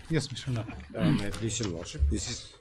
Yes, Mr. Nag. May I please, Your Lordship? This is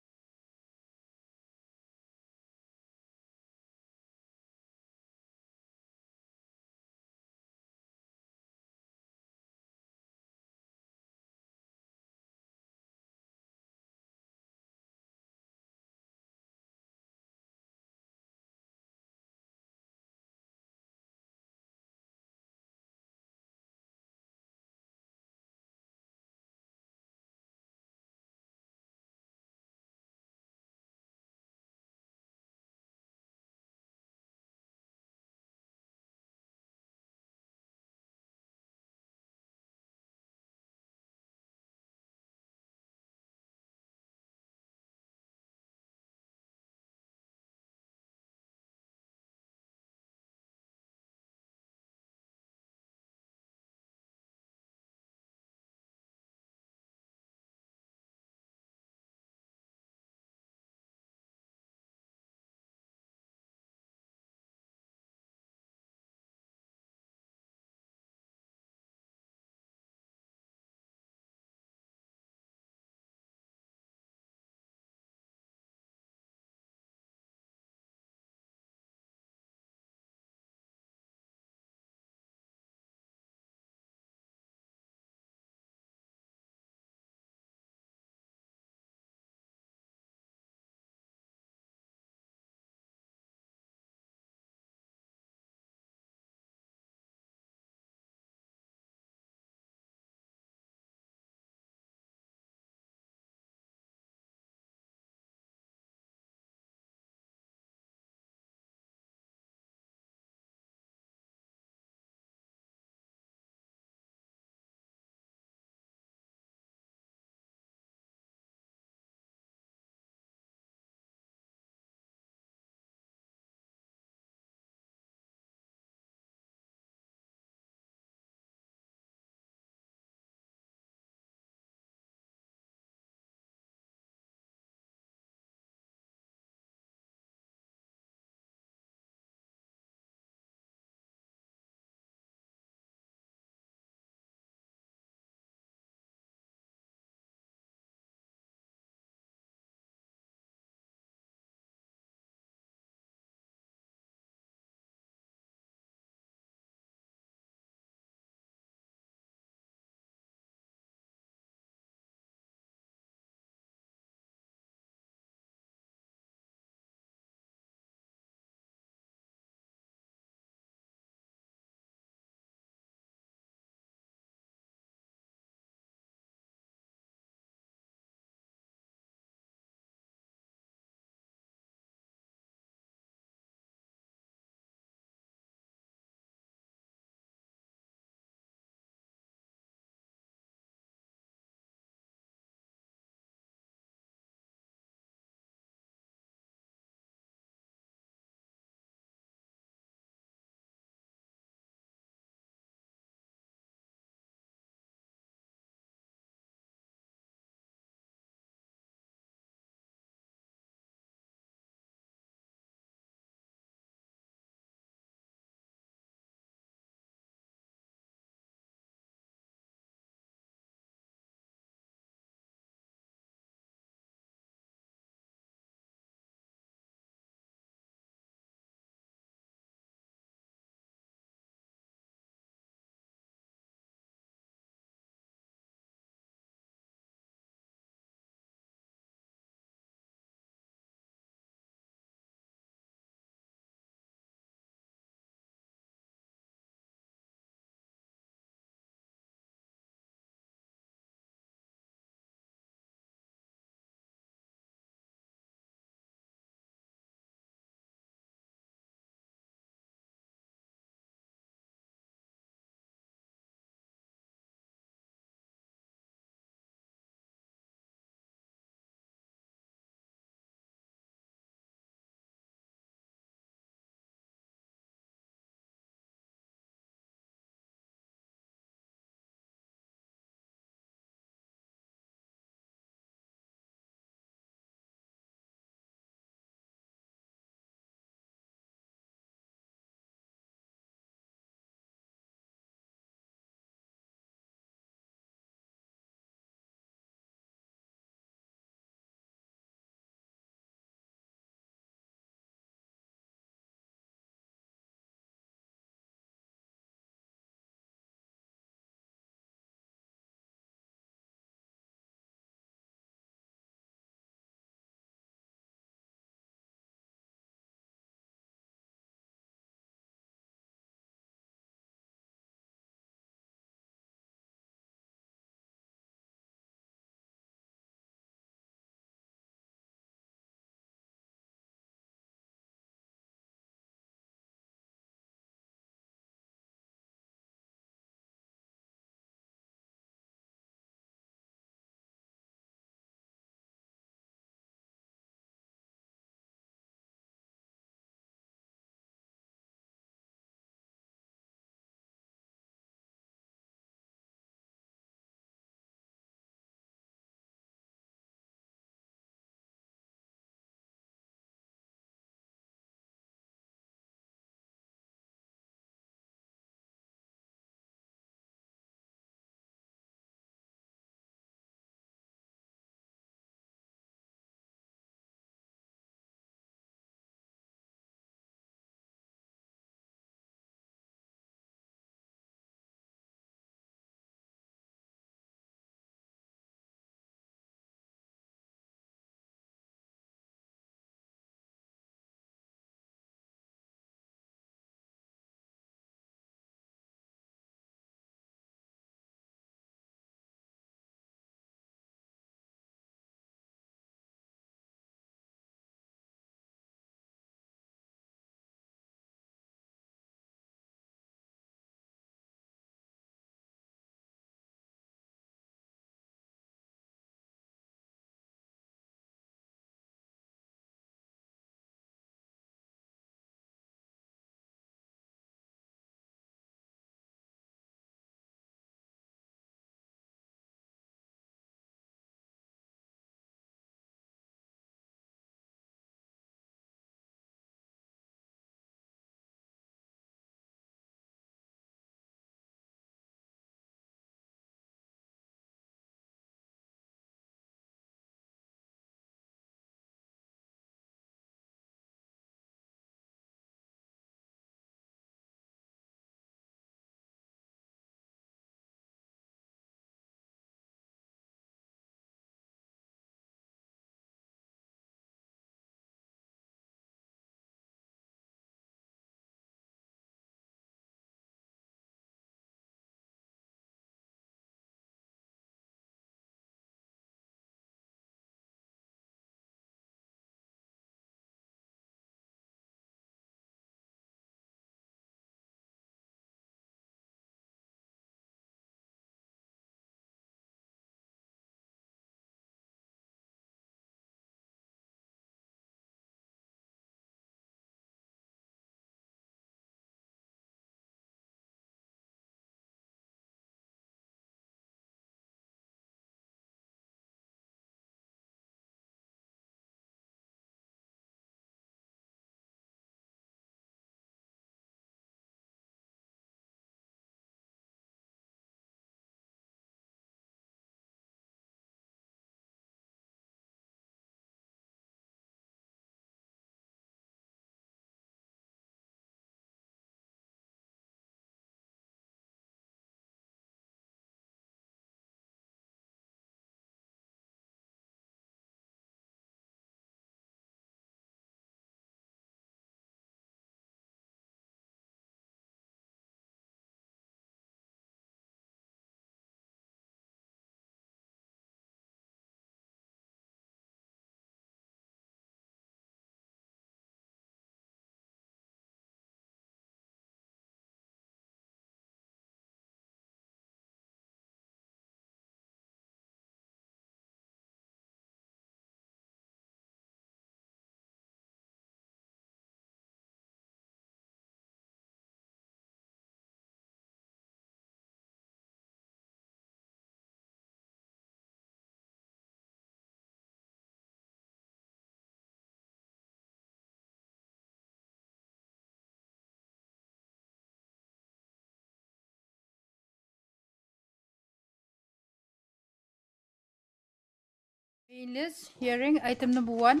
List hearing item number 1.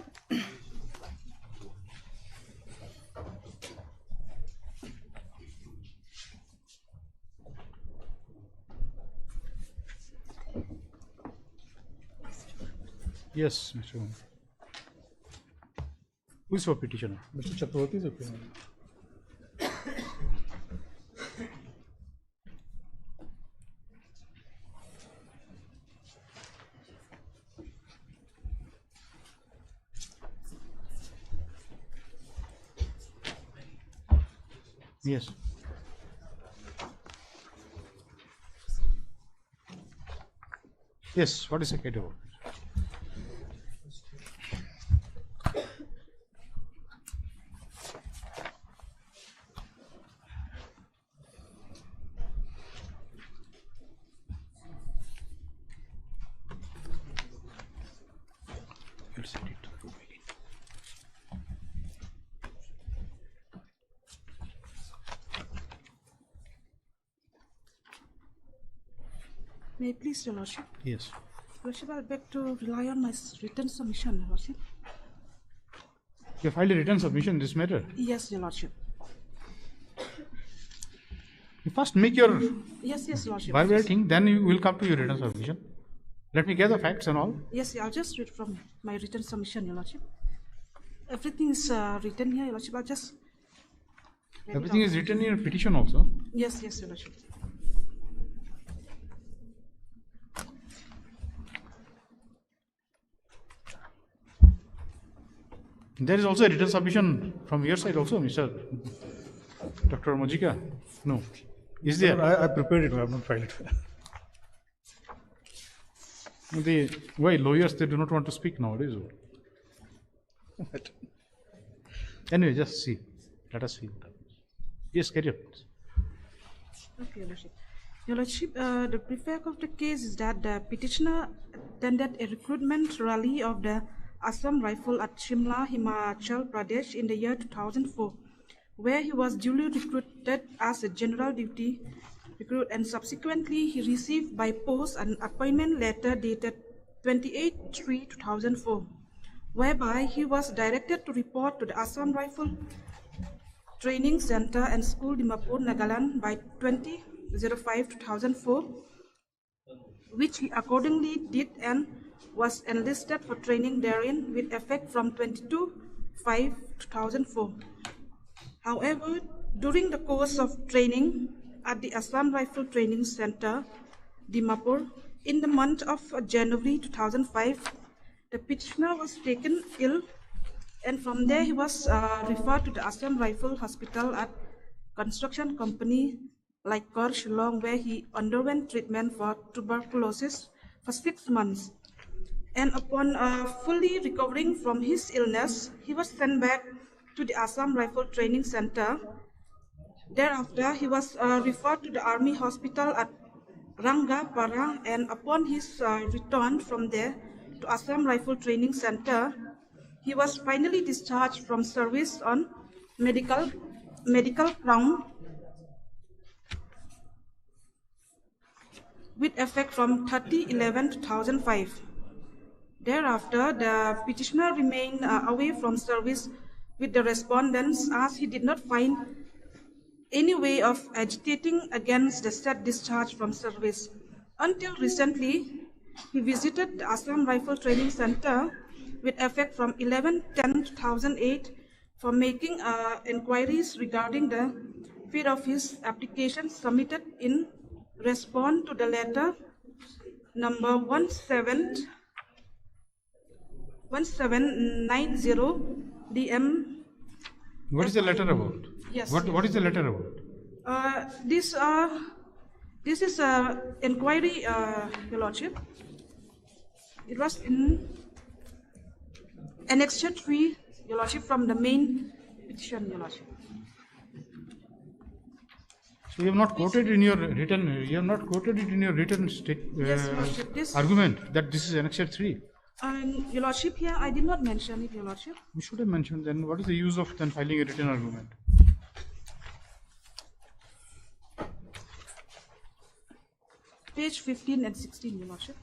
Yes, Mr. Kumar. Who is for petitioner? Mr. Chakravarti's opinion. Yes. Yes, what is the case about? Let's set it to begin. May I please, Your Lordship? Yes. Lordship, I beg to rely on my written submission, Your Lordship. You filed a written submission in this matter. Yes, Your Lordship. You first make your Yes, Your Lordship. verbal thing, then you will come to your written submission. Let me get the facts and all. Yes, I'll just read from my written submission, Your Lordship. Everything is written here, Your Lordship. I'll just read it Everything out. is written in your petition also. Yes, Your Lordship. There is also a written submission from your side also, Mr. Dr. Majika. No. Is there? I prepared it, I have not filed it. Why lawyers, they do not want to speak nowadays? Anyway, just see. Let us see. Yes, carry on. Okay, Your Lordship. Your Lordship, the brief fact of the case is that the petitioner attended a recruitment rally of the Assam Rifle at Shimla, Himachal Pradesh in the year 2004, where he was duly recruited as a general duty recruit, and subsequently he received by post an appointment letter dated 28/3/2004, whereby he was directed to report to the Assam Rifle Training Center and School, Dimapur, Nagaland by 20/05/2004, which he accordingly did and was enlisted for training therein with effect from 22/5/2004. However, during the course of training at the Assam Rifle Training Center, Dimapur, in the month of January 2005, the petitioner was taken ill, and from there he was referred to the Assam Rifle Hospital at construction company like Kor, Shillong, where he underwent treatment for tuberculosis for 6 months. And upon fully recovering from his illness, he was sent back to the Assam Rifle Training Center. Thereafter, he was referred to the Army Hospital at Rangapara, and upon his return from there to Assam Rifle Training Center, he was finally discharged from service on medical ground with effect from 30/11/2005. Thereafter, the petitioner remained away from service with the respondents, as he did not find any way of agitating against the said discharge from service. Until recently, he visited the Assam Rifle Training Center with effect from 11/10/2008 for making inquiries regarding the fate of his application submitted in response to the letter number 1790 DM. What is the letter about? Yes. What is the letter about? This is inquiry, Your Lordship. It was in Annexure 3, Your Lordship, from the main petition, Your Lordship. So you have not quoted in your written. You have not quoted it in your written Yes, Your Lordship. This argument that this is annexure 3. Your Lordship, here I did not mention it, Your Lordship. You should have mentioned. Then what is the use of then filing a written argument? Page 15 and 16, Your Lordship.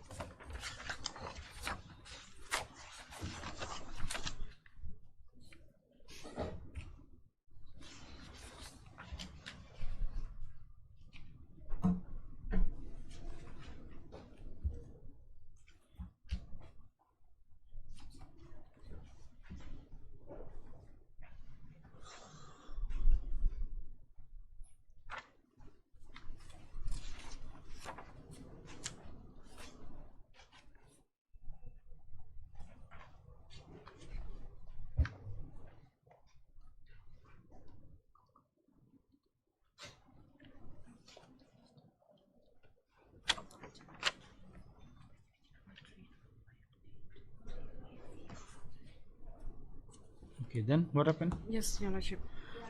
Okay, then what happened? Yes, Your Lordship.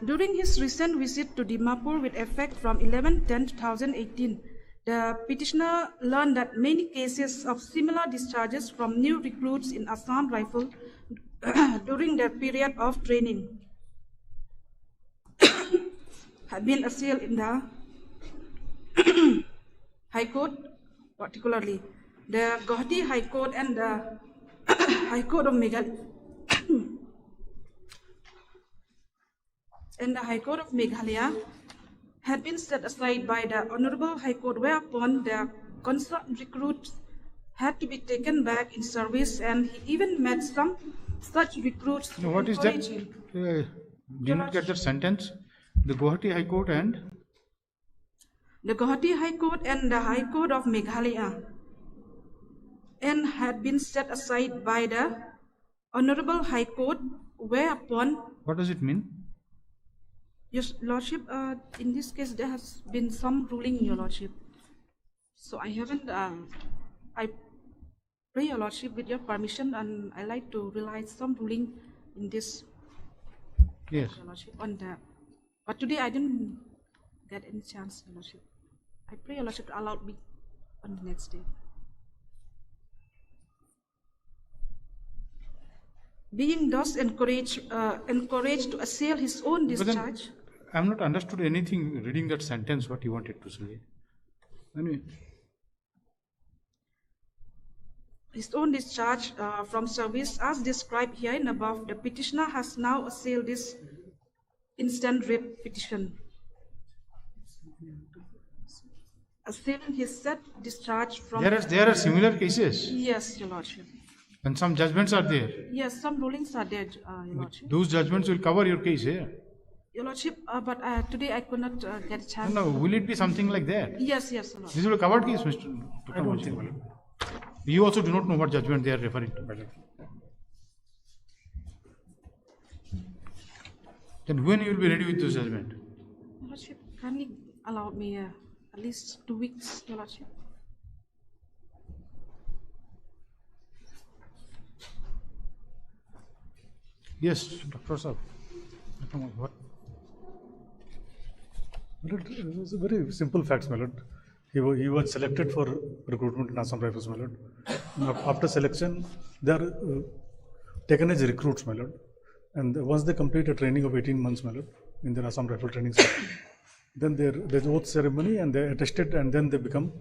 During his recent visit to Dimapur with effect from 11/10/2018, the petitioner learned that many cases of similar discharges from new recruits in Assam Rifle during their period of training had been assailed in the High Court, particularly the Guwahati High Court and the High Court of Meghalaya. And the High Court of Meghalaya had been set aside by the Honorable High Court, whereupon the concerned recruits had to be taken back in service, and he even met some such recruits. No, what is that? encouraging- Did you not get that sentence? The Guwahati High Court and The Guwahati High Court and the High Court of Meghalaya, and had been set aside by the Honorable High Court, whereupon, what does it mean? Your Lordship, in this case there has been some ruling, Your Lordship. So I haven't, I pray Your Lordship with your permission, and I like to realize some ruling in this, Yes. Your Lordship, on that. But today I didn't get any chance, Your Lordship. I pray Your Lordship to allow me on the next day. Being thus encouraged to assail his own But then, discharge. I have not understood anything reading that sentence, what he wanted to say. Anyway, His own discharge from service, as described herein above, the petitioner has now assailed this instant writ petition, assailing his said discharge from. there are similar cases, Yes, Your Lordship. and some judgments are there. Yes, some rulings are there, Your Lordship. Those judgments will cover your case here. Your Lordship, but today I could not get a chance. No, will it be something like that? Yes, Your Lordship. This will be a covered case, Mr. I don't think, my lord. You also do not know what judgment they are referring to. My lord. Then when you will be ready with this judgment? Your Lordship, kindly allow me at least 2 weeks, Your Lordship. Yes, Dr. Saab. What? My lord, it was a very simple facts, my lord. He was selected for recruitment in Assam Rifles, my lord. After selection, they are taken as recruits, my lord. And once they complete a training of 18 months, my lord, in their Assam Rifle training center, then there's oath ceremony and they are attested, and then they become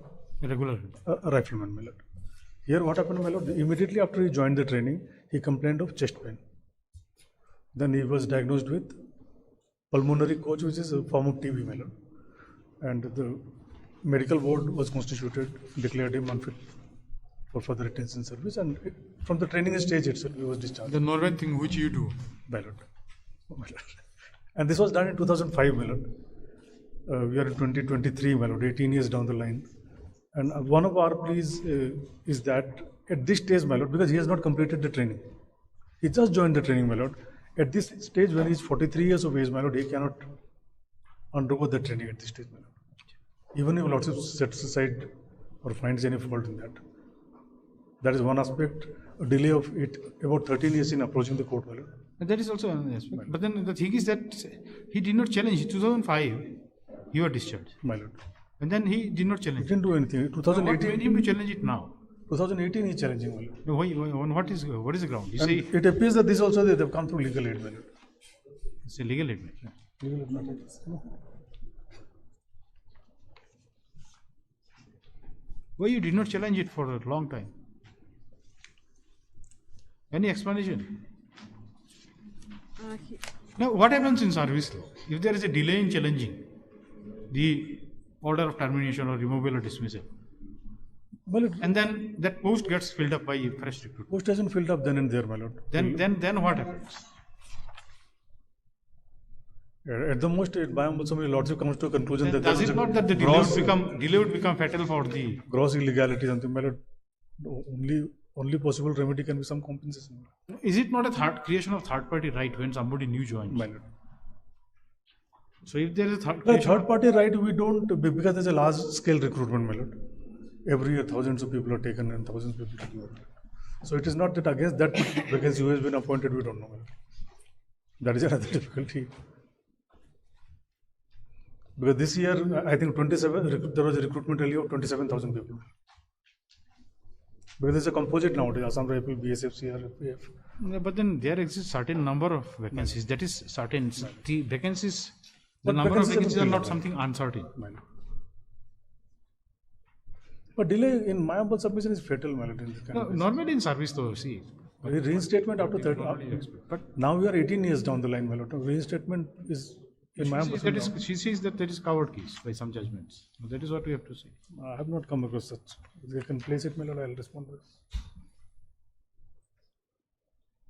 Regular. a rifleman, my lord. Here what happened, my lord, immediately after he joined the training, he complained of chest pain. Then he was diagnosed with pulmonary coach, which is a form of TB, my lord. And the medical board was constituted, declared him unfit for further retention service, and from the training stage itself, he was discharged, The normal thing which you do. my lord. Oh, my lord. And this was done in 2005, my lord. We are in 2023, my lord, 18 years down the line. And one of our pleas is that at this stage, my lord, because he has not completed the training, he just joined the training, my lord. At this stage, when he is 43 years of age, my lord, he cannot undergo the training at this stage, my lord. Even if lordship sets aside or finds any fault in that. That is one aspect. A delay of it about 13 years in approaching the court, my lord. And that is also another aspect. But then the thing is that he did not challenge. In 2005, you were discharged. My lord. And then he did not He challenge. didn't do anything. What made him to challenge it now? 2018 he is challenging, my lord. No, what is the ground? You And say it appears that this also they have come through legal aid, my lord. it's a legal admit. Legal aid matters. No. Why you did not challenge it for a long time? Any explanation? Now, what happens in service law? If there is a delay in challenging the order of termination or removal or dismissal, Well, it, and then that post gets filled up by a fresh recruit, post hasn't filled up then and there, my lord. then what happens? At the most, by also my lordship comes to a conclusion Then that there does is it a not that the delay would become fatal for the gross illegality, something, my lord. Only possible remedy can be some compensation, Is it not a creation of third party right when somebody new joins? my lord. So if there is a third Well, third party right, we don't, because there's a large scale recruitment, my lord. Every year, thousands of people are taken and thousands of people are taken. So it is not that against that vacancy who has been appointed, we don't know, my lord. That is another difficulty. Because this year, I think there was a recruitment rally of 27,000 people. Because it's a composite nowadays, Assam Rifle, BSF, CRPF. Yeah, but then there exists certain number of vacancies. That is certain. The vacancies, the But number of vacancies vacancies are are not not something uncertain. But delay in my humble submission is fatal, my lord. In this kind No, of case. normally in service though, see. The reinstatement after 30. But Now we are 18 years down the line, my lord. Reinstatement is, in my humble submission, she says that there is covered case by some judgments. That is what we have to say. I have not come across such. If you can place it, my lord, I will respond to this.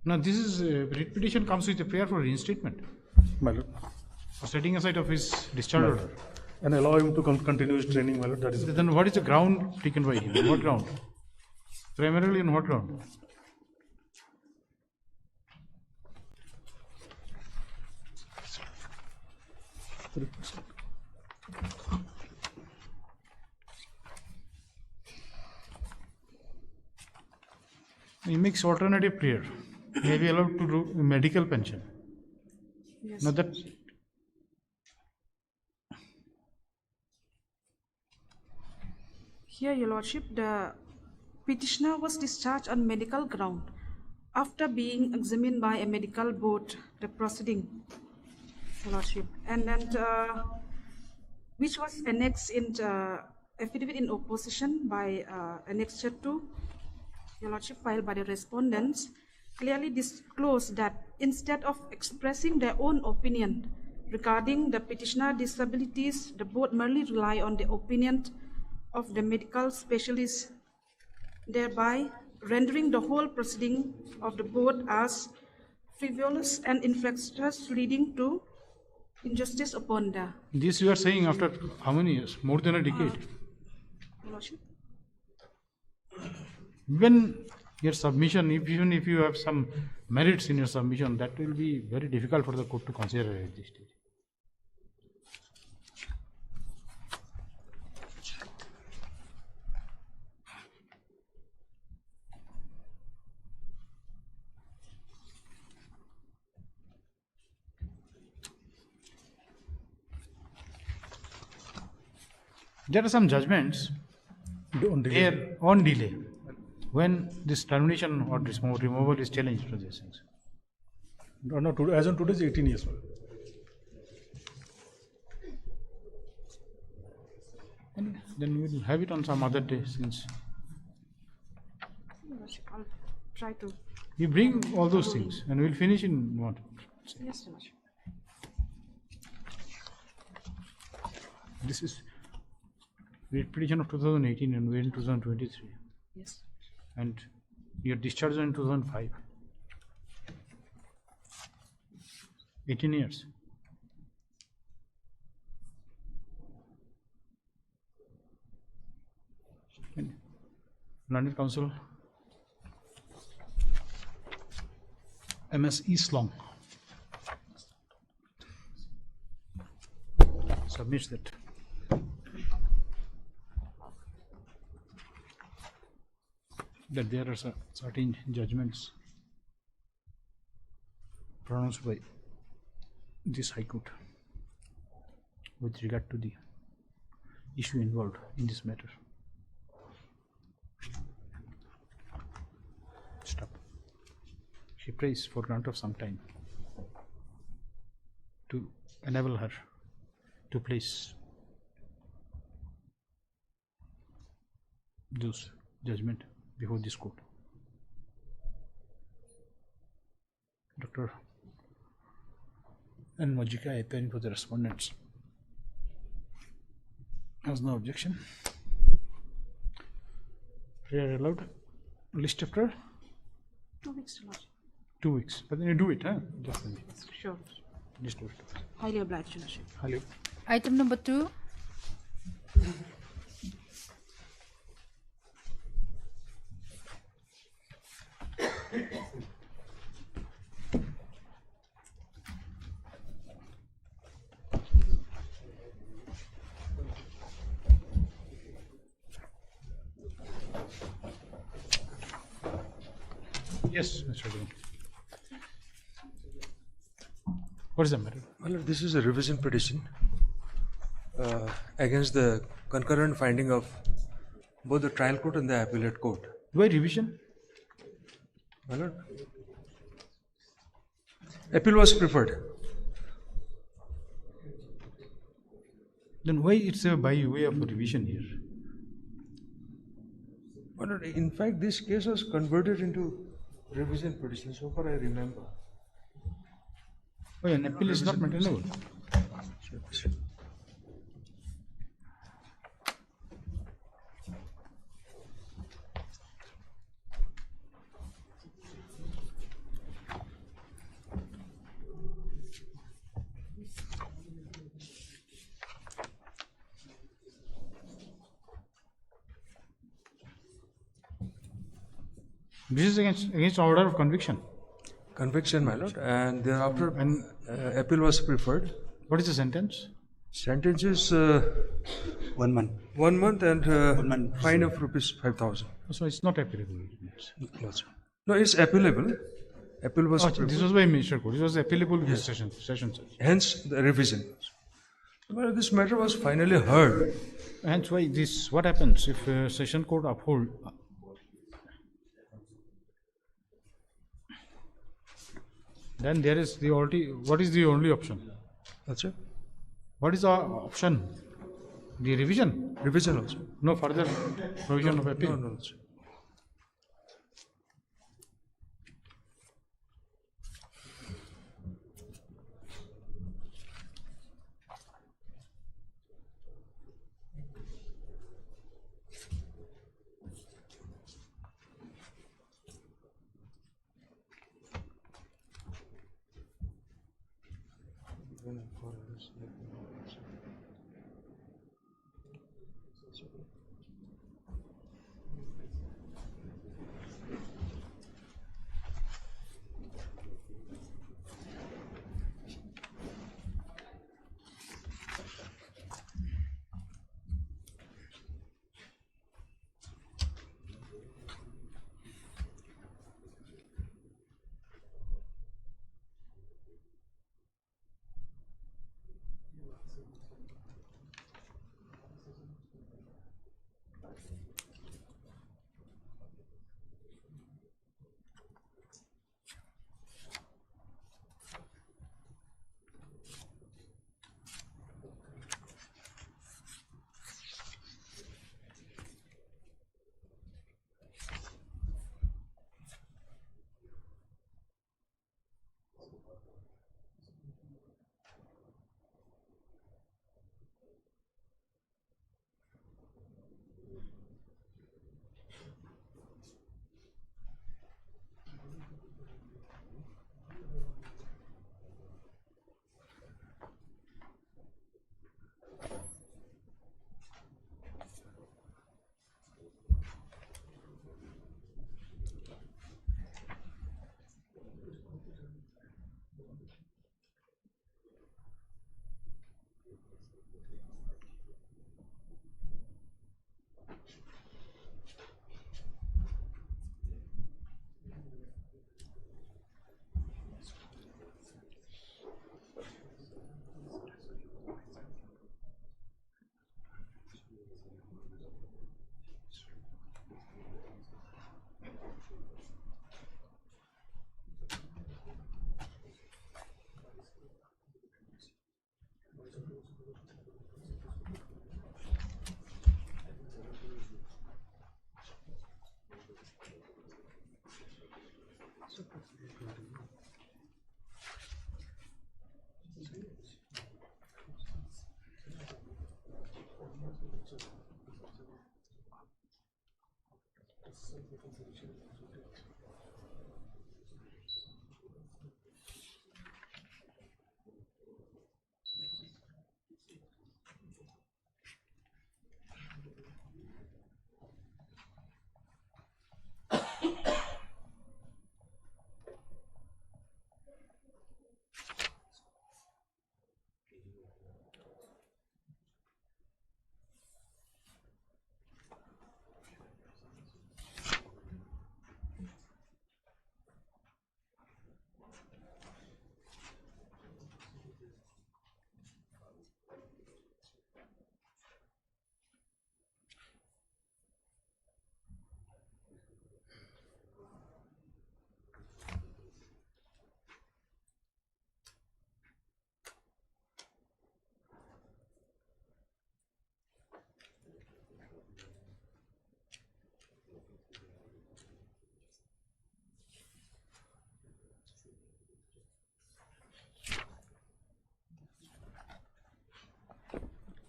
Now this is writ petition comes with a prayer for reinstatement, My lord. for setting aside of his discharge order. And allow him to continue his training, my lord. That is. Then what is the ground taken by him? What ground? Primarily on what ground? He makes alternative prayer. May be allowed to do medical pension. Yes. Now that Here, Your Lordship, the petitioner was discharged on medical ground after being examined by a medical board, the proceeding, Your Lordship, and then which was annexed in the affidavit in opposition by Annexure 2, Your Lordship, filed by the respondents, clearly disclosed that instead of expressing their own opinion regarding the petitioner's disabilities, the board merely rely on the opinion of the medical specialist, thereby rendering the whole proceeding of the board as frivolous and infectious, leading to injustice upon the this you are saying after how many years? More than a decade. Your Lordship. Even your submission, even if you have some merits in your submission, that will be very difficult for the court to consider at this stage. There are some judgments On delay. here on delay when this termination or this removal is challenged for these things. No, as on today is 18 years. And then we will have it on some other day since Your Lordship, I'll try to. you bring all those things and we'll finish in what? Yes, Your Lordship. This is writ petition of 2018 and we're in 2023 Yes. and your discharge in 2005. 18 years. And London Council MS East Long submits that. That there are certain judgments pronounced by this High Court with regard to the issue involved in this matter. Stop. She prays for grant of some time to enable her to place those judgment before this court. Dr. N. Majika, appearing for the respondents, has no objection. Prayer allowed. List after 2 weeks, Your Lordship. 2 weeks. But then you do it, huh? Just a minute. Sure. Just do it. Highly obliged, Your Lordship. Hello. Item number 2. Yes, Mr. Dean. What is the matter? Well, this is a revision petition against the concurrent finding of both the trial court and the appellate court. Why revision? My lord, appeal was preferred. Then why it's a by way of revision here? My lord, in fact, this case was converted into revision petition, so far I remember. Oh, an appeal is not maintainable. This is against order of conviction. Conviction, my lord, and thereafter appeal was preferred. What is the sentence? Sentence is 1 month. 1 month and 1 month. fine of rupees 5,000. So it's not appealable. No, sir. No, it's appealable. Appeal was preferred. This was by Minister Court. This was appealable with session judge. Hence the revision. Well, this matter was finally heard. Hence why this, what happens if session court uphold? Then there is the what is the only option? That's it. What is the option? The revision? Revision also. No further provision of appeal? No, sir.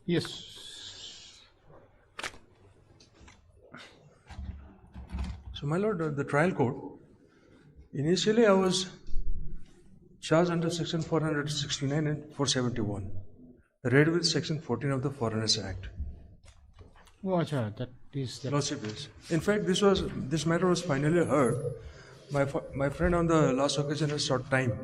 Yes. So, my lord, the trial court, initially I was charged under section 469 and 471, read with section 14 of the Foreigners Act. Oh, acha, that is that. Lordship, yes. In fact, this matter was finally heard. My friend on the last occasion has short time.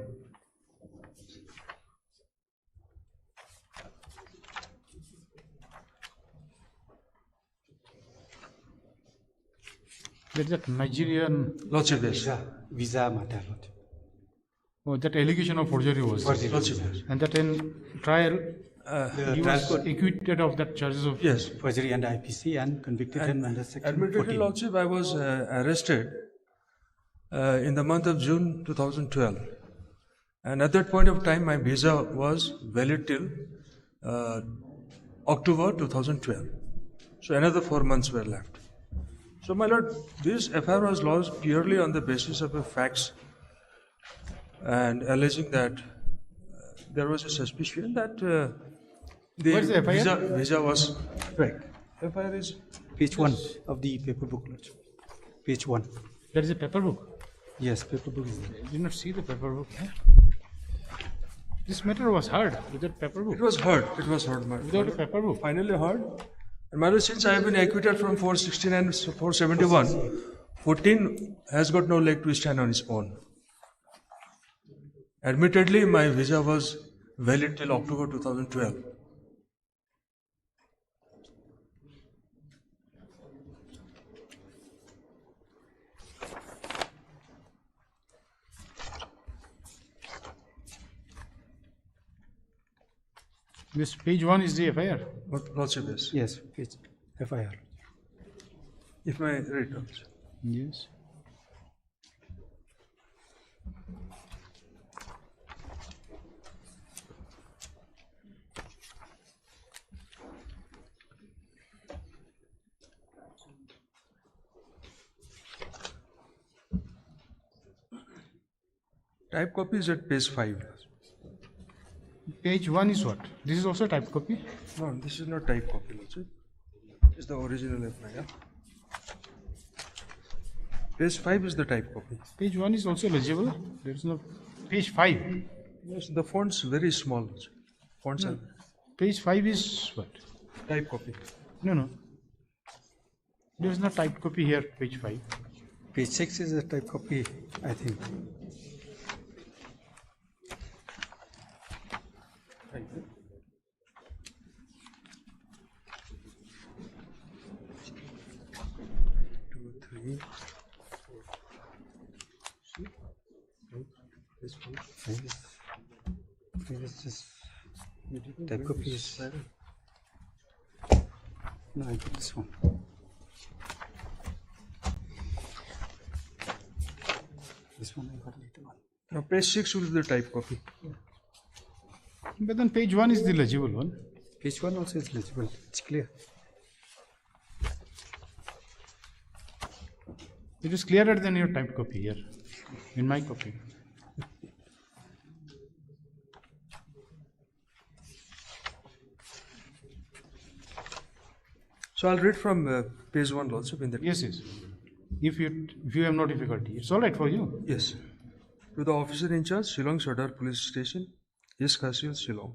That is that Nigerian. Lordship, yes. Visa matter, Lord. Oh, that allegation of forgery was. Forgery. Lordship, yes. And that in trial, The he trial was court, acquitted of that charges of. Yes. forgery under IPC and convicted him under section Admittedly, 14. Lordship, I was arrested in the month of June 2012. And at that point of time, my visa was valid till October 2012. So another 4 months were left. So, my lord, this FIR was lodged purely on the basis of the facts and alleging that there was a suspicion that What is the FIR? visa was fake. FIR is Page 1 of the paper book, Lord. Page 1. That is a paper book. Yes, paper book is there. I did not see the paper book. This matter was heard without paper book. It was heard. It was heard, my Without a lord. paper book. Finally heard. And my lord, since I have been acquitted from 469 and 471, 14 has got no leg to stand on its own. Admittedly, my visa was valid till October 2012. This page 1 is the FIR. What lordship is? Yes, page FIR. If my read, lordship. Yes. Type copy is at page 5. Page 1 is what? This is also typed copy? No, this is not type copy, lordship. It's the original FIR. Page 5 is the type copy. Page 1 is also legible. There is no. Page 5. Yes, the font's very small, lordship. Fonts are Page 5 is what? type copy. No. There is no typed copy here, page 5. Page 6 is a type copy, I think. Two, three, four. See? Right? This one. Five is just type copy is. No, I got this one. This one I got later on. Now, page 6 will be the type copy. But then page 1 is the legible one. Page 1 also is legible. It's clear. It is clearer than your typed copy here, in my copy. So, I'll read from page 1 also in that. Yes. If you have no difficulty, it's all right for you. Yes. To the officer in charge, Shillong Sadar Police Station, East Khasiel, Shillong.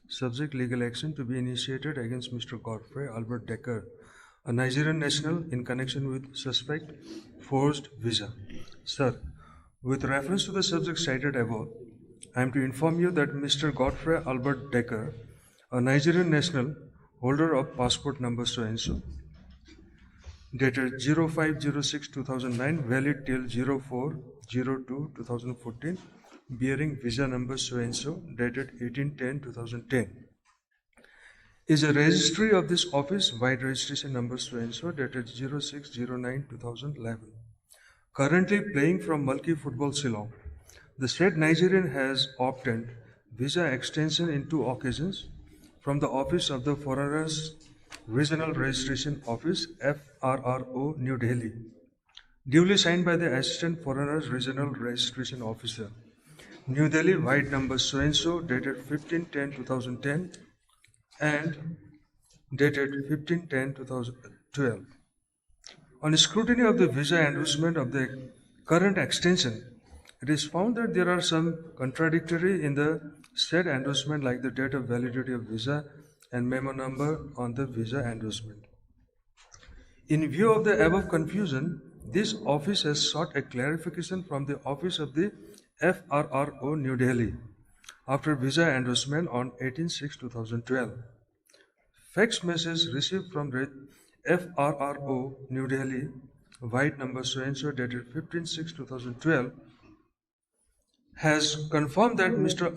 Subject legal action to be initiated against Mr. Godfrey Albert Decker, a Nigerian national, in connection with suspect forged visa. Sir, with reference to the subject cited above, I am to inform you that Mr. Godfrey Albert Decker, a Nigerian national, holder of passport number so and so, dated 0506-2009, valid till 0402-2014, bearing visa number so and so, dated 1810-2010, is a registry of this office, wide registration number so and so, dated 0609-2011. Currently playing from Mulki Football Shillong, the said Nigerian has obtained visa extension in 2 occasions from the office of the Foreigners Regional Registration Office, FRRO, New Delhi, duly signed by the Assistant Foreigners Regional Registration Officer, New Delhi, wide number so and so, dated 15/10/2010, and dated 15/10/2012. On scrutiny of the visa endorsement of the current extension, it is found that there are some contradictory in the said endorsement, like the date of validity of visa and memo number on the visa endorsement. In view of the above confusion, this office has sought a clarification from the office of the FRRO New Delhi after visa endorsement on 18/6/2012. Fax message received from the FRRO New Delhi, white number so and so, dated 15/6/2012, has confirmed that Mr.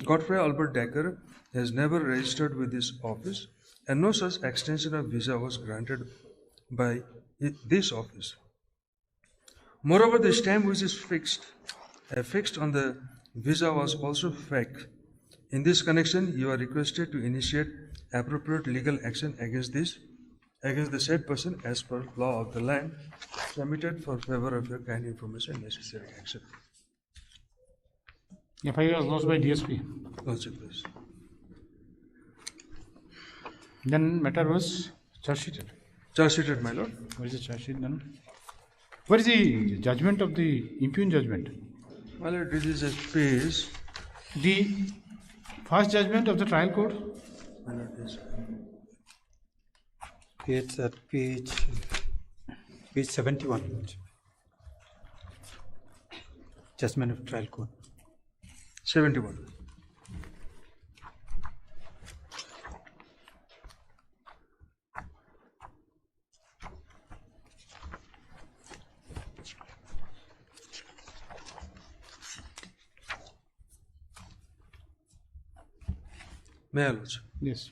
Godfrey Albert Decker has never registered with this office, and no such extension of visa was granted by this office. Moreover, the stamp which is affixed on the visa was also fake. In this connection, you are requested to initiate appropriate legal action against the said person as per law of the land, submitted for favor of your kind information and necessary action. FIR was lodged by DSP. Also, please. Then matter was charge sheeted. Charge sheeted, my lord. Where is the charge sheet then? Where is the judgment of the impugned judgment? My lord, this is a page. The first judgment of the trial court? My lord, this. It's at page 71. Judgment of trial court. 71. May I lodge? Yes.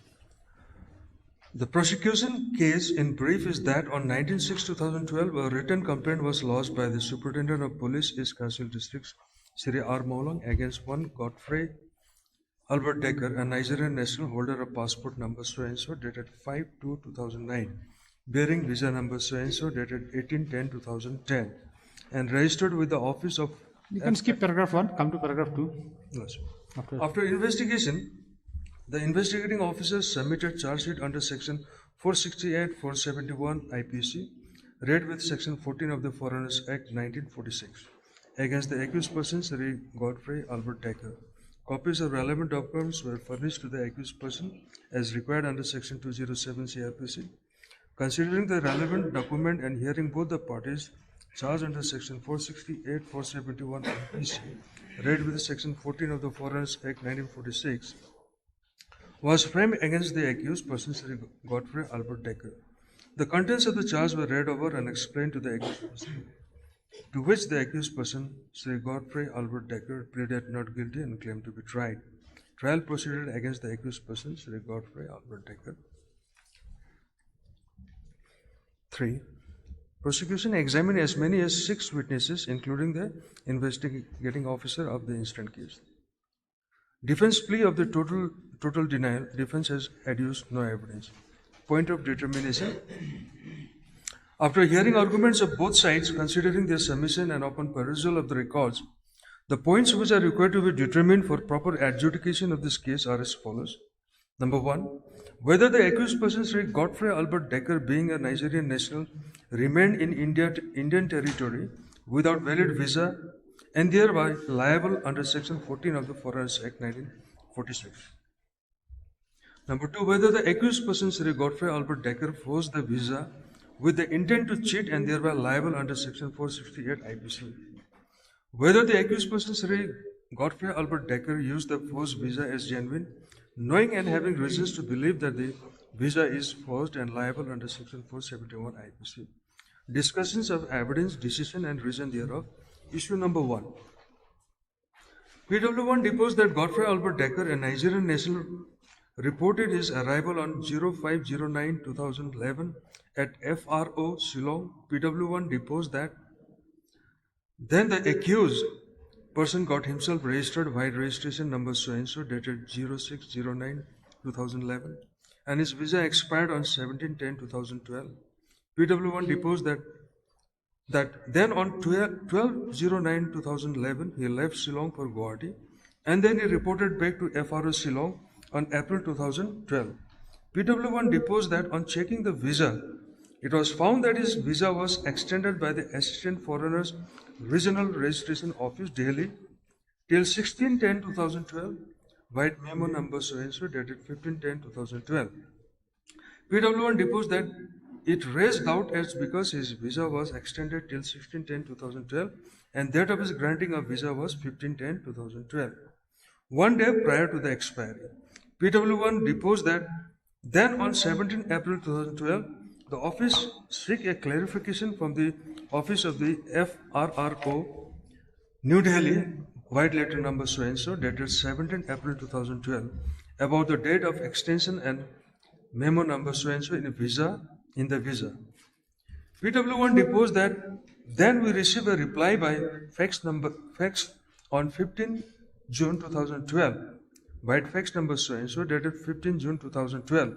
The prosecution case in brief is that on 19/6/2012, a written complaint was lodged by the Superintendent of Police, East Council District, Sri R. Maulang, against one Godfrey Albert Decker, a Nigerian national holder of passport number so and so, dated 5/2/2009, bearing visa number so and so, dated 18/10/2010, and registered with the office of. You can skip paragraph 1, come to paragraph 2. Yes. After investigation, the investigating officers submitted charge sheet under section 468-471 IPC, read with section 14 of the Foreigners Act 1946, against the accused person Sri Godfrey Albert Decker. Copies of relevant documents were furnished to the accused person as required under section 207 CRPC. Considering the relevant document and hearing both the parties charged under section 468-471 IPC, read with section 14 of the Foreigners Act 1946, was framed against the accused person Sri Godfrey Albert Decker. The contents of the charge were read over and explained to the accused person, to which the accused person Sri Godfrey Albert Decker pleaded not guilty and claimed to be tried. Trial proceeded against the accused person Sri Godfrey Albert Decker. 3. Prosecution examined as many as 6 witnesses, including the investigating officer of the instant case. Defense plea of the total denial. Defense has adduced no evidence. Point of determination. After hearing arguments of both sides, considering their submission and upon perusal of the records, the points which are required to be determined for proper adjudication of this case are as follows. Number 1, whether the accused person Sri Godfrey Albert Decker, being a Nigerian national, remained in Indian territory without valid visa and thereby liable under section 14 of the Foreigners Act 1946. Number 2, whether the accused person Sri Godfrey Albert Decker forged the visa with the intent to cheat and thereby liable under section 468 IPC. Whether the accused person Sri Godfrey Albert Decker used the forged visa as genuine, knowing and having reasons to believe that the visa is forged and liable under section 471 IPC. Discussions of evidence, decision and reason thereof. Issue number 1. PW1 deposed that Godfrey Albert Decker, a Nigerian national, reported his arrival on 05/09/2011 at FRO Shillong. PW1 deposed that then the accused person got himself registered white registration number so and so, dated 06/09/2011, and his visa expired on 17/10/2012. PW1 deposed that then on 12/09/2011 he left Shillong for Guwahati, and then he reported back to FRO Shillong on April 2012. PW1 deposed that on checking the visa, it was found that his visa was extended by the Assistant Foreigners Regional Registration Office, Delhi, till 16/10/2012, white memo number so-and-so dated 15/10/2012. PW1 deposed that it raised doubt as because his visa was extended till 16/10/2012 and that of his granting of visa was 15/10/2012. One day prior to the expiry, PW1 deposed that then on 17 April 2012, the office seek a clarification from the office of the FRRO, New Delhi, white letter number so-and-so, dated 17 April 2012, about the date of extension and memo number so-and-so in the visa. PW1 deposed that then we received a reply by fax on 15 June 2012, white fax number so-and-so, dated 15 June 2012,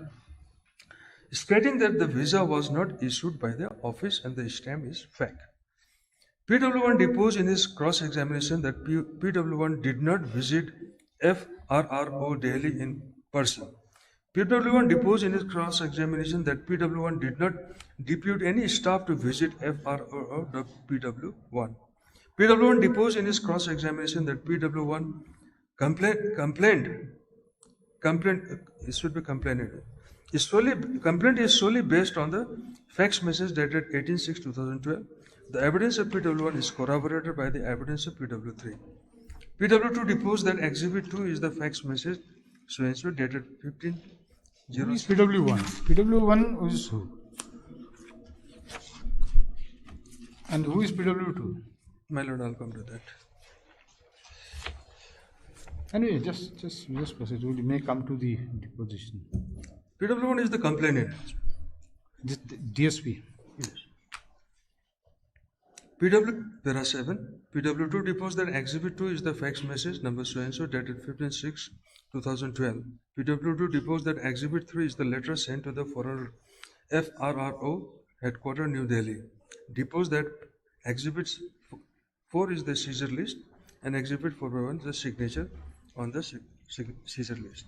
stating that the visa was not issued by the office and the stamp is fake. PW1 deposed in his cross-examination that PW1 did not visit FRRO Delhi in person. PW1 deposed in his cross-examination that PW1 did not depute any staff to visit FRRO PW1. PW1 deposed in his cross-examination that PW1 complaint is solely based on the fax message dated 18/6/2012. The evidence of PW1 is corroborated by the evidence of PW3. PW2 deposed that Exhibit 2 is the fax message so-and-so dated 15/0. Who is PW1? PW1 is who? And who is PW2? My lord, I'll come to that. Anyway, just proceed. We may come to the deposition. PW1 is the complainant. DSP. Yes. Para 7. PW2 deposed that Exhibit 2 is the fax message number so-and-so dated 15/6/2012. PW2 deposed that Exhibit 3 is the letter sent to the FRRO headquarters, New Delhi. Deposed that Exhibit 4 is the seizure list and Exhibit 4/1 is the signature on the seizure list.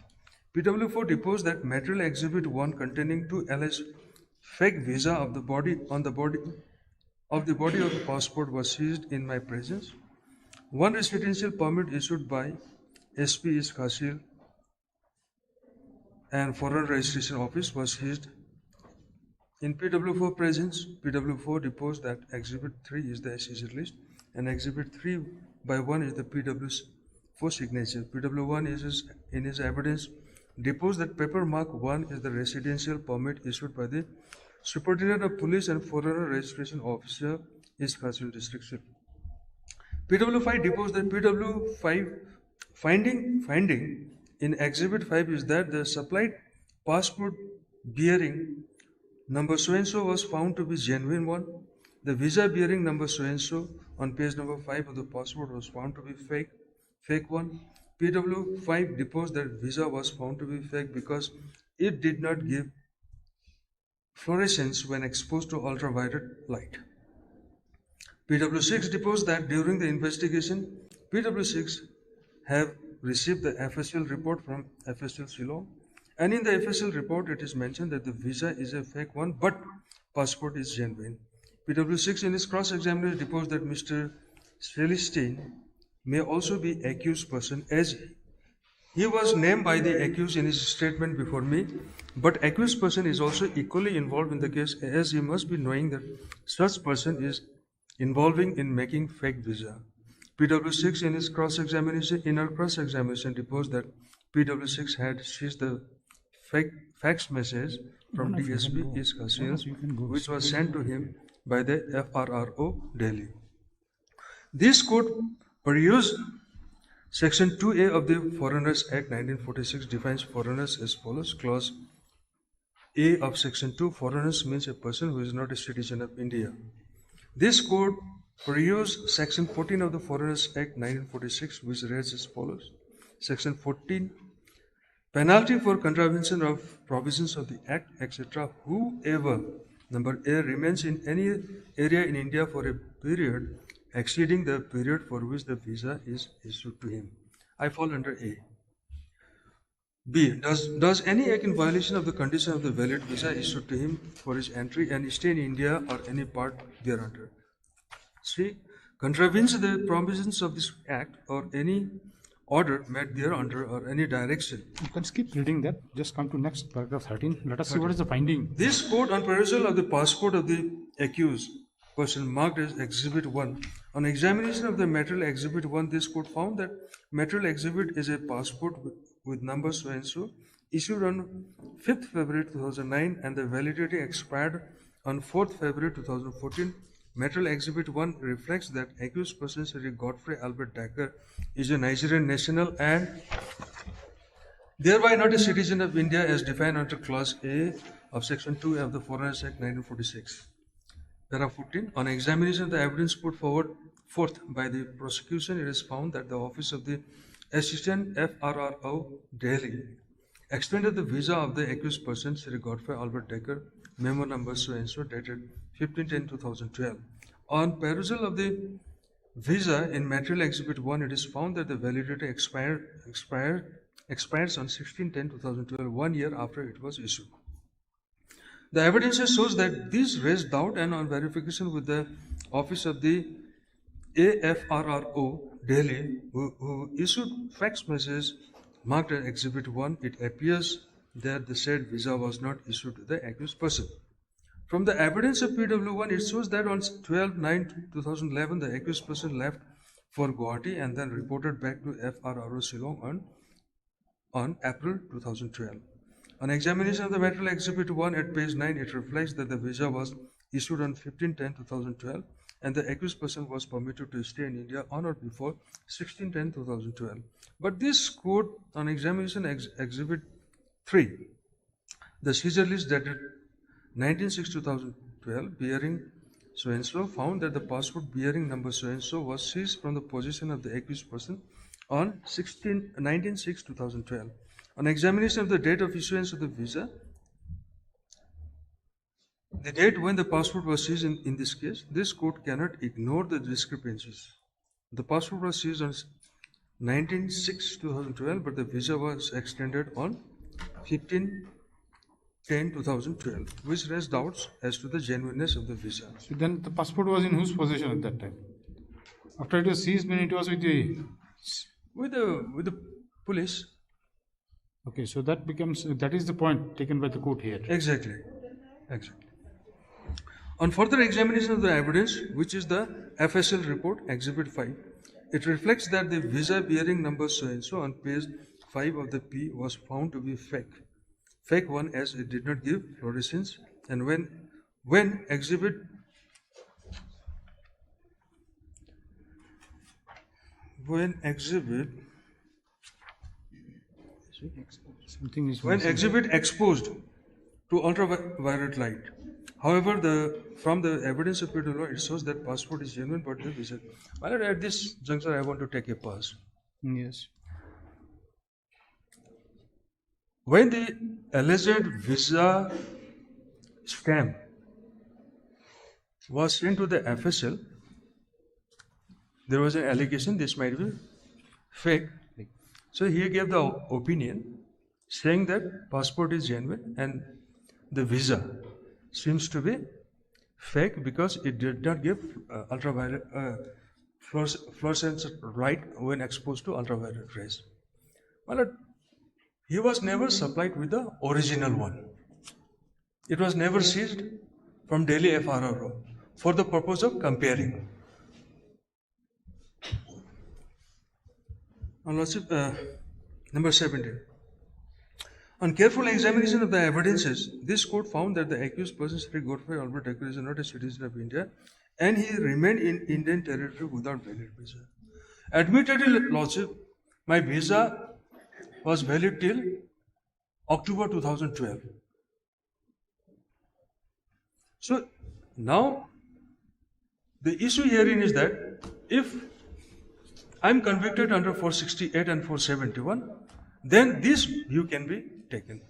PW4 deposed that material Exhibit 1 containing 2 alleged fake visa of the body of the passport was seized in my presence. One residential permit issued by SP is Khasil and Foreign Registration Office was seized in PW4 presence. PW4 deposed that Exhibit 3 is the seizure list and Exhibit 3/1 is the PW4 signature. PW1 is in his evidence deposed that paper mark 1 is the residential permit issued by the Superintendent of Police and Foreign Registration Officer is Khasil District. PW5 deposed that PW5 finding in Exhibit 5 is that the supplied passport bearing number so-and-so was found to be genuine one. The visa bearing number so-and-so on page number 5 of the passport was found to be fake one. PW5 deposed that visa was found to be fake because it did not give fluorescence when exposed to ultraviolet light. PW6 deposed that during the investigation, PW6 have received the FSL report from FSL Shillong, and in the FSL report it is mentioned that the visa is a fake one but passport is genuine. PW6 in his cross-examination deposed that Mr. Celestine may also be accused person as he was named by the accused in his statement before me, but accused person is also equally involved in the case as he must be knowing that such person is involving in making fake visa. PW6 in his cross-examination deposed that PW6 had seized the fax message from DSP East Kashmir, which was sent to him by the FRRO Delhi. This court perused Section 2A of the Foreigners Act 1946 defines foreigners as follows. Clause A of Section 2, foreigners means a person who is not a citizen of India. This court perused Section 14 of the Foreigners Act 1946, which reads as follows. Section 14, penalty for contravention of provisions of the Act, etc. Whoever, number A, remains in any area in India for a period exceeding the period for which the visa is issued to him. I fall under A. B. Does any act in violation of the condition of the valid visa issued to him for his entry and stay in India or any part thereunder? C. Contravenes the provisions of this act or any order made thereunder or any direction. You can skip reading that. Just come to next paragraph 13. Let us see what is the finding. This court, on perusal of the passport of the accused person marked as Exhibit 1, on examination of the material Exhibit 1, this court found that material exhibit is a passport with number so and so, issued on 5th February 2009 and the validity expired on 4th February 2014. Material Exhibit 1 reflects that accused person Sri Godfrey Albert Decker is a Nigerian national and thereby not a citizen of India as defined under Clause A of Section 2 of the Foreigners Act 1946. Paragraph 14. On examination of the evidence put forth by the prosecution, it is found that the office of the Assistant FRRO Delhi extended the visa of the accused person Sri Godfrey Albert Decker, memo number so and so, dated 15/10/2012. On perusal of the visa in Material Exhibit 1, it is found that the validity expires on 16/10/2012, 1 year after it was issued. The evidence shows that this raised doubt, and on verification with the office of the AFRRO Delhi, who issued fax message marked as Exhibit 1, it appears that the said visa was not issued to the accused person. From the evidence of PW1, it shows that on 12/9/2011, the accused person left for Guwahati and then reported back to FRRO Shillong on April 2012. On examination of the material Exhibit 1 at page 9, it reflects that the visa was issued on 15/10/2012 and the accused person was permitted to stay in India on or before 16/10/2012. But this court, on examination Exhibit 3, the seizure list dated 19/6/2012 bearing so and so, found that the passport bearing number so and so was seized from the possession of the accused person on 19/6/2012. On examination of the date of issuance of the visa, the date when the passport was seized in this case, this court cannot ignore the discrepancies. The passport was seized on 19/6/2012, but the visa was extended on 15/10/2012, which raised doubts as to the genuineness of the visa. So then the passport was in whose possession at that time? After it was seized, when it was with the... With the police. Okay, so that is the point taken by the court here. Exactly. On further examination of the evidence, which is the FSL report, Exhibit 5, it reflects that the visa bearing number so and so on page 5 of the P was found to be fake. Fake one, as it did not give fluorescence, and when exhibit exposed to ultraviolet light. However, from the evidence of PW, it shows that passport is genuine, but the visa. Well, at this juncture, I want to take a pause. Yes. When the alleged visa stamp was sent to the FSL, there was an allegation this might be fake. So he gave the opinion saying that passport is genuine and the visa seems to be fake because it did not give ultraviolet fluorescent light when exposed to ultraviolet rays. Well, he was never supplied with the original one. It was never seized from Delhi FRRO for the purpose of comparing. Number 17. On careful examination of the evidences, this court found that the accused person, Sri Godfrey Albert Decker, is not a citizen of India and he remained in Indian territory without valid visa. Admittedly, Lordship, my visa was valid till October 2012. So now the issue herein is that if I'm convicted under 468 and 471, then this view can be taken.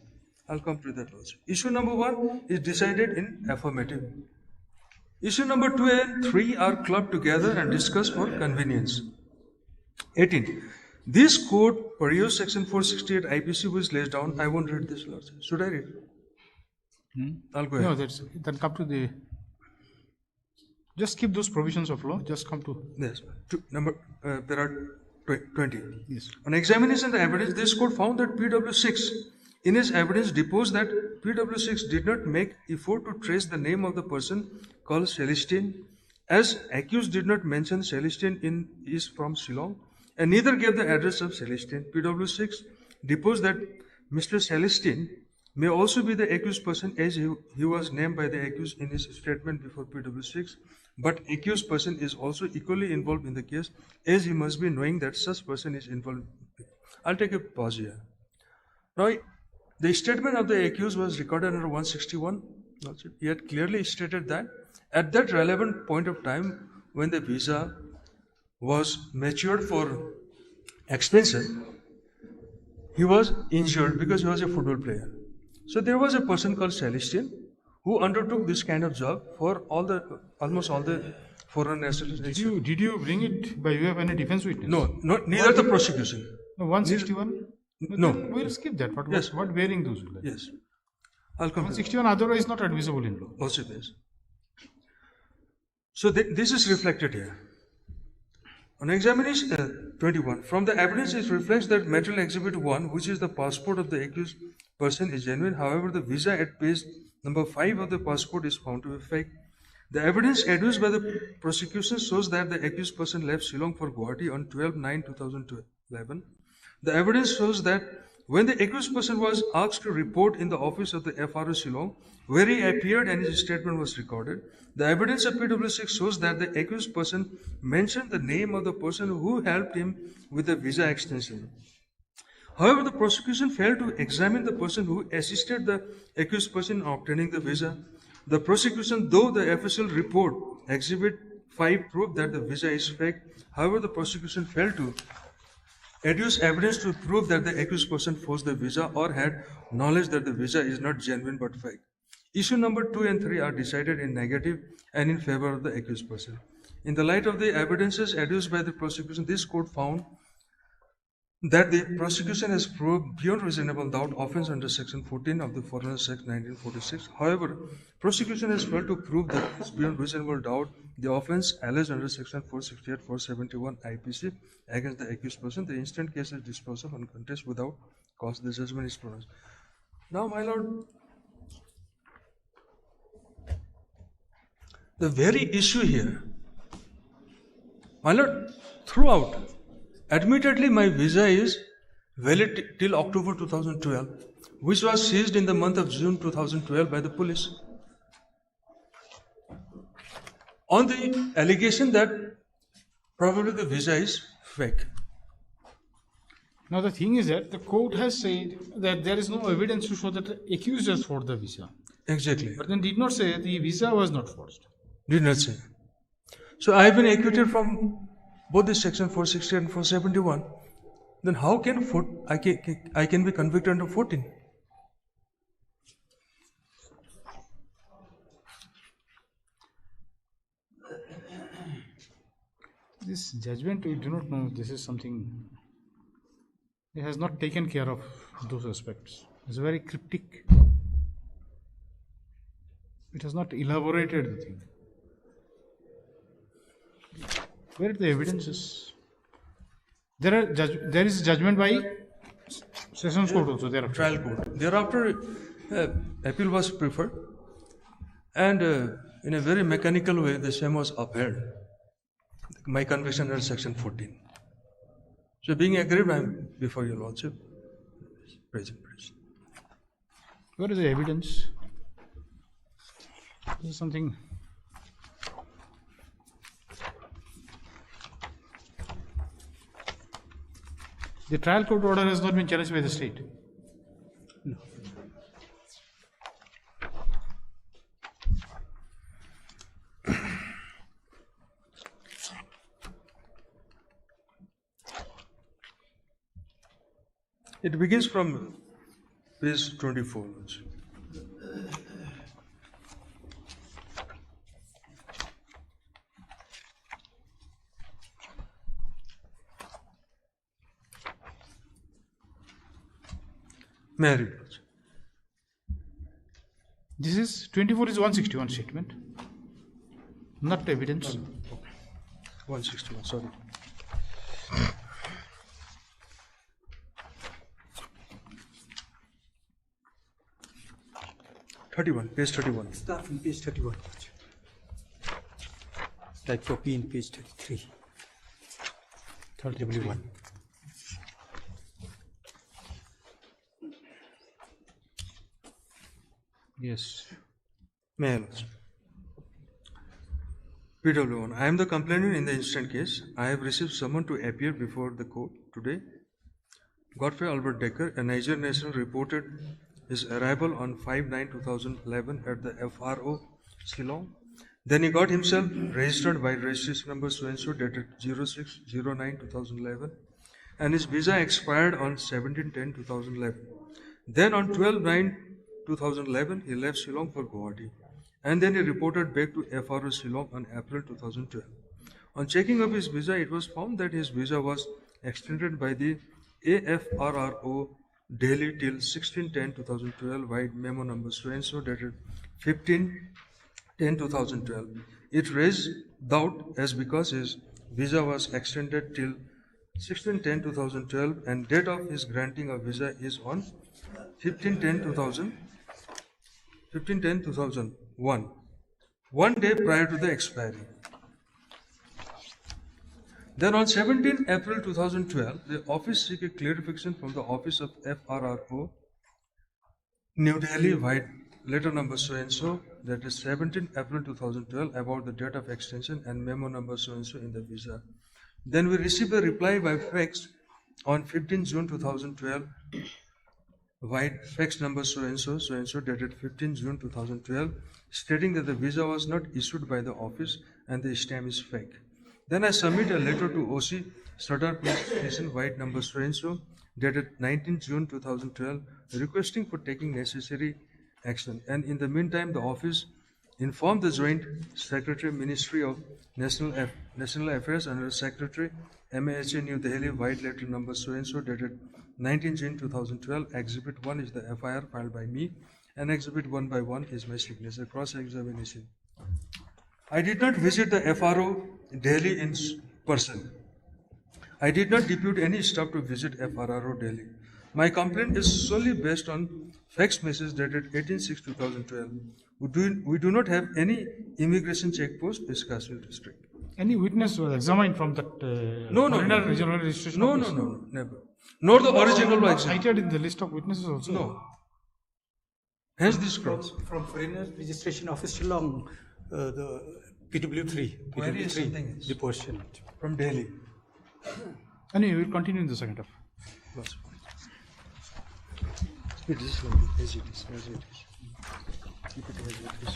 I'll come to that also. Issue number 1 is decided in affirmative. Issue number 2 and 3 are clubbed together and discussed for convenience. 18. This court per use section 468 IPC which lays down, I won't read this, Lord. Should I read? I'll go No, ahead. then come to the. Just keep those provisions of law. Just come to. Yes. There are 20. Yes. On examination of the evidence, this court found that PW6 in his evidence deposed that PW6 did not make effort to trace the name of the person called Celestine, as accused did not mention Celestine is from Shillong, and neither gave the address of Celestine. PW6 deposed that Mr. Celestine may also be the accused person, as he was named by the accused in his statement before PW6, but accused person is also equally involved in the case, as he must be knowing that such person is involved. I'll take a pause here. Now, the statement of the accused was recorded under 161. He had clearly stated that at that relevant point of time, when the visa was matured for extension, he was injured because he was a football player. So there was a person called Celestine who undertook this kind of job for almost all the foreign nationals. Did you bring it by way of any defense witness? No, neither the prosecution. No, 161. No. Then we'll skip that. Yes. What bearing those will have? Yes. I'll come to that. 161 otherwise not admissible in law. Also this. So this is reflected here. On examination 21, from the evidence it reflects that material exhibit 1, which is the passport of the accused person, is genuine. However, the visa at page number 5 of the passport is found to be fake. The evidence adduced by the prosecution shows that the accused person left Shillong for Guwahati on 12/9/2011. The evidence shows that when the accused person was asked to report in the office of the FRO Shillong, where he appeared and his statement was recorded, the evidence of PW6 shows that the accused person mentioned the name of the person who helped him with the visa extension. However, the prosecution failed to examine the person who assisted the accused person in obtaining the visa. The prosecution, though the official report, Exhibit 5, proved that the visa is fake, however, the prosecution failed to adduce evidence to prove that the accused person forged the visa or had knowledge that the visa is not genuine but fake. Issue number 2 and 3 are decided in negative and in favor of the accused person. In the light of the evidences adduced by the prosecution, this court found that the prosecution has proved beyond reasonable doubt offence under section 14 of the Foreigners Act 1946. However, prosecution has failed to prove that it's beyond reasonable doubt the offence alleged under section 468, 471 IPC against the accused person. The instant case is disposed of on contest without cause. The judgment is pronounced. Now, my lord, the very issue here, my lord, throughout, admittedly, my visa is valid till October 2012, which was seized in the month of June 2012 by the police. On the allegation that probably the visa is fake. Now the thing is that the court has said that there is no evidence to show that the accused has forged the visa. Exactly. But then did not say the visa was not forged. Did not say. So I have been acquitted from both the section 460 and 471. Then how can I can be convicted under 14? This judgment, we do not know. This is something. It has not taken care of those aspects. It's very cryptic. It has not elaborated the thing. Where are the evidences? There is judgment by Sessions Court also. Thereafter. Trial court. Thereafter, appeal was preferred, and in a very mechanical way, the same was upheld. My conviction under section 14. So, being aggrieved, I am before your lordship. Present. Where is the evidence? This is something. The trial court order has not been challenged by the state. No. It begins from page 24. May I read? This is 24 is 161 statement, not evidence. 161, sorry. Page 31. Start from page 31. Type copy in page 33. 31. Yes. May I lodge? PW1. I am the complainant in the instant case. I have received someone to appear before the court today. Godfrey Albert Decker, a Nigerian national, reported his arrival on 5/9/2011 at the FRO, Shillong. Then he got himself registered by registration number so-and-so dated 06/09/2011, and his visa expired on 17/10/2011. Then on 12/9/2011, he left Shillong for Guwahati, and then he reported back to FRO Shillong on April 2012. On checking of his visa, it was found that his visa was extended by the AFRRO Delhi till 16/10/2012 via memo number so-and-so dated 15/10/2012. It raised doubt as because his visa was extended till 16/10/2012 and date of his granting of visa is on 15/10/2001, 1 day prior to the expiry. Then on 17 April 2012, the office seek a clarification from the office of FRRO, New Delhi, via letter number so-and-so, that is 17 April 2012, about the date of extension and memo number so-and-so in the visa. Then we received a reply by fax on 15 June 2012, via fax number so-and-so dated 15 June 2012, stating that the visa was not issued by the office and the stamp is fake. Then I submit a letter to OC, Sadar Police Station, white number so-and-so, dated 19 June 2012, requesting for taking necessary action. And in the meantime, the office informed the Joint Secretary, Ministry of National Affairs, Under Secretary, MAHA, New Delhi, white letter number so-and-so, dated 19 June 2012. Exhibit 1 is the FIR filed by me, and Exhibit 1 by 1 is my signature. Cross-examination. I did not visit the FRO Delhi in person. I did not depute any staff to visit FRO Delhi. My complaint is solely based on fax message dated 18/6/2012. We do not have any immigration checkpost in Kashmir district. Any witness was examined from that No, regional registration No, office? no, never. Nor the original Not was cited in the list of witnesses also? No. Hence this cross. From Foreigner Registration Office Shillong, the PW3, Query is something PW3 else. deportation. From Delhi. Anyway, we'll continue in the second half. Yes. It is as it is. Keep it as it is.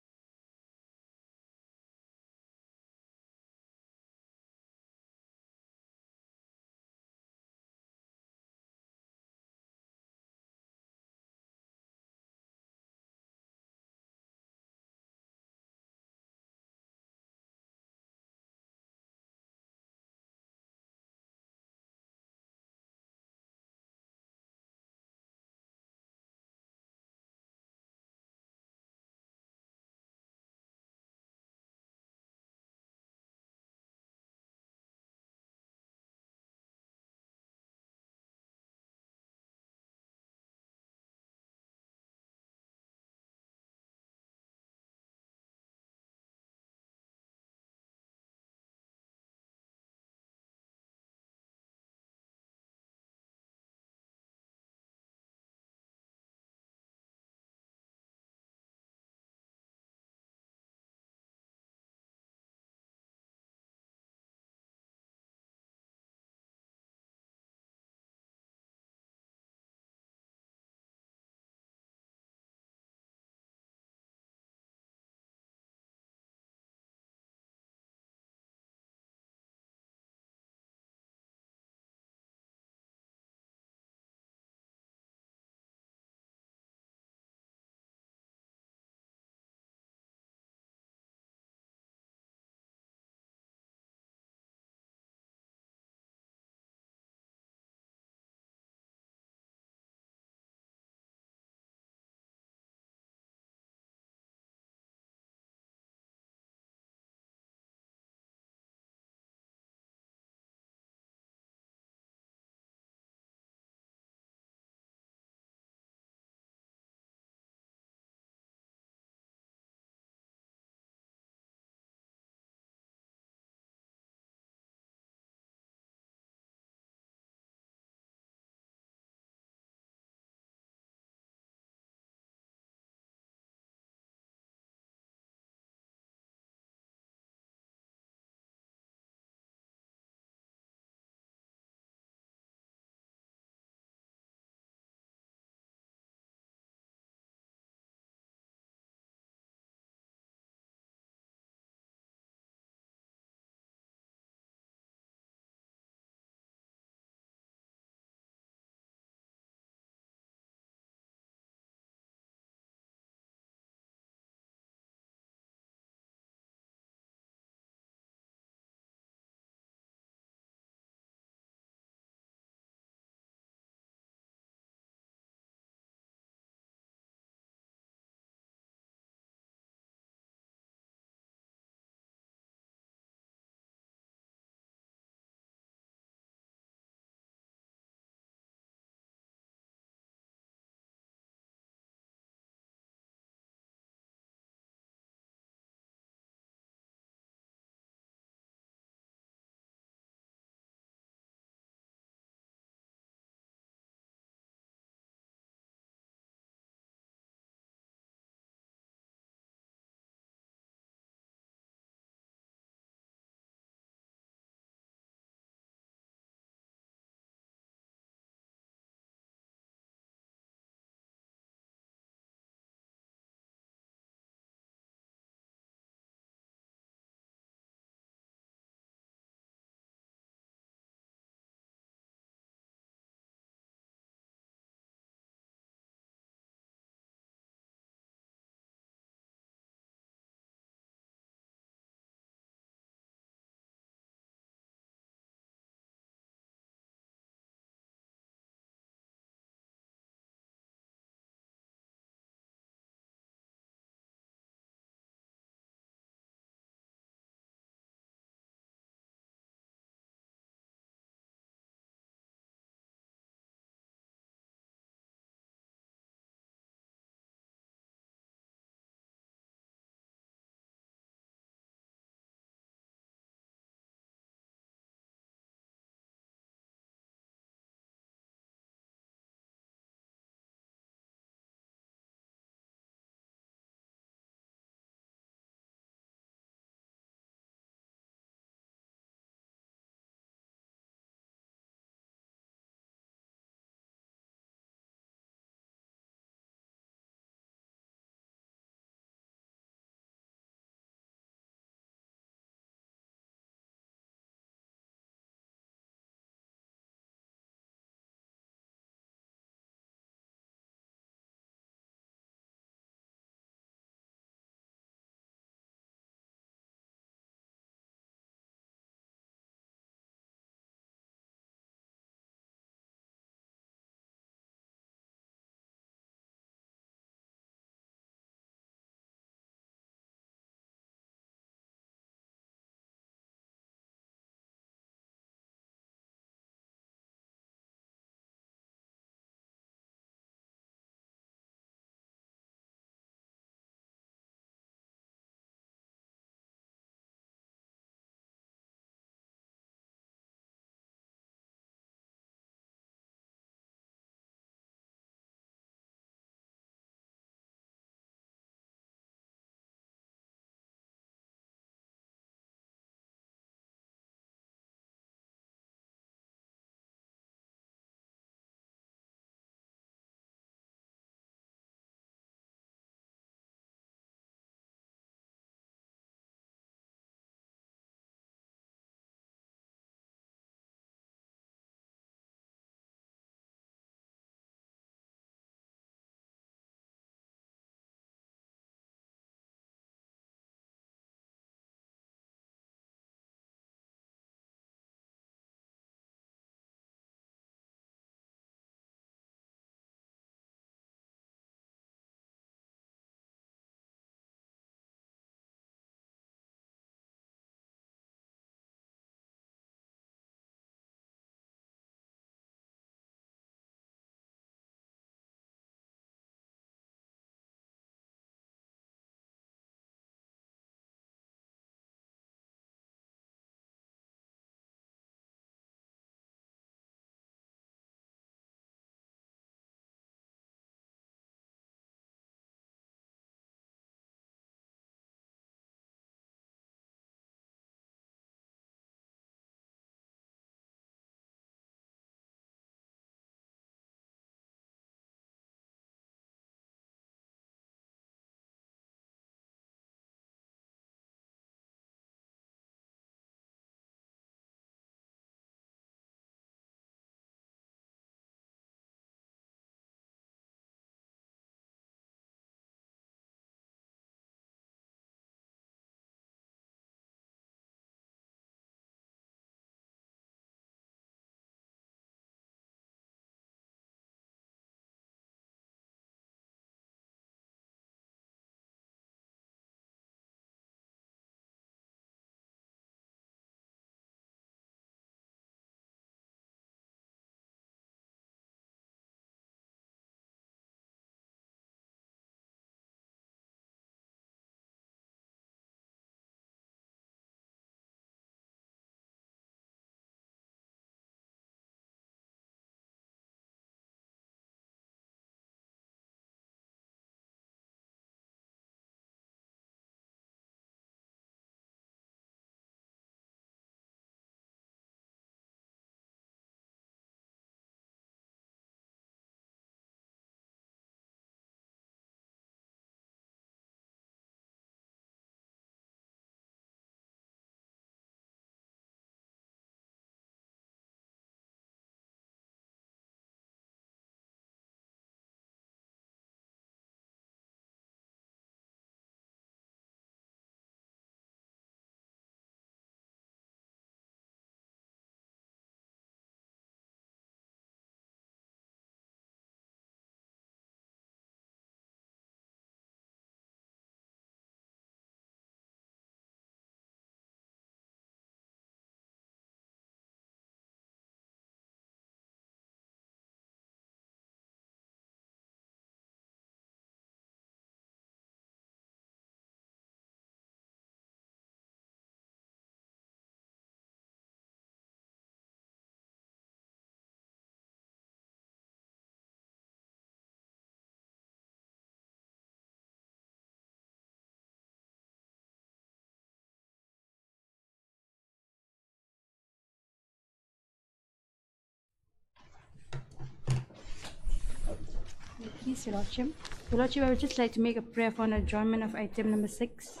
Peace, Your Lordship. Your Lordship, I would just like to make a prayer for an adjournment of item number 6.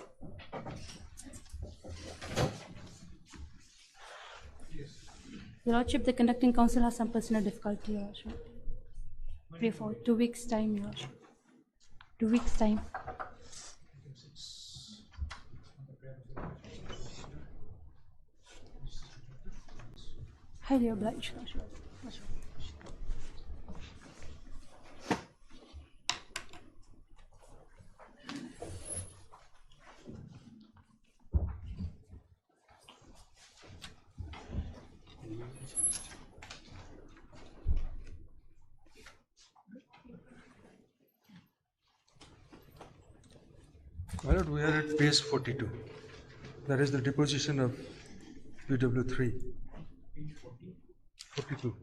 Your Lordship, the conducting council has some personal difficulty, Your Lordship. Pray for 2 weeks' time, Your Lordship. 2 weeks' time. Highly obliged, Your Lordship. My lord, we are at page 42. That is the deposition of PW3. 42.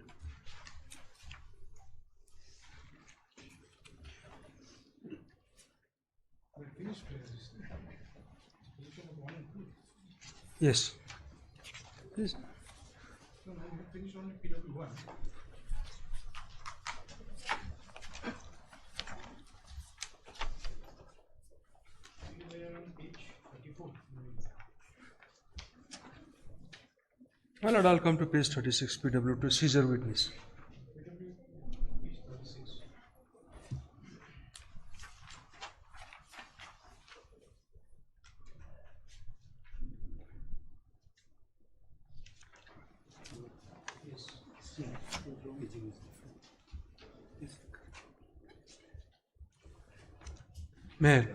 Yes. Yes. My lord, I'll come to page 36, PW2, seizure witness. May I,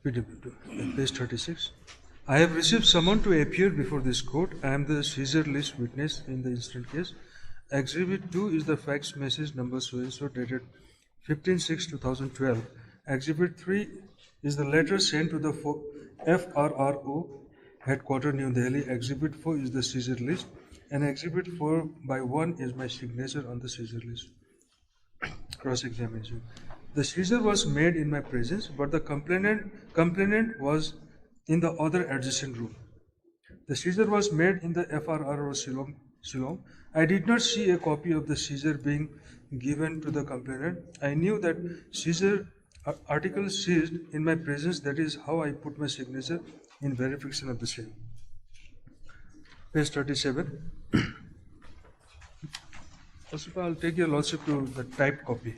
PW2, page 36. I have received summon to appear before this court. I am the seizure list witness in the instant case. Exhibit 2 is the fax message number so-and-so dated 15/6/2012. Exhibit 3 is the letter sent to the FRRO headquarters New Delhi. Exhibit 4 is the seizure list. And Exhibit 4/1 is my signature on the seizure list. Cross-examination. The seizure was made in my presence, but the complainant was in the other adjacent room. The seizure was made in the FRRO Shillong. I did not see a copy of the seizure being given to the complainant. I knew that seizure article seized in my presence. That is how I put my signature in verification of the same. Page 37. Also, I'll take your lordship to the typed copy.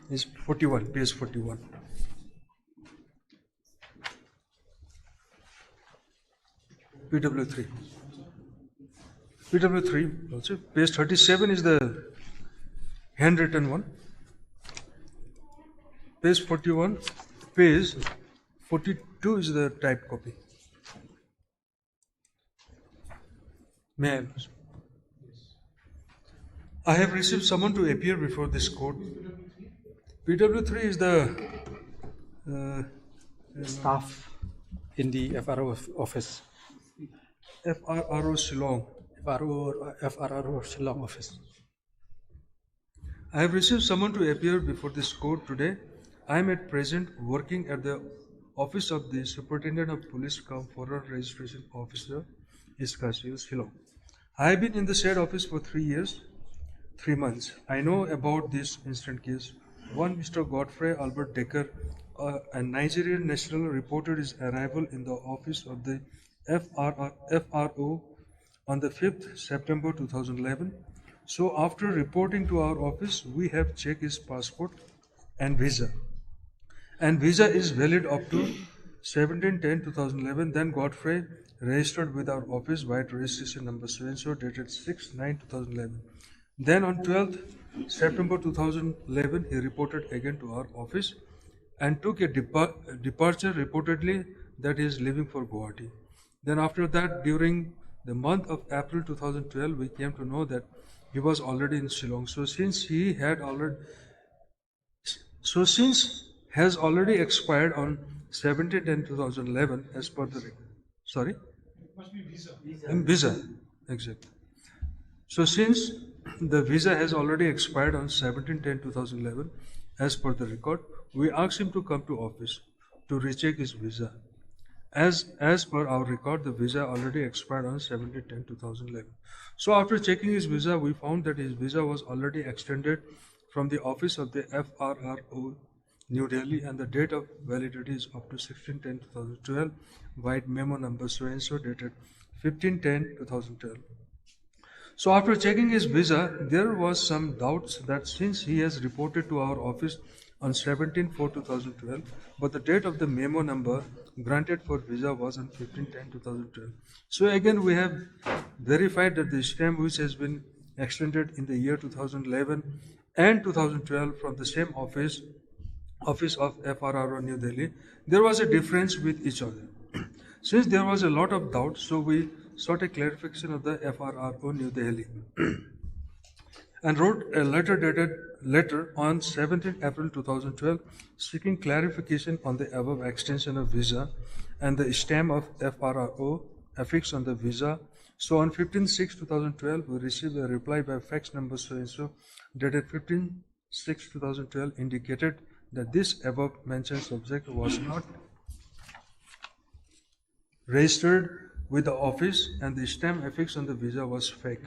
It's 41, page 41. PW3. PW3, also page 37 is the handwritten one. Page 41, page 42 is the typed copy. May I? I have received someone to appear before this court. PW3 is the staff in the FRO office. FRRO Shillong. FRO Shillong office. I have received someone to appear before this court today. I am at present working at the office of the Superintendent of Police cum Foreign Registration Officer, Iskasiu, Shillong. I have been in the said office for 3 years, 3 months. I know about this instant case. One Mr. Godfrey Albert Decker, a Nigerian national, reported his arrival in the office of the FRO on the 5th September 2011. So after reporting to our office, we have checked his passport and visa. And visa is valid up to 17/10/2011. Then Godfrey registered with our office by registration number so-and-so dated 6/9/2011. Then on 12th September 2011, he reported again to our office and took a departure, reportedly that he is leaving for Guwahati. Then after that, during the month of April 2012, we came to know that he was already in Shillong. So since has already expired on 17/10/2011 as per the sorry? It must be visa. Visa, exactly. So since the visa has already expired on 17/10/2011 as per the record, we asked him to come to office to recheck his visa. As per our record, the visa already expired on 17/10/2011. So after checking his visa, we found that his visa was already extended from the office of the FRRO New Delhi, and the date of validity is up to 16/10/2012, white memo number so and so dated 15/10/2012. So after checking his visa, there was some doubts that since he has reported to our office on 17/4/2012, but the date of the memo number granted for visa was on 15/10/2012. So again, we have verified that the stamp which has been extended in the year 2011 and 2012 from the same office of FRRO New Delhi, there was a difference with each other. Since there was a lot of doubt, so we sought a clarification of the FRRO New Delhi and wrote a letter on 17th April 2012 seeking clarification on the above extension of visa and the stamp of FRRO affixed on the visa. So on 15/6/2012, we received a reply by fax number so and so dated 15/6/2012 indicated that this above mentioned subject was not registered with the office and the stamp affixed on the visa was fake.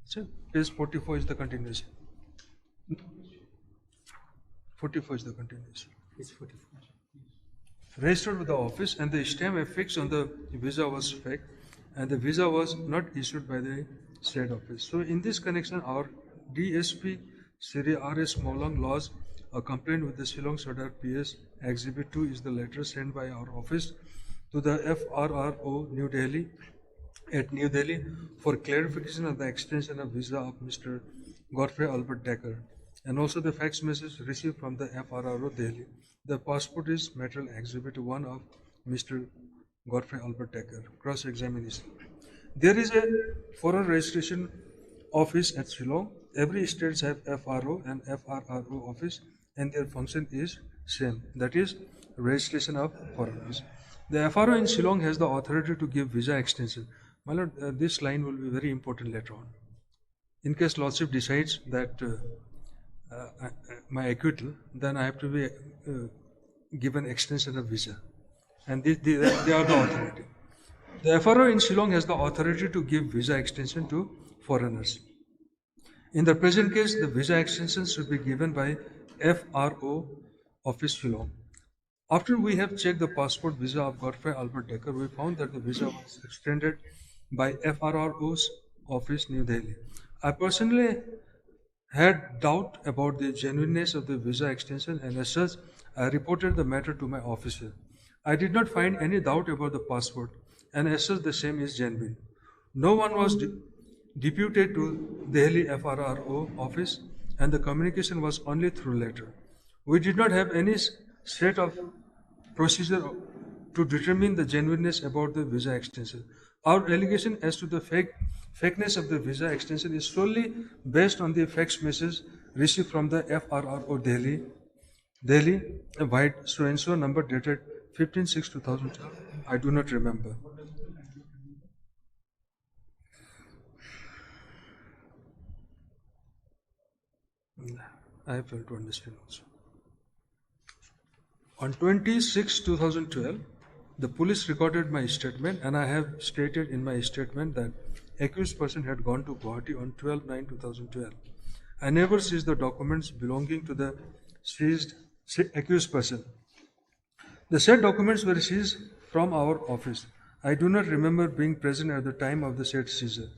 So page 44 is the continuation. 44 is the continuation. It's 44. Registered with the office and the stamp affixed on the visa was fake and the visa was not issued by the state office. So in this connection, our DSP Sri R.S. Mawlang lodged a complaint with the Shillong Sadar PS. Exhibit 2 is the letter sent by our office to the FRRO New Delhi at New Delhi for clarification of the extension of visa of Mr. Godfrey Albert Decker, and also the fax message received from the FRRO Delhi. The passport is material exhibit 1 of Mr. Godfrey Albert Decker. Cross-examination. There is a foreign registration office at Shillong. Every state have FRO and FRRO office, and their function is same. That is registration of foreigners. The FRO in Shillong has the authority to give visa extension. My lord, this line will be very important later on. In case Lordship decides that my acquittal, then I have to be given extension of visa. And they are the authority. The FRO in Shillong has the authority to give visa extension to foreigners. In the present case, the visa extension should be given by FRO office Shillong. After we have checked the passport visa of Godfrey Albert Decker, we found that the visa was extended by FRRO's office New Delhi. I personally had doubt about the genuineness of the visa extension, and as such, I reported the matter to my officer. I did not find any doubt about the passport, and as such, the same is genuine. No one was deputed to Delhi FRRO office, and the communication was only through letter. We did not have any set of procedure to determine the genuineness about the visa extension. Our allegation as to the fakeness of the visa extension is solely based on the fax message received from the FRRO Delhi, a white so-and-so number dated 15/6/2012. I do not remember. I have failed to understand also. On 26/2012, the police recorded my statement, and I have stated in my statement that accused person had gone to Guwahati on 12/9/2012. I never seized the documents belonging to the seized accused person. The said documents were seized from our office. I do not remember being present at the time of the said seizure.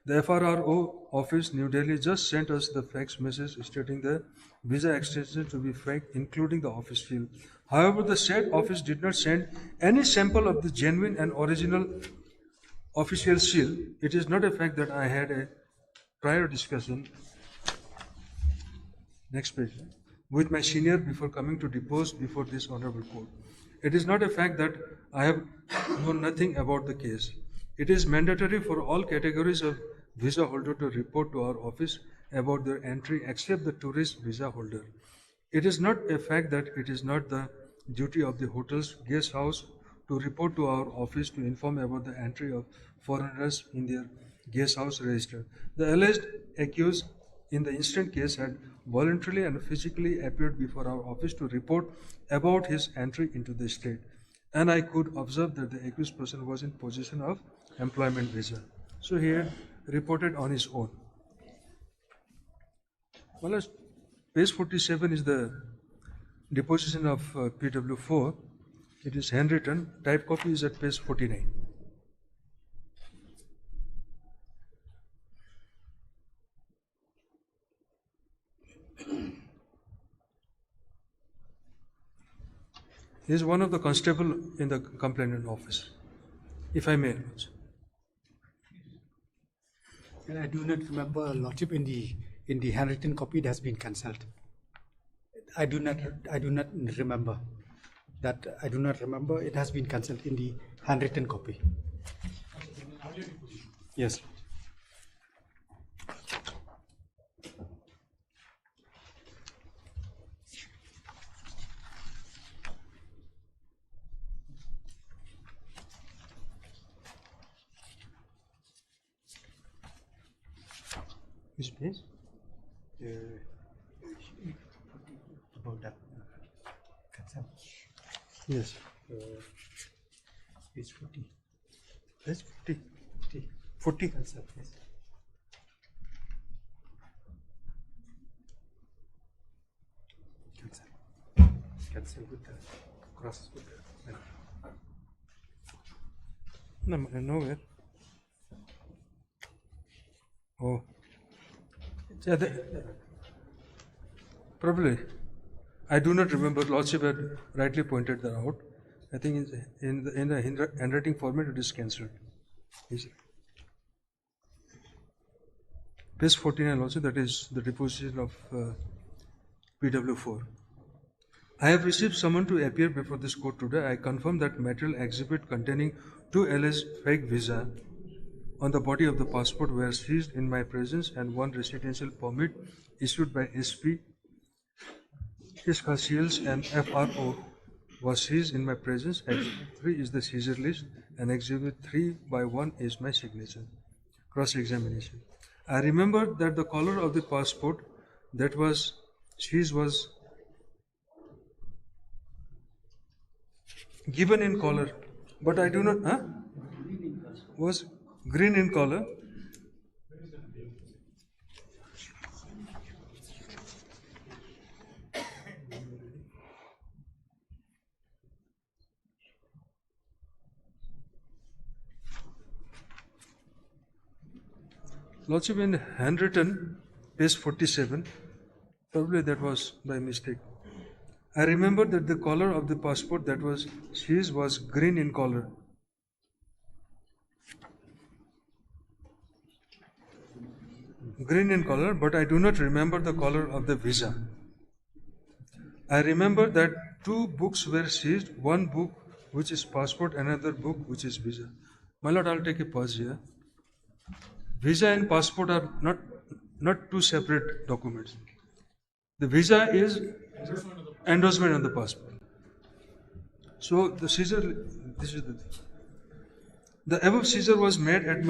The FRRO office, New Delhi, just sent us the fax message stating the visa extension to be fake, including the office seal. However, the said office did not send any sample of the genuine and original official seal. It is not a fact that I had a prior discussion, next page, with my senior before coming to depose before this honorable court. It is not a fact that I have known nothing about the case. It is mandatory for all categories of visa holder to report to our office about their entry except the tourist visa holder. It is not a fact that it is not the duty of the hotel's guest house to report to our office to inform about the entry of foreigners in their guest house register. The alleged accused in the instant case had voluntarily and physically appeared before our office to report about his entry into the state. and I could observe that the accused person was in possession of employment visa. So he had reported on his own. Well, as page 47 is the deposition of PW4. It is handwritten. Type copy is at page 49. He is one of the constable in the complainant office, if I may. And I do not remember, Lordship, in the handwritten copy it has been cancelled. I do not remember that. I do not remember it has been cancelled in the handwritten copy. Yes. Which page? About that. Consent. Yes. Page 40. Page 40. 40. Consent, yes. Consent. Consent with the cross with the. No, nowhere. Oh. Yeah, probably. I do not remember. Lordship had rightly pointed that out. I think in the handwriting format it is cancelled. Page 49 also, that is the deposition of PW4. I have received someone to appear before this court today. I confirm that material exhibit containing 2 alleged fake visa on the body of the passport were seized in my presence, and 1 residential permit issued by SP, Iska Seals and FRO was seized in my presence. Exhibit 3 is the seizure list, and Exhibit 3/1 is my signature. Cross-examination. I remember that the color of the passport that was seized was given in color, but I do not, was green in color. Lordship, in handwritten, page 47, probably that was by mistake. I remember that the color of the passport that was seized was green in color. Green in color, but I do not remember the color of the visa. I remember that 2 books were seized, 1 book which is passport, another book which is visa. My lord, I'll take a pause here. Visa and passport are not 2 separate documents. The visa is endorsement on the passport. So the seizure, this is the above seizure was made at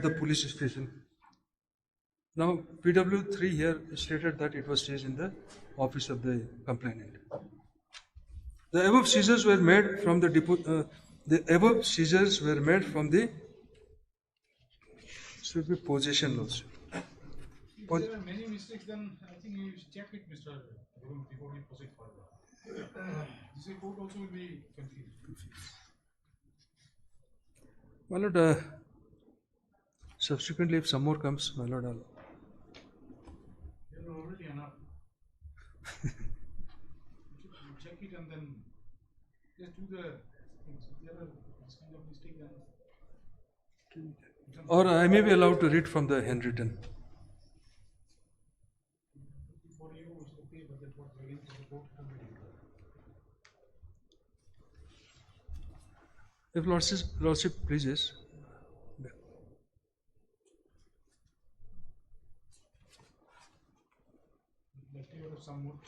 the police station. Now PW3 here stated that it was seized in the office of the complainant. The above seizures were made from the should be possession laws. If there are many mistakes, then I think you should check with Mr. Arun before you proceed further. This report also will be confused. My lord, subsequently if some more comes, my lord, I'll... There are already enough. You check it and then just do the things. If there are this kind of mistake, then... Or I may be allowed to read from the handwritten. For you, it's okay, but that's what against the report. If Lordship pleases. Let you have some more.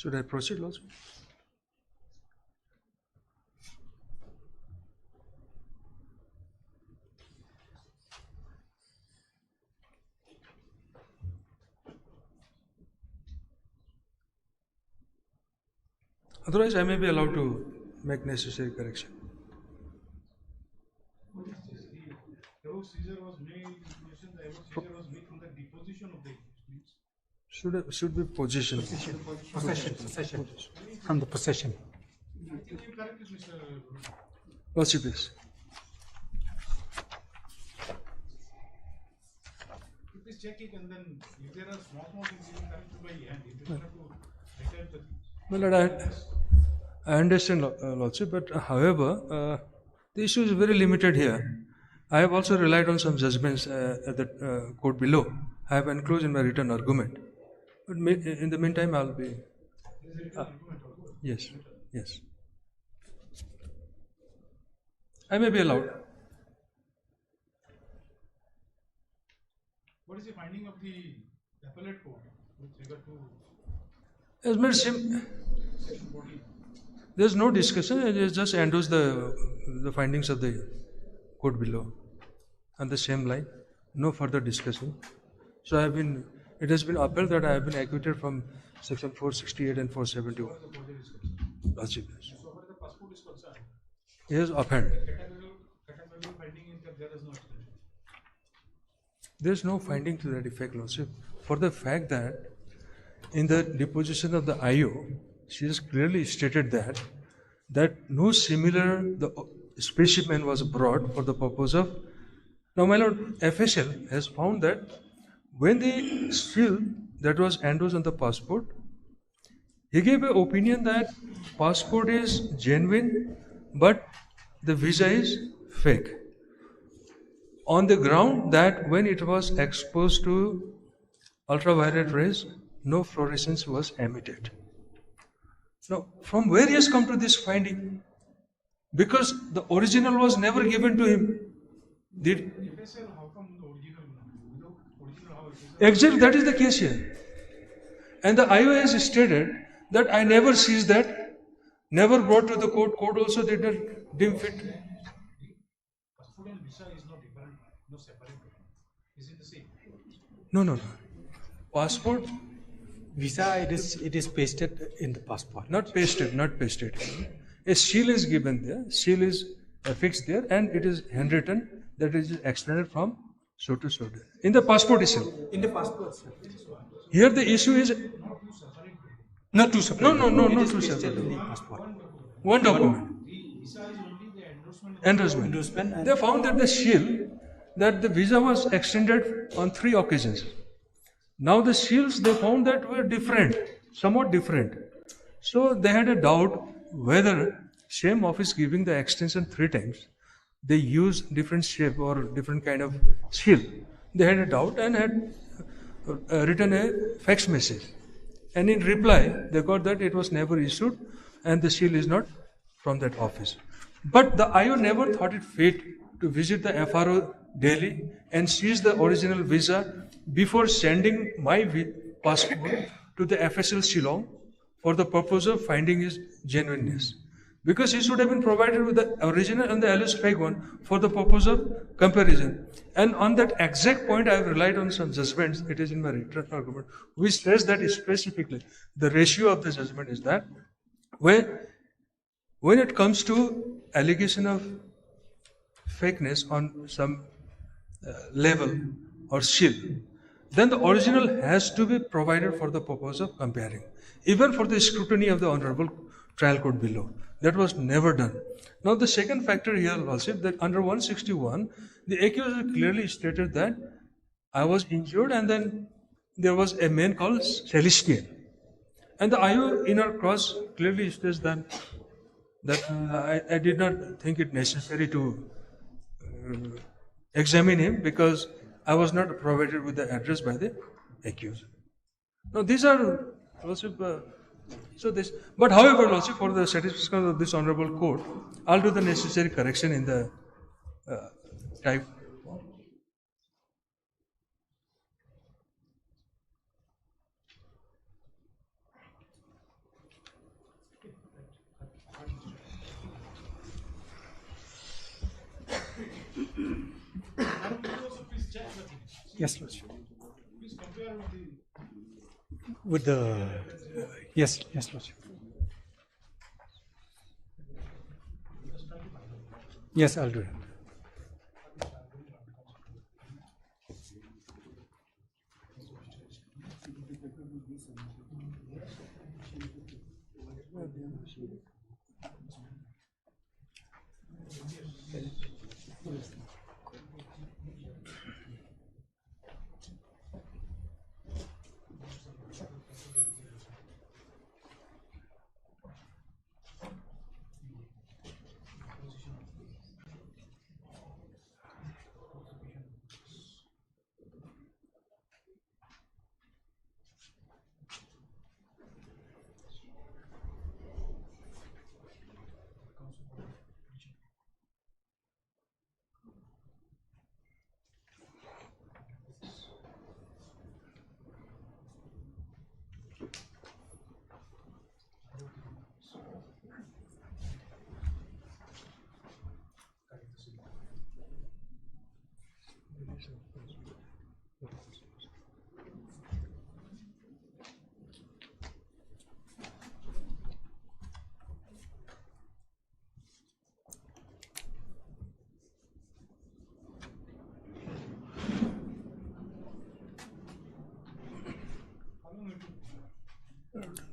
Should I proceed also? Otherwise, I may be allowed to make necessary correction. What is this? The above seizure was made, the above seizure was made from the deposition of the accused. Should be position. Possession. From the possession. Can you correct it, Mr. Lordship, yes. Please check it, and then if there are small things, you can correct it by hand. You don't have to retype the things. Well, I understand, Lordship, but however, the issue is very limited here. I have also relied on some judgments at the court below. I have enclosed in my written argument. But in the meantime, I'll be. Yes, yes. I may be allowed. What is the finding of the appellate court with regard to As made section 14? there's no discussion. It is just endorse the findings of the court below, on the same line. No further discussion. So it has been upheld that I have been acquitted from section 468 and 471. Lordship, yes. So far as the passport is concerned, He has upheld. categorical finding is that there is no extension. There is no finding to that effect, Lordship, for the fact that in the deposition of the IO, she has clearly stated that no similar specimen was brought for the purpose of. Now, my lord, FSL has found that when the seal that was endorsed on the passport, he gave an opinion that passport is genuine, but the visa is fake. On the ground that when it was exposed to ultraviolet rays, no fluorescence was emitted. Now, from where he has come to this finding? Because the original was never given to him. FSL, how come the original? Without original, how it is? Exactly, that is the case here. And the IO has stated that I never seized that, never brought to the court. Court also did not deem fit. Passport and visa is not different, no separate. Is it the same? No. Passport, Visa, it is pasted in the passport. not pasted. A seal is given there, seal is affixed there, and it is handwritten that it is extended from so to so. In the passport itself. In the passport, sir. Here the issue is Not two separate. no, It is two pasted separate. in the passport. One document. The visa is only the endorsement. Endorsement. Endorsement and They found that the seal, that the visa was extended on 3 occasions. Now the seals they found that were different, somewhat different. So they had a doubt whether same office giving the extension 3 times, they use different shape or different kind of seal. They had a doubt and had written a fax message. And in reply, they got that it was never issued and the seal is not from that office. But the IO never thought it fit to visit the FRO daily and seize the original visa before sending my passport to the FSL Shillong for the purpose of finding his genuineness. Because he should have been provided with the original and the LS fake one for the purpose of comparison. And on that exact point, I have relied on some judgments, it is in my written argument, which says that specifically the ratio of the judgment is that when it comes to allegation of fakeness on some level or seal, then the original has to be provided for the purpose of comparing, even for the scrutiny of the Honorable Trial Court below. That was never done. Now the second factor here also, that under 161, the accuser clearly stated that I was injured and then there was a man called Celestian. And the IO in our cross clearly states that I did not think it necessary to examine him because I was not provided with the address by the accuser. Now these are also but however, also for the satisfaction of this honorable court, I'll do the necessary correction in the type. Yes, Lordship. With the yes, Lordship. Yes, I'll do it.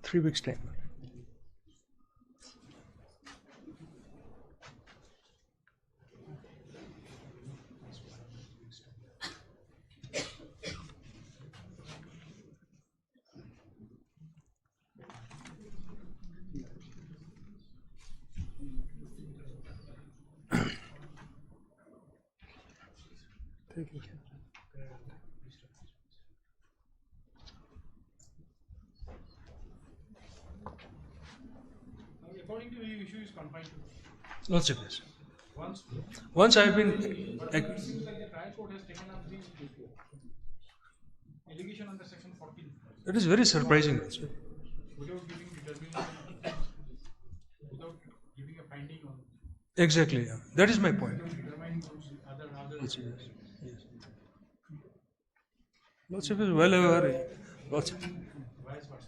Three weeks time. According to you, issue is confined to Lordship, yes. Once I have been. it seems like the trial court has taken up the allegation under section 14 That is very surprising, Lordship. without giving determination, without giving a finding on Exactly, yeah. That is my point. determining other Lordship, yes. Lordship is well aware. Lordship. vice versa.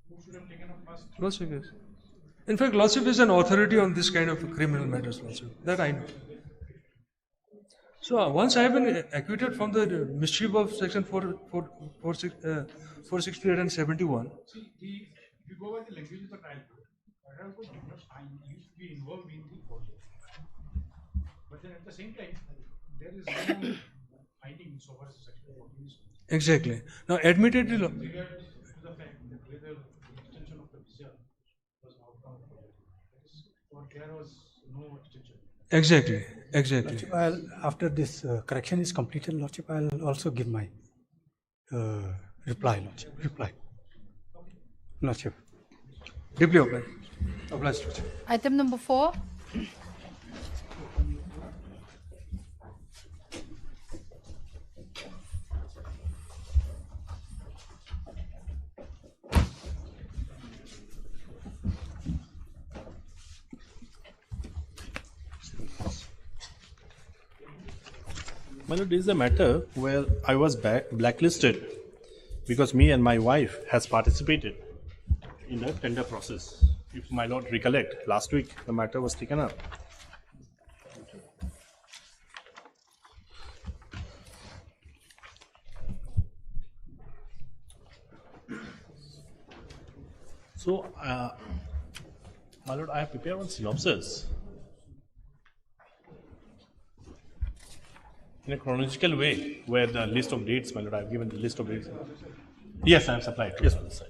Who should have taken up first? Lordship, yes. In fact, Lordship is an authority on this kind of criminal matters, Lordship. That I know. So once I have been acquitted from the mischief of section 468 and 71, See, if you go by the language of the trial court did not find you to be involved in the project. But then at the same time, there is no finding so far as section 14 is concerned. exactly. Now, admittedly, Regard to the fact that whether the extension of the visa was an outcome of the project, or there was no extension. exactly. Lordship, after this correction is completed, Lordship, I'll also give my reply, Lordship. Lordship. Deeply obliged. Obliged, Lordship. Item number 4. My lord, this is a matter where I was blacklisted because me and my wife has participated in the tender process. If my lord recollect, last week the matter was taken up. So, my lord, I have prepared one synopsis in a chronological way, where the list of dates, my lord, I have given the list of dates. Yes, I have supplied. Yes, on the side.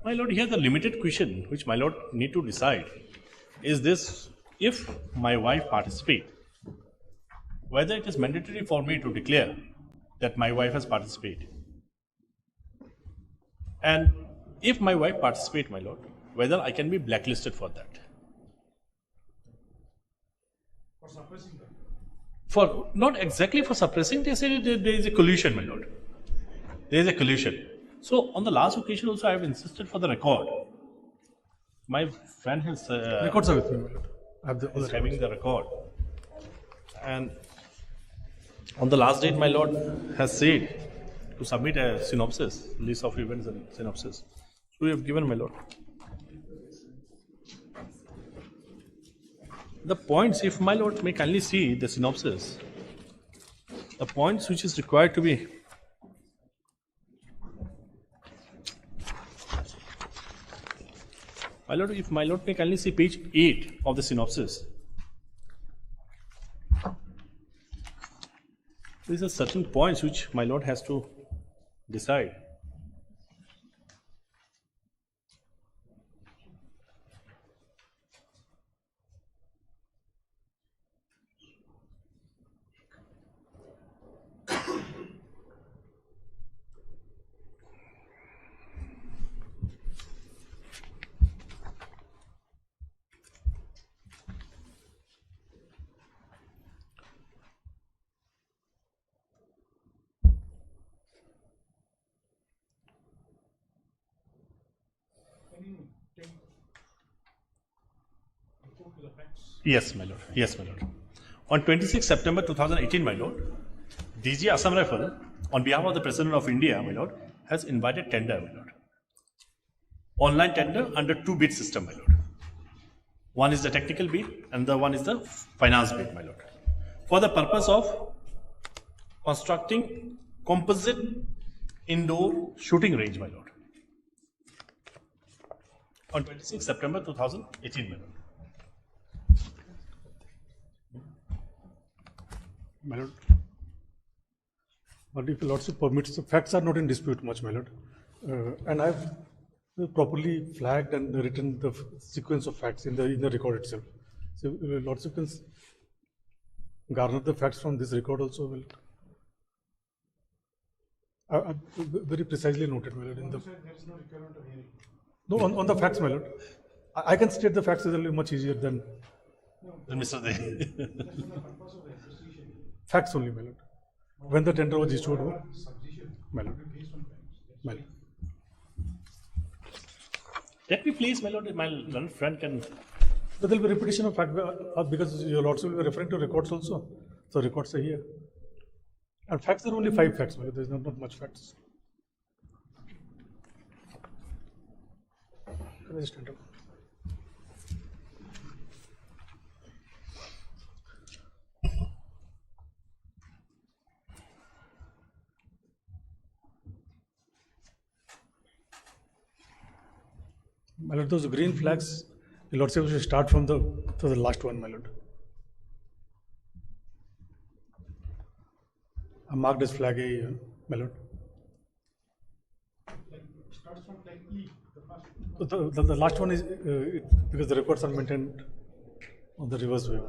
My lord, here the limited question which my lord need to decide is this: if my wife participate, whether it is mandatory for me to declare that my wife has participated, and if my wife participate, my lord, whether I can be blacklisted for that. For suppressing them. For not exactly for suppressing, they said there is a collusion, my lord. There is a collusion. So on the last occasion also I have insisted for the record. My friend has Records are with me, my lord. I have the is having the record. And on the last date, my lord has said to submit a synopsis, list of events and synopsis. So we have given, my lord. The points, if my lord may kindly see the synopsis, the points which is required to be my lord, if my lord may kindly see page 8 of the synopsis. These are certain points which my lord has to decide. Yes, my lord. Yes, my lord. On 26 September 2018, my lord, DG Assam Rifle, on behalf of the President of India, my lord, has invited tender, my lord. Online tender under 2-bid system, my lord. One is the technical bid and the one is the finance bid, my lord. For the purpose of constructing composite indoor shooting range, my lord. On 26 September 2018, my lord. My lord, but if the lordship permits, the facts are not in dispute much, my lord. And I've properly flagged and written the sequence of facts in the record itself. So lordship can garner the facts from this record also. Will very precisely noted, my lord. In the There is no requirement of hearing. no on the facts, my lord. I can state the facts is a little much easier than Mr. That's for the purpose of the association. facts only, my lord. When the tender was issued, Substitution. my lord. Based on facts. My lord. Let me please, my lord, my learned friend can. But there will be repetition of fact because your lordship will be referring to records also. So records are here. And facts are only 5 facts, my lord. There is not much facts. Can I just enter? My lord, those green flags, the lordship should start from the last one, my lord. I marked as flag A here, my lord. It starts from like E, the first. The last one is because the records are maintained on the reverse way. So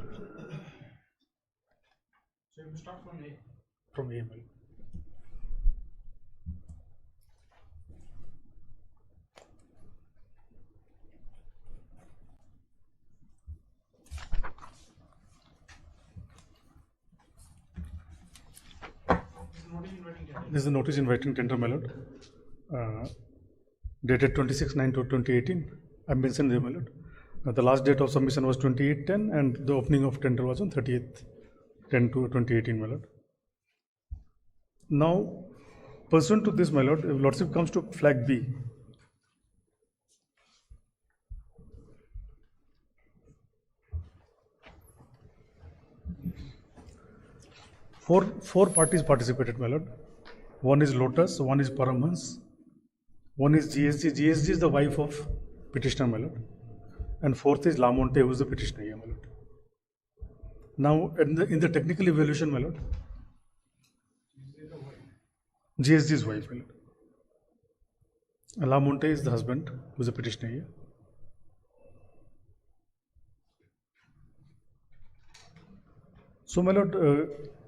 you have to start from A. From A, my lord. This is the notice inviting tender, my lord. Dated 26/9/2018. I mentioned there, my lord. The last date of submission was 28/10 and the opening of tender was on 30th/10/2018, my lord. Now, pursuant to this, my lord, if lordship comes to flag B. Four parties participated, my lord. One is Lotus, one is Paramhans, one is GSG. GSG is the wife of petitioner, my lord. And fourth is Lamonte, who is the petitioner here, my lord. Now, in the technical evaluation, my lord, GSG's wife, my lord. And Lamonte is the husband, who is the petitioner here. So, my lord,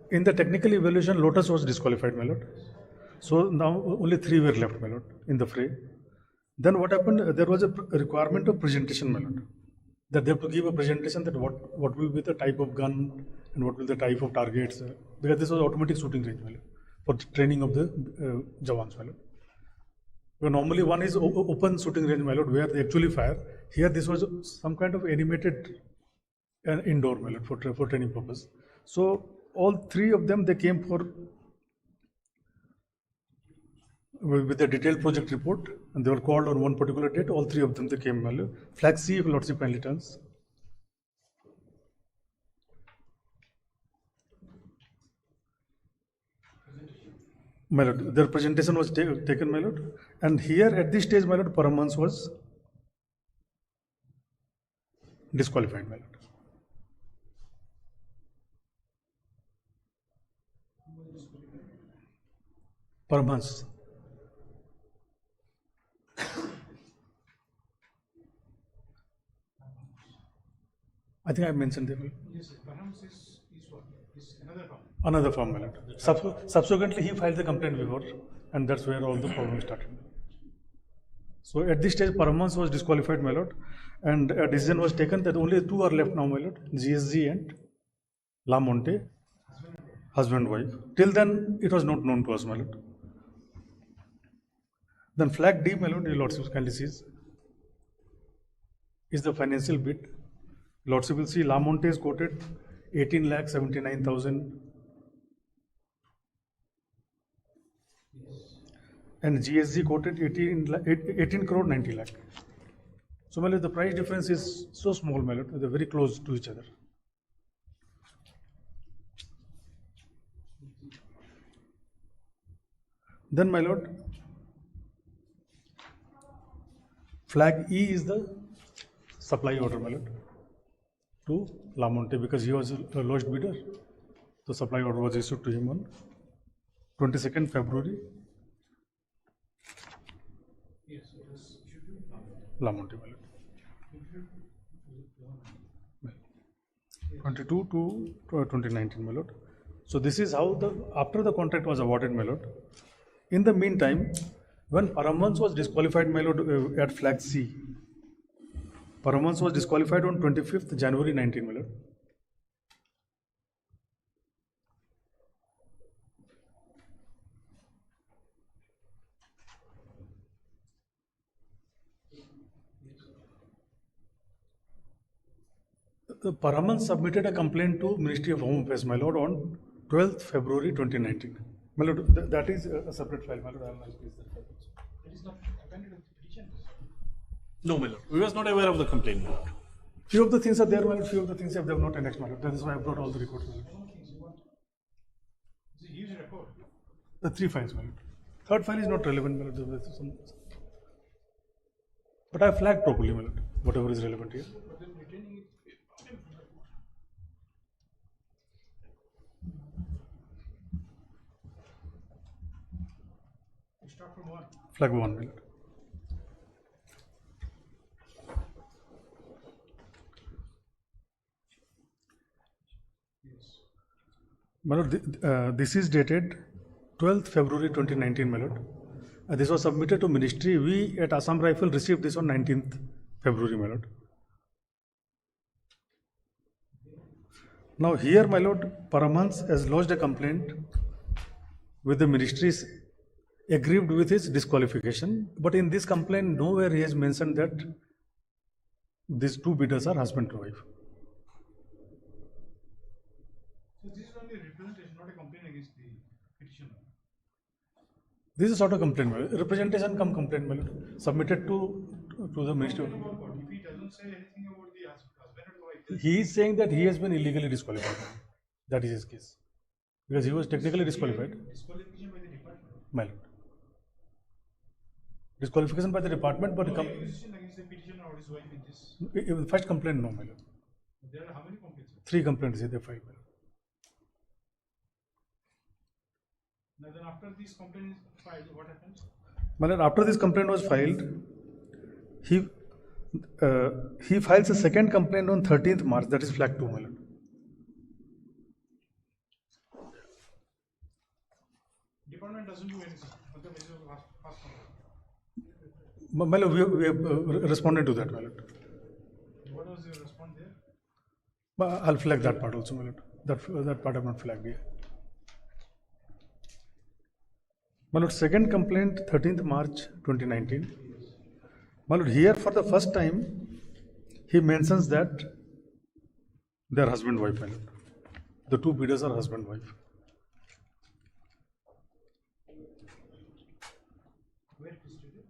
in the technical evaluation, Lotus was disqualified, my lord. So now only 3 were left, my lord, in the fray. Then what happened? There was a requirement of presentation, my lord. That they have to give a presentation that what will be the type of gun and what will be the type of targets. Because this was automatic shooting range, my lord, for the training of the Jawans, my lord. Well, normally one is open shooting range, my lord, where they actually fire. Here this was some kind of animated indoor, my lord, for training purpose. So all three of them, they came for with a detailed project report, and they were called on one particular date. All three of them, they came. Flag C, if Lordship kindly turns. My lord, their presentation was taken, my lord, and here at this stage, my lord, Paramhans was disqualified, my lord. Paramhans. I think I mentioned them. Yes, Parhams is what? Is another form. Another form, my lord. Subsequently, he filed the complaint before, and that's where all the problems started. So at this stage, Paramhans was disqualified, my lord, and a decision was taken that only two are left now, my lord, GSG and La Monte, husband and wife. Till then, it was not known to us, my lord. Then flag D, my lord, your lordship kindly sees, is the financial bid. Lordship will see La Monte is quoted 18,79,000 and GSG quoted 18 crore 90 lakh. So, my lord, the price difference is so small, my lord, they're very close to each other. Then, my lord, flag E is the supply order, my lord, to La Monte, because he was a lowest bidder. The supply order was issued to him on 22nd February. Yes, it was issued to La Monte, my lord. 22 to 2019, my lord. So this is how after the contract was awarded, my lord. In the meantime, when Paramhans was disqualified, my lord, at flag C, Paramhans was disqualified on 25th January 19, my lord. The Paramhans submitted a complaint to Ministry of Home Affairs, my lord, on 12th February 2019. My lord, that is a separate file, my lord. I will not place that file. It is not appended with the petition. No, my lord. We was not aware of the complaint, my lord. Few of the things are there, my lord. Few of the things they have not annexed, my lord. That is why I brought all the records, my lord. It's a huge record. The three files, my lord. Third file is not relevant, my lord. But I have flagged properly, my lord, whatever is relevant here. But then retaining it. You start from one. Flag 1, my lord. My lord, this is dated 12th February 2019, my lord. This was submitted to ministry. We at Assam Rifle received this on 19th February, my lord. Now here, my lord, Paramhans has lodged a complaint with the ministries aggrieved with his disqualification. But in this complaint, nowhere he has mentioned that these two bidders are husband and wife. So this is only a representation, not a complaint against the petitioner. This is sort of complaint, my lord. Representation come complaint, my lord. Submitted to the ministry. If he doesn't say anything about the husband and wife, He is saying that he has been illegally disqualified. That is his case. Because he was technically disqualified. disqualification by the department. My lord. Disqualification by the department, but No accusation against the petitioner or his wife in this. first complaint, no, my lord. There are how many complaints? 3 complaints they filed, my lord. Now then after this complaint is filed, what happens? My lord, after this complaint was filed, he files a second complaint on 13th March, that is flag 2, my lord. Department doesn't do anything on the basis of past complaint. My lord, we have responded to that, my lord. What was your response there? But I'll flag that part also, my lord. That part I have not flagged here. My lord, second complaint, 13th March 2019. My lord, here for the first time, he mentions that they are husband-wife, my lord. The two bidders are husband-wife. Where it is stated?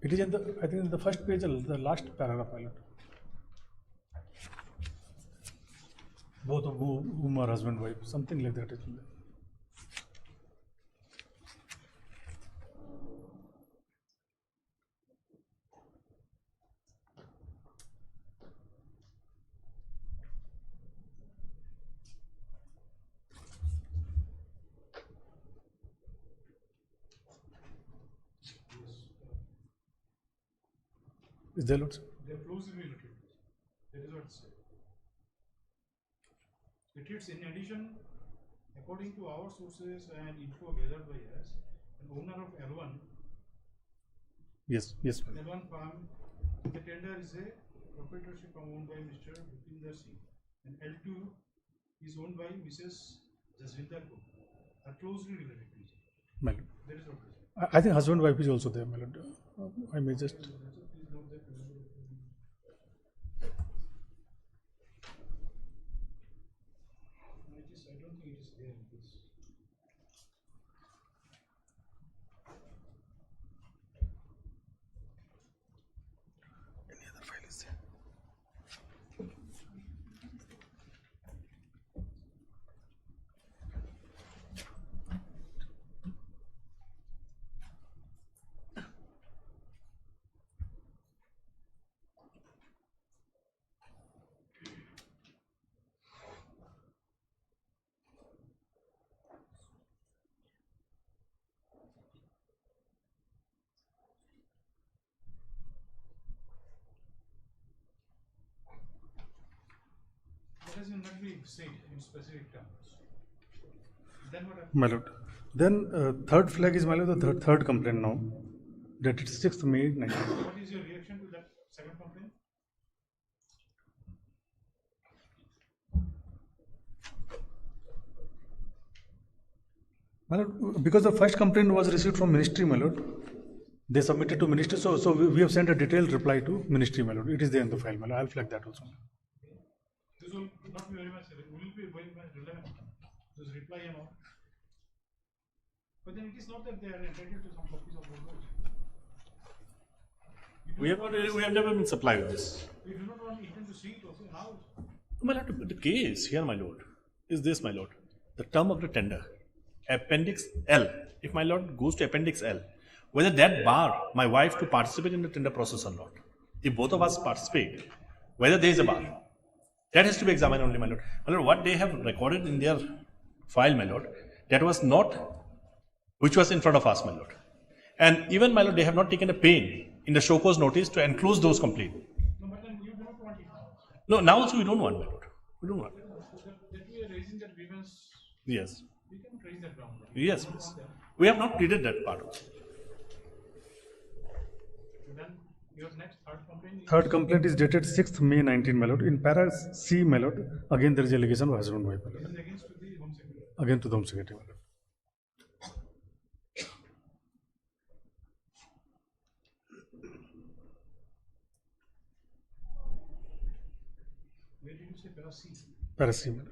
It is in the, I think in the first page, the last paragraph, my lord. Both of whom are husband-wife, something like that is in there. Is there, Lord? They are closely related. That is what it says. It reads, in addition, according to our sources and info gathered by us, an owner of L1, Yes, yes. L1 farm, the tender is a proprietorship owned by Mr. Bhupinder Singh, and L2 is owned by Mrs. Jasvinder Kaur, are closely related to each other. My lord. That is what it says. I think husband-wife is also there, my lord. I may just. Please note that. I don't think it is there in this. Any other file is there? That has not been said in specific terms. Then what happens? My lord. Then third flag is, my lord, the third complaint now, dated 6th May 19. What is your reaction to that second complaint? My lord, because the first complaint was received from ministry, my lord, they submitted to ministry, so we have sent a detailed reply to ministry, my lord. It is there in the file, my lord. I'll flag that also. This will not be very much, will be very much relevant, this reply and all. But then it is not that they are entitled to some copies of those notes. We have never been supplied with this. We do not want intend to see it also now. My lord, the case here, my lord, is this, my lord. The term of the tender, Appendix L. If my lord goes to Appendix L, whether that bar my wife to participate in the tender process or not. If both of us participate, whether there is a bar, that has to be examined only, my lord. My lord, what they have recorded in their file, my lord, that was not which was in front of us, my lord. And even, my lord, they have not taken a pain in the show cause notice to enclose those complaints. No, but then you do not want it now. No, now also we don't want, my lord. We don't want. That we are raising that grievance, Yes. we can raise that ground. Yes, yes. We have not pleaded that part also. Then your next third complaint is Third complaint is dated 6th May 19, my lord. In para C, my lord, again there is allegation of husband-wife, my lord. against to the Home Secretary. Again to the Home Secretary, my lord. Where did you say para C? Para C, my lord.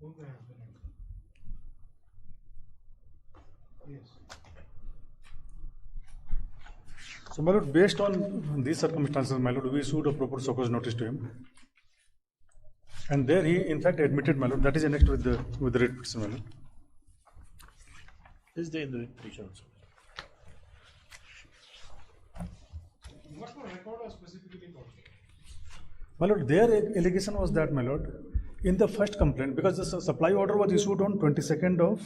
Who the husband? Yes. So, my lord, based on these circumstances, my lord, we issued a proper show cause notice to him. And there he, in fact, admitted, my lord, that is annexed with the writ petition, my lord. Is there in the petition also? What for record or specifically for? My lord, their allegation was that, my lord, in the first complaint, because the supply order was issued on 22nd of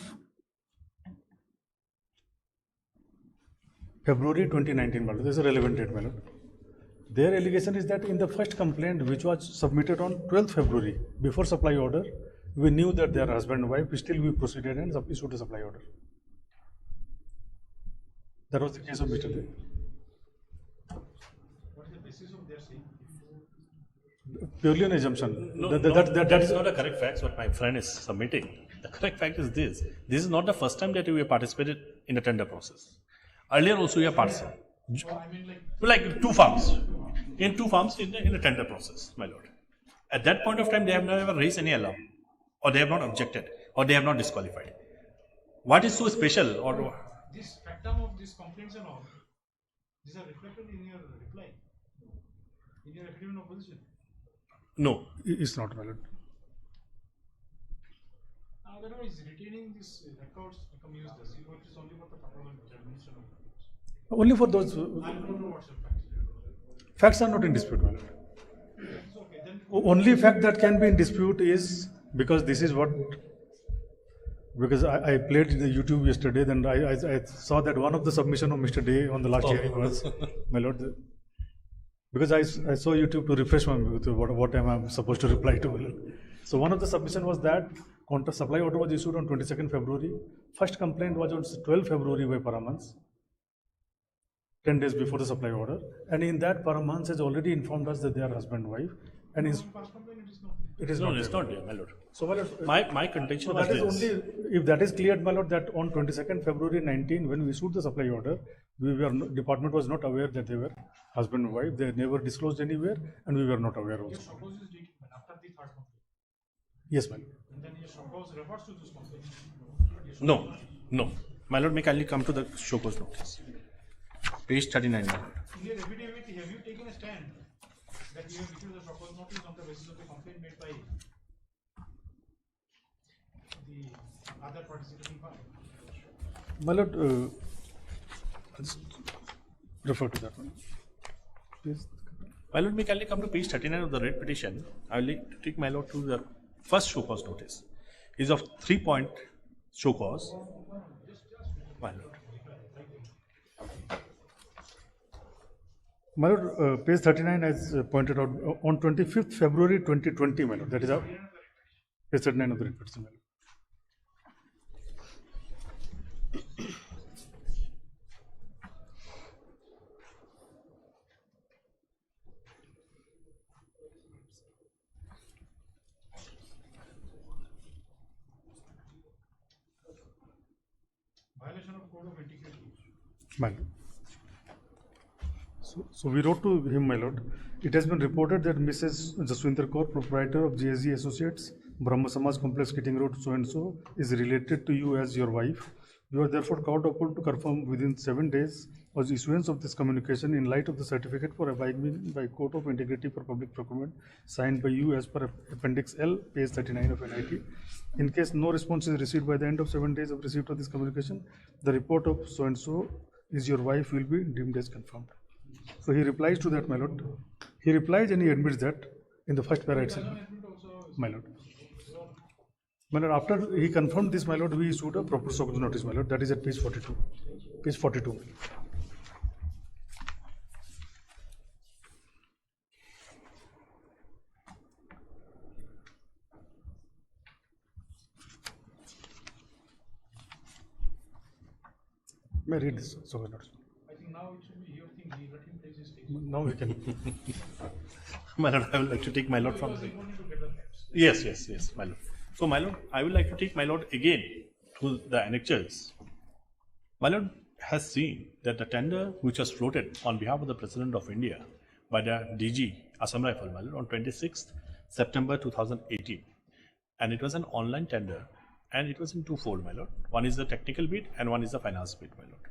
February 2019, my lord. This is a relevant date, my lord. Their allegation is that in the first complaint, which was submitted on 12th February, before supply order, we knew that they are husband and wife, still we proceeded and issued a supply order. That was the case of Mr. Dev. What is the basis of their saying? Purely an assumption. No, That that is is not a correct fact what my friend is submitting. The correct fact is this. This is not the first time that you have participated in a tender process. Earlier also you have participated. Like two farms. In two farms in a tender process, my lord. At that point of time, they have never raised any alarm, or they have not objected, or they have not disqualified. What is so special, or This factum of these complaints and all, these are reflected in your reply, in your affidavit of opposition. No, it's not valid. Otherwise, retaining these records become useless. You know, it is only for the purpose of examination of records. Only for those I don't know what's the fact. facts are not in dispute, valid. It's okay. Then Only fact that can be in dispute is because this is what. Because I played the YouTube yesterday, then I saw that one of the submission of Mr. Day on the last hearing was, my lord, because I saw YouTube to refresh my with what am I supposed to reply to. My lord. So one of the submission was that supply order was issued on 22nd February. First complaint was on 12 February by Paramans, 10 days before the supply order. And in that, Paramans has already informed us that they are husband and wife. And it is no, not it's there. not there, my lord. So, my lord, My contention so was that is this. only, if that is cleared, my lord, that on 22nd February 19, when we issued the supply order, department was not aware that they were husband and wife. They never disclosed anywhere, and we were not aware also. suppose is dated after the third complaint. Yes, my lord. And then your suppose refers to this complaint. No. My lord, may kindly come to the show cause notice. Page 39, my lord. In your affidavit, have you taken a stand that you have issued the suppose notice on the basis of the complaint made by the other participating party? My lord, I'll just refer to that one. Please. My lord, may kindly come to page 39 of the red petition. I will like to take my lord to the first show cause notice. Is of 3-point show cause. My lord. My lord, page 39 as pointed out on 25th February 2020, my lord. That is our page 39 of the red petition, my lord. Violation of code of integrity. My lord. So we wrote to him, my lord. It has been reported that Mrs. Jaswinder Kaur, proprietor of JSG Associates, Brahma Samaj Complex, Kitting Road, so and so, is related to you as your wife. You are therefore court upon to confirm within 7 days of issuance of this communication in light of the certificate for abiding by Court of Integrity for Public Procurement signed by you as per Appendix L, page 39 of NIT. In case no response is received by the end of 7 days of receipt of this communication, the report of so and so is your wife will be deemed as confirmed. So he replies to that, my lord. He replies and he admits that in the first para itself, my lord. My lord, after he confirmed this, my lord, we issued a proper show cause notice, my lord. That is at page 42. Page 42. My lord. May I read this show cause notice? I think now it should be your thing. Let him take his statement. Now we can. My lord, I would like to take my lord from the. Yes, my lord. So, my lord, I would like to take my lord again to the annexures. My lord has seen that the tender which was floated on behalf of the President of India by the DG Assam Rifle, my lord, on 26th September 2018. And it was an online tender and it was in twofold, my lord. One is the technical bid and one is the finance bid, my lord.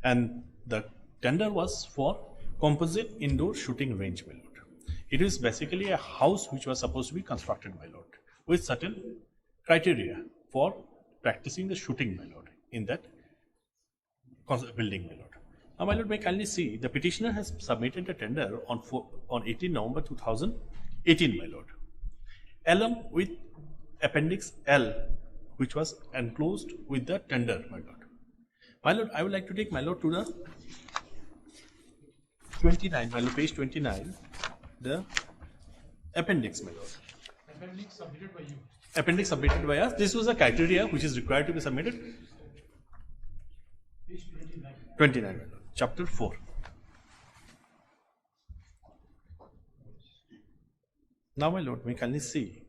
And the tender was for composite indoor shooting range, my lord. It is basically a house which was supposed to be constructed, my lord, with certain criteria for practicing the shooting, my lord, in that building, my lord. Now, my lord, may kindly see the petitioner has submitted a tender on 18 November 2018, my lord, along with Appendix L, which was enclosed with the tender, my lord. My lord, I would like to take my lord to the 29, my lord, page 29, the appendix, my lord. Appendix submitted by you. Appendix submitted by us. This was a criteria which is required to be submitted. Page 29. 29, my lord. Chapter 4. Now, my lord, may kindly see.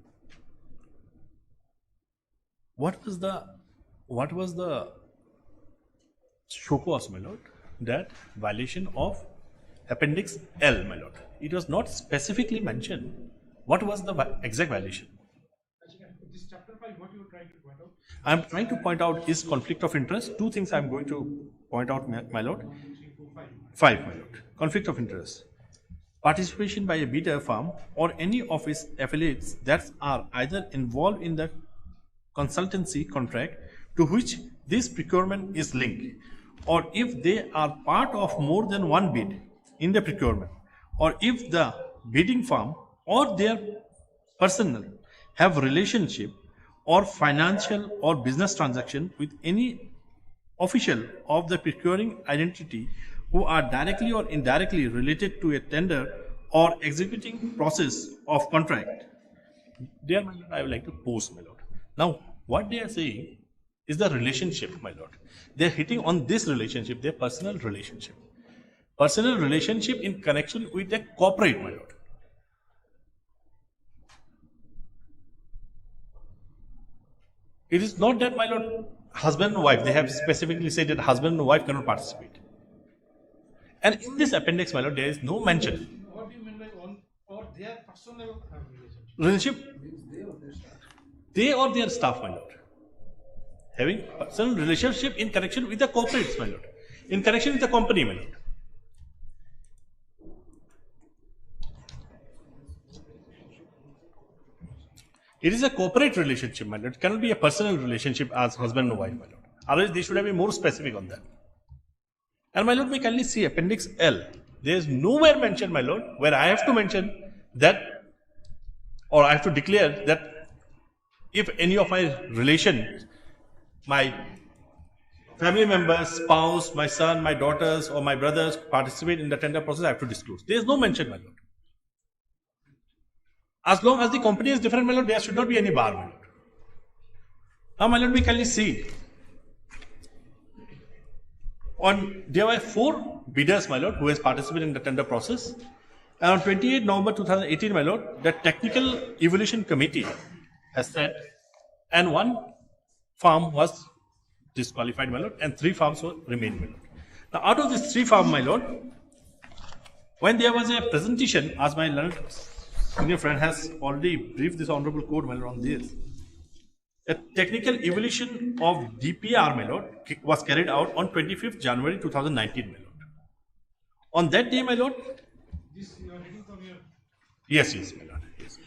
what was the show cause, my lord? That violation of Appendix L, my lord. It was not specifically mentioned what was the exact violation. This chapter 5, what you were trying to point out? I am trying to point out is conflict of interest. Two things I am going to point out, my lord. 5, my lord. Conflict of interest. Participation by a bidder firm or any of its affiliates that are either involved in the consultancy contract to which this procurement is linked, or if they are part of more than one bid in the procurement, or if the bidding firm or their personnel have relationship or financial or business transaction with any official of the procuring entity who are directly or indirectly related to a tender or executing process of contract. There, my lord, I would like to pose, my lord. Now, what they are saying is the relationship, my lord. They are hitting on this relationship, their personal relationship. Personal relationship in connection with a corporate, my lord. It is not that, my lord, husband and wife, they have specifically said that husband and wife cannot participate. And in this appendix, my lord, there is no mention. What do you mean by on or their personal Relationship? They or their staff, my lord. Having personal relationship in connection with the corporates, my lord. In connection with the company, my lord. It is a corporate relationship, my lord. It cannot be a personal relationship as husband and wife, my lord. Otherwise, they should have been more specific on that. And my lord, we kindly see Appendix L. There is nowhere mentioned, my lord, where I have to mention that, or I have to declare that if any of my relations, my family members, spouse, my son, my daughters, or my brothers participate in the tender process, I have to disclose. There is no mention, my lord. As long as the company is different, my lord, there should not be any bar, my lord. Now, my lord, we kindly see. There were 4 bidders, my lord, who has participated in the tender process. And on 28 November 2018, my lord, the Technical Evaluation Committee has said, and 1 firm was disqualified, my lord, and 3 firms were remained, my lord. Now, out of these 3 firms, my lord, when there was a presentation, as my learned senior friend has already briefed this honorable court, my lord, on this, a technical evaluation of DPR, my lord, was carried out on 25th January 2019, my lord. On that day, my lord, This you are reading from your. yes, my lord, yes.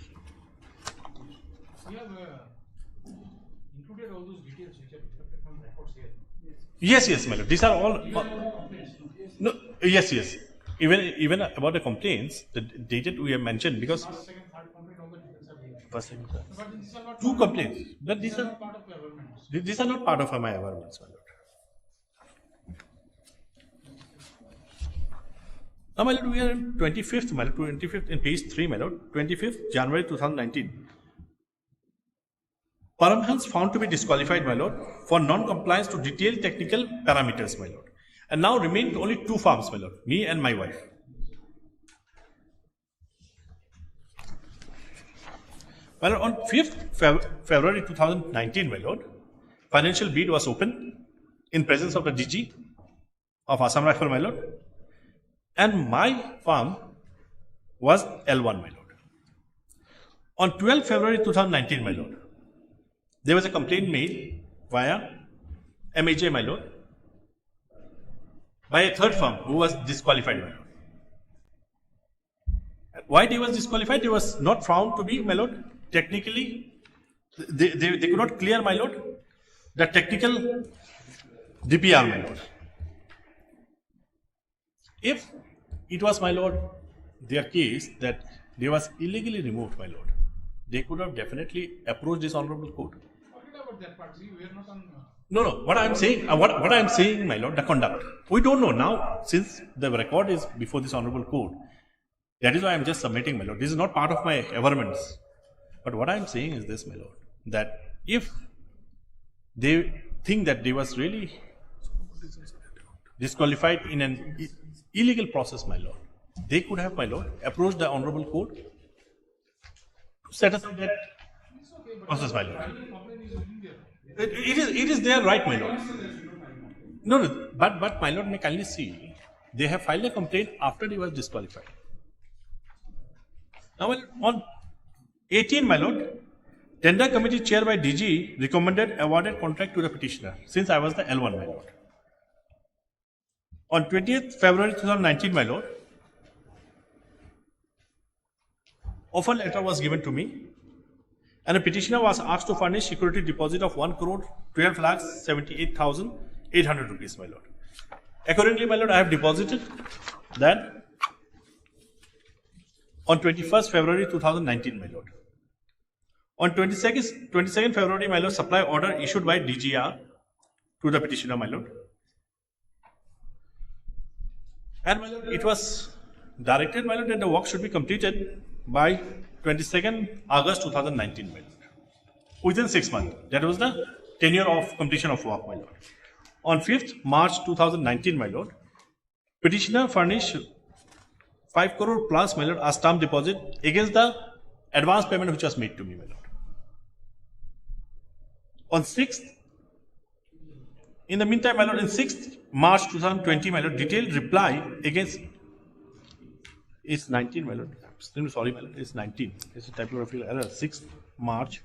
You have included all those details which are reflected from records here. Yes, my lord. These are all. No, yes. Even about the complaints, the dated we have mentioned because. First, second, third complaint, all the details are there. First, second, third. But these are not. 2 complaints. But these are not part of your government. these are not part of my averments, my lord. Now, my lord, we are in 25th, my lord, 25th in page 3, my lord, 25th January 2019. Paramhans found to be disqualified, my lord, for non-compliance to detailed technical parameters, my lord. And now remain only 2 firms, my lord, me and my wife. My lord, on 5th February 2019, my lord, financial bid was opened in presence of the DG of Assam Rifle, my lord, and my firm was L1, my lord. On 12th February 2019, my lord, there was a complaint made via MAJ, my lord, by a 3rd firm who was disqualified, my lord. Why they was disqualified? They was not found to be, my lord, technically, they could not clear, my lord, the technical DPR, my lord. If it was, my lord, their case that they was illegally removed, my lord, they could have definitely approached this honorable court. Forget about that part. See, we are not on. No. What I am saying, what I am saying, my lord, the conduct. We don't know now, since the record is before this honorable court. That is why I am just submitting, my lord. This is not part of my averments. But what I am saying is this, my lord, that if they think that they was really disqualified in an illegal process, my lord, they could have, my lord, approached the honorable court to set aside that process, my lord. Complaint is written there. It is there, right, my lord? No, but my lord may kindly see, they have filed a complaint after he was disqualified. Now, on 18, my lord, tender committee chair by DG recommended awarded contract to the petitioner, since I was the L1, my lord. On 20th February 2019, my lord, offer letter was given to me, and a petitioner was asked to furnish security deposit of 1,12,78,800 rupees, my lord. Accordingly, my lord, I have deposited that on 21st February 2019, my lord. On 22nd February, my lord, supply order issued by DGR to the petitioner, my lord. And my lord, it was directed, my lord, that the work should be completed by 22nd August 2019, my lord. Within 6 months. That was the tenure of completion of work, my lord. On 5th March 2019, my lord, petitioner furnished 5 crore plus, my lord, as term deposit against the advance payment which was made to me, my lord. On 6th, in the meantime, my lord, in 6th March 2020, my lord, detailed reply against, it's 19, my lord. Extremely sorry, my lord, it's 19. It's a typographical error. 6th March.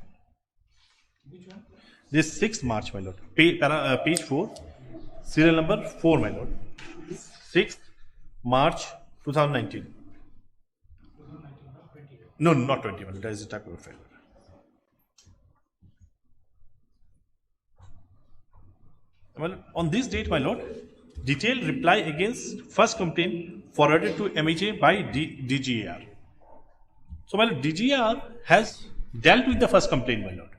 Which one? This 6th March, my lord. Page 4, serial number 4, my lord. 6th March 2019. 2019, not 20. No, not 20, my lord. That is a typographical error. Well, on this date, my lord, detailed reply against first complaint forwarded to MHA by DGAR. So, my lord, DGAR has dealt with the first complaint, my lord,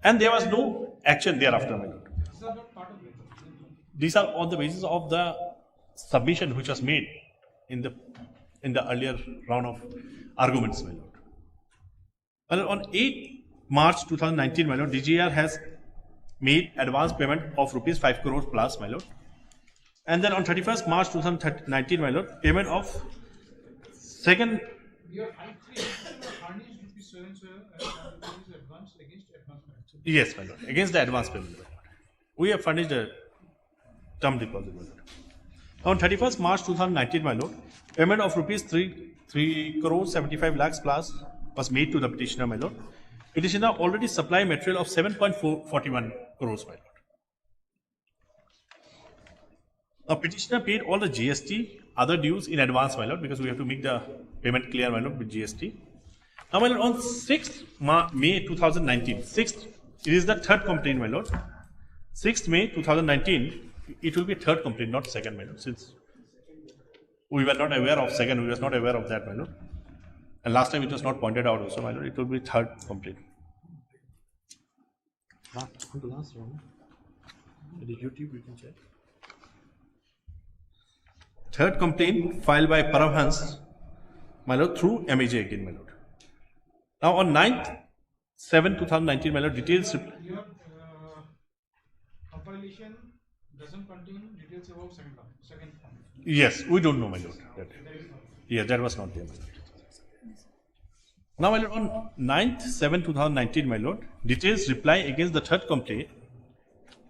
and there was no action thereafter, my lord. These are not part of it. These are on the basis of the submission which was made in the earlier round of arguments, my lord. Well, on 8 March 2019, my lord, DGAR has made advance payment of rupees 5 crores plus, my lord. And then on 31st March 2019, my lord, payment of second. Your furnished rupees so and so advance against advance payment. Yes, my lord, against the advance payment, my lord. We have furnished a term deposit, my lord. On 31st March 2019, my lord, payment of rupees 3 crores 75 lakhs plus was made to the petitioner, my lord. Petitioner already supplied material of 7.41 crores, my lord. Now, petitioner paid all the GST, other dues in advance, my lord, because we have to make the payment clear, my lord, with GST. Now, my lord, on 6th May 2019, it is the third complaint, my lord. 6th May 2019, it will be third complaint, not second, my lord, since we were not aware of second, we were not aware of that, my lord. And last time it was not pointed out also, my lord, it will be third complaint. On the last round, the YouTube we can check. Third complaint filed by Paramhans, my lord, through MAJ again, my lord. Now on 9/7/2019, my lord, details. Your compilation doesn't contain details about second form. Yes, we don't know, my lord. That was not there, my lord. Now, my lord, on 9/7/2019, my lord, details reply against the third complaint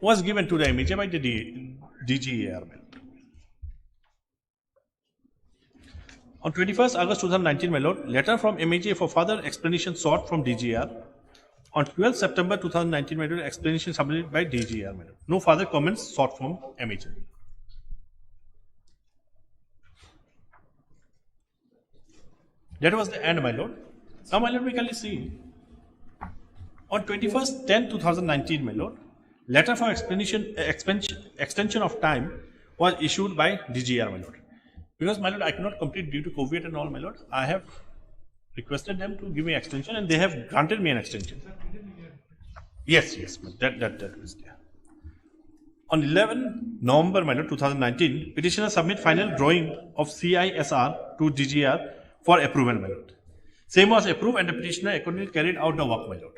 was given to the MAJ by the DGAR, my lord. On 21st August 2019, my lord, letter from MAJ for further explanation sought from DGR. On 12th September 2019, my lord, explanation submitted by DGR, my lord. No further comments sought from MAJ. That was the end, my lord. Now, my lord, we can see on 21st 10/2019, my lord, letter for extension of time was issued by DGR, my lord. Because, my lord, I cannot complete due to COVID and all, my lord. I have requested them to give me extension, and they have granted me an extension. Yes, that was there. On 11 November, my lord, 2019, petitioner submit final drawing of CISR to DGR for approval, my lord. Same was approved, and the petitioner accordingly carried out the work, my lord.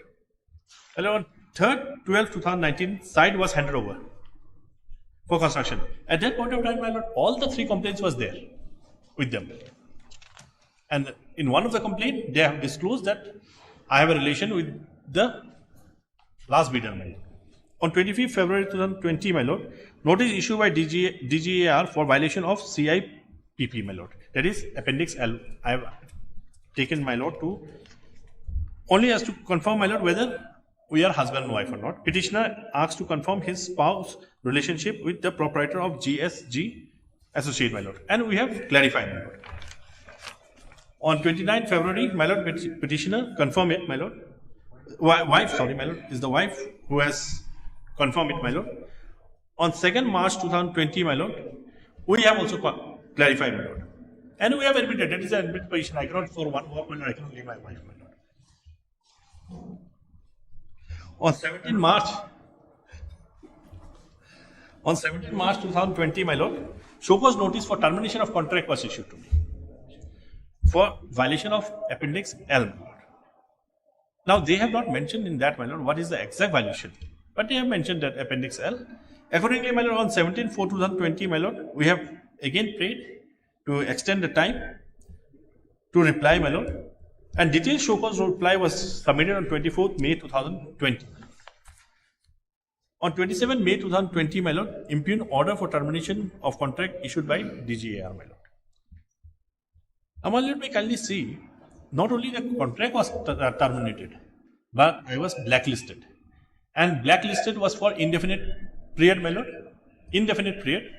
My lord, 3rd 12/2019, site was handed over for construction. At that point of time, my lord, all the 3 complaints was there with them. And in one of the complaints, they have disclosed that I have a relation with the last bidder, my lord. On 25th February 2020, my lord, notice issued by DGAR for violation of CIPP, my lord. That is Appendix L. I have taken, my lord, to only has to confirm, my lord, whether we are husband and wife or not. Petitioner asks to confirm his spouse relationship with the proprietor of GSG Associate, my lord. And we have clarified, my lord. On 29th February, my lord, petitioner confirm it, my lord. Wife, sorry, my lord, is the wife who has confirmed it, my lord. On 2nd March 2020, my lord, we have also clarified, my lord. And we have admitted, that is an admitted position. I cannot, for one walk, my lord, I cannot leave my wife, my lord. On 17 March 2020, my lord, show cause notice for termination of contract was issued to me for violation of Appendix L, my lord. Now, they have not mentioned in that, my lord, what is the exact violation, but they have mentioned that Appendix L. Accordingly, my lord, on 17/4/2020, my lord, we have again prayed to extend the time to reply, my lord, and detailed show cause reply was submitted on 24th May 2020. On 27 May 2020, my lord, impugn order for termination of contract issued by DGAR, my lord. Now, my lord, may kindly see, not only the contract was terminated, but I was blacklisted. And blacklisted was for indefinite period, my lord, indefinite period,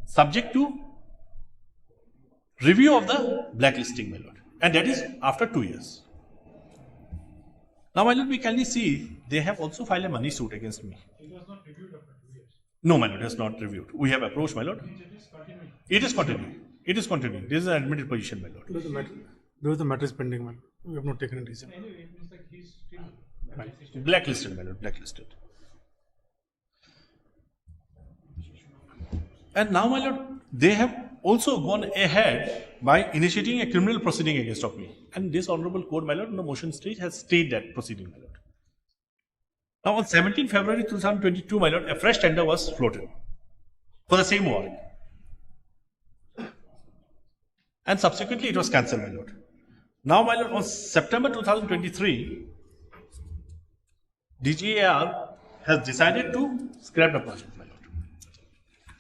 subject to review of the blacklisting, my lord. And that is after 2 years. Now, my lord, we kindly see, they have also filed a money suit against me. It was not reviewed after 2 years. No, my lord, it has not reviewed. We have approached, my lord. It is continuing. It is continuing. This is an admitted position, my lord. The matter is pending, man. We have not taken a decision. Anyway, it means like he's still Blacklisted, my lord, blacklisted. And now, my lord, they have also gone ahead by initiating a criminal proceeding against of me. And this honorable court, my lord, in the motion stage has stayed that proceeding, my lord. Now, on 17 February 2022, my lord, a fresh tender was floated for the same work. And subsequently, it was cancelled, my lord. Now, my lord, on September 2023, DGAR has decided to scrap the project, my lord.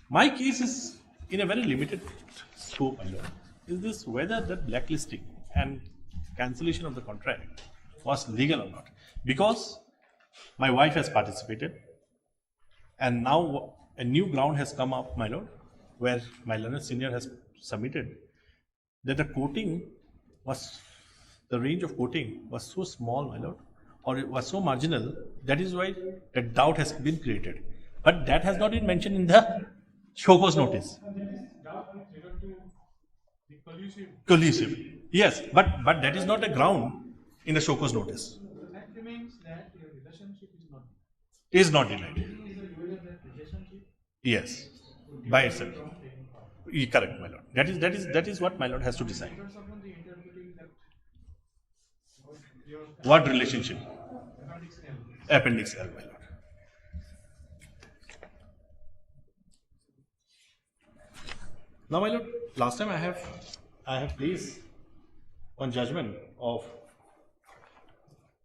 My case is in a very limited scope, my lord. Is this whether that blacklisting and cancellation of the contract was legal or not? Because my wife has participated, and now a new ground has come up, my lord, where my learned senior has submitted that the quoting was, the range of quoting was so small, my lord, or it was so marginal, that is why the doubt has been created. But that has not been mentioned in the show cause notice. Collusive. Yes, but that is not a ground in the show cause notice. That remains that your relationship Is not denied. relationship. Yes, by itself. Correct, my lord. That is what my lord has to decide. Depends upon the interpreting that your What relationship? appendix L. Appendix L, my lord. Now, my lord, last time I have placed on judgment of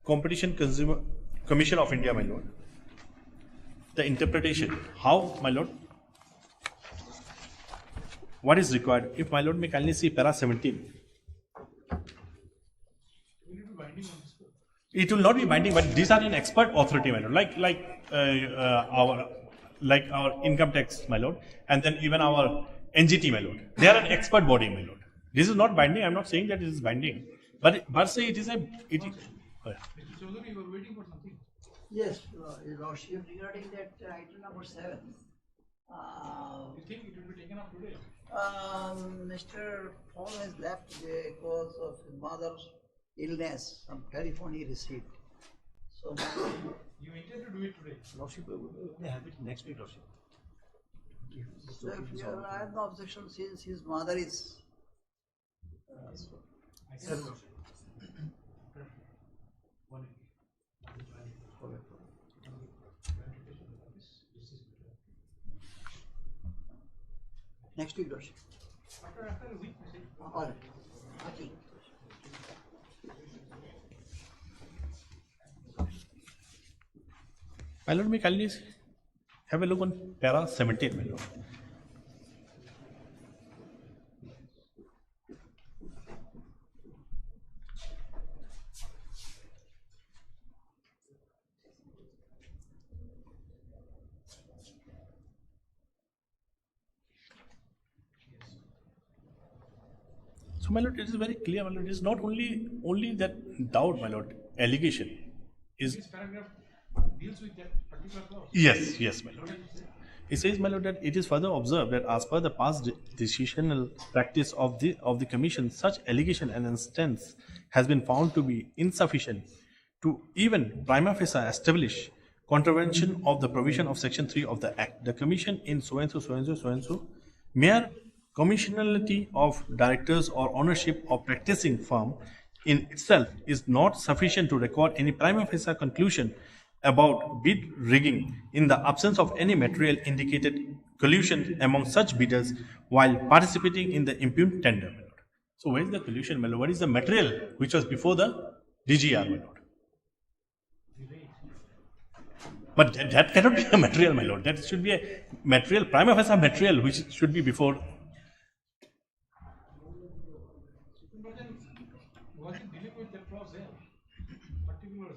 Competition Consumer Commission of India, my lord, the interpretation, how, my lord, what is required. If my lord may kindly see para 17. It will not be binding, but these are an expert authority, my lord, like our income tax, my lord, and then even our NGT, my lord. They are an expert body, my lord. This is not binding. I am not saying that it is binding, but per se it is a. It is. Oh, yeah. Mr. Chaudhary, you were waiting for something. Yes, Your Lordship, regarding that item number 7. You think it will be taken up today? Mr. Paul has left today because of his mother's illness. Some telephone he received. So, You intend to do it today? Lordship, we may have it next week, Lordship. so if you I have no objection since his mother is. Next week, Lordship. After a week, you say. All right. Okay. My lord, may kindly have a look on para 17, my lord. So, my lord, it is very clear, my lord. It is not only that doubt, my lord. Allegation is This paragraph deals with that particular clause. yes, my lord. It says, my lord, that it is further observed that as per the past decisional practice of the commission, such allegation and instance has been found to be insufficient to even prima facie establish contravention of the provision of section 3 of the act. The commission in so and so mere commissionality of directors or ownership of practicing firm in itself is not sufficient to record any prima facie conclusion about bid rigging in the absence of any material indicated collusion among such bidders while participating in the impugned tender. My lord. So where is the collusion, my lord? What is the material which was before the DGR, my lord? But that cannot be a material, my lord. That should be a material, prima facie material, which should be before. But then, was it dealing with that clause there? Particular.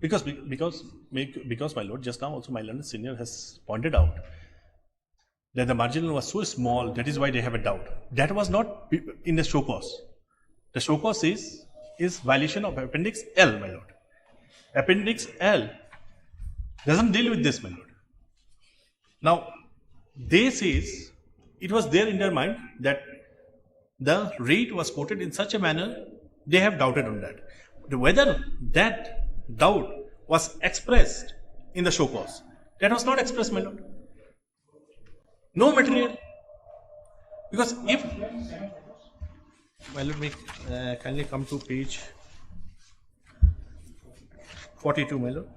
Because my lord, just now also my learned senior has pointed out that the marginal was so small, that is why they have a doubt. That was not in the show cause. The show cause is violation of Appendix L, my lord. Appendix L doesn't deal with this, my lord. Now, they says it was there in their mind that the rate was quoted in such a manner, they have doubted on that. Whether that doubt was expressed in the show cause, that was not expressed, my lord. No material. Because if, my lord, may kindly come to page 42, my lord.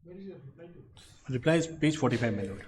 Where is your reply to? Reply is page 45, my lord.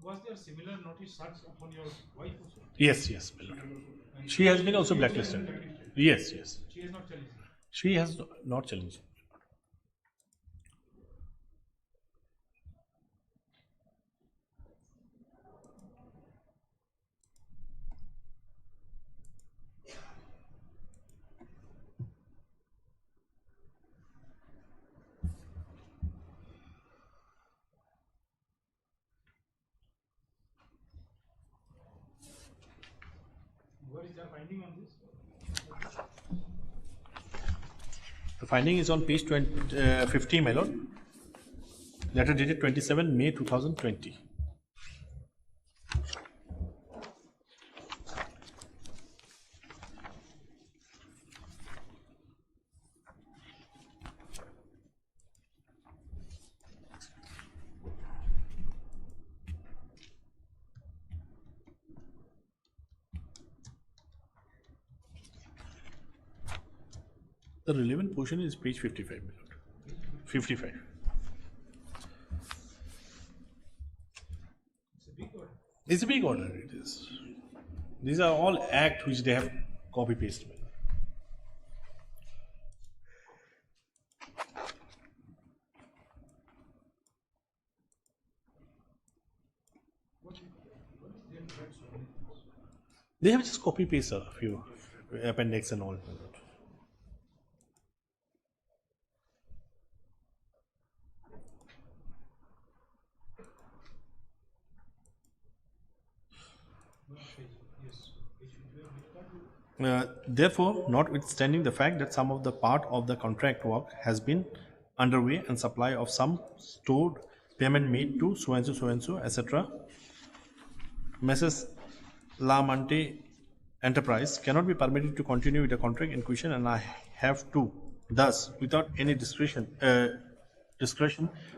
Was there similar notice served upon your wife also? Yes, yes, my lord. She has been also blacklisted. Yes, yes. She has not challenged it. She has not challenged. What is the finding on this? The finding is on page 50, my lord. Letter dated 27 May 2020. The relevant portion is page 55, my lord. 55. It's a big order, it is. These are all acts which they have copy pasted. They have just copy pasted a few appendix and all. Therefore, notwithstanding the fact that some of the part of the contract work has been underway and supply of some stored payment made to so and so, etc., Messrs. Lamante Enterprise cannot be permitted to continue with the contract in question, and I have to, thus, without any discretion,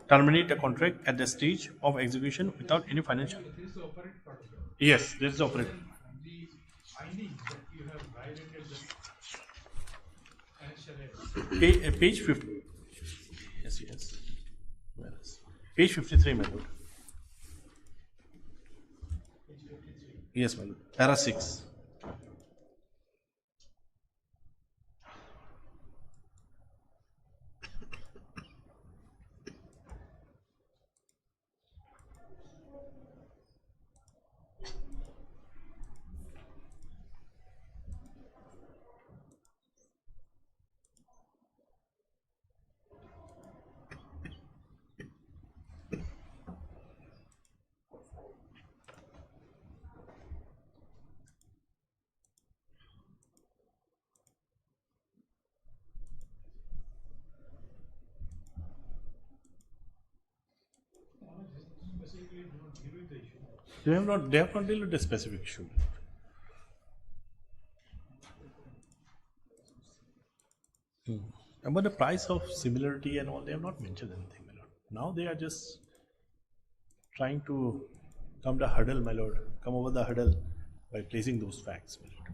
terminate the contract at the stage of execution without any financial. This is the operant part of it. Yes, this is the operative. The findings that you have violated the financial aid. Page 50. Yes, yes. Where is? Page 53, my lord. Page 53. Yes, my lord. Para 6. They have not dealt with the specific issue. About the price of similarity and all, they have not mentioned anything, my lord. Now they are just trying to come over the hurdle by placing those facts, my lord.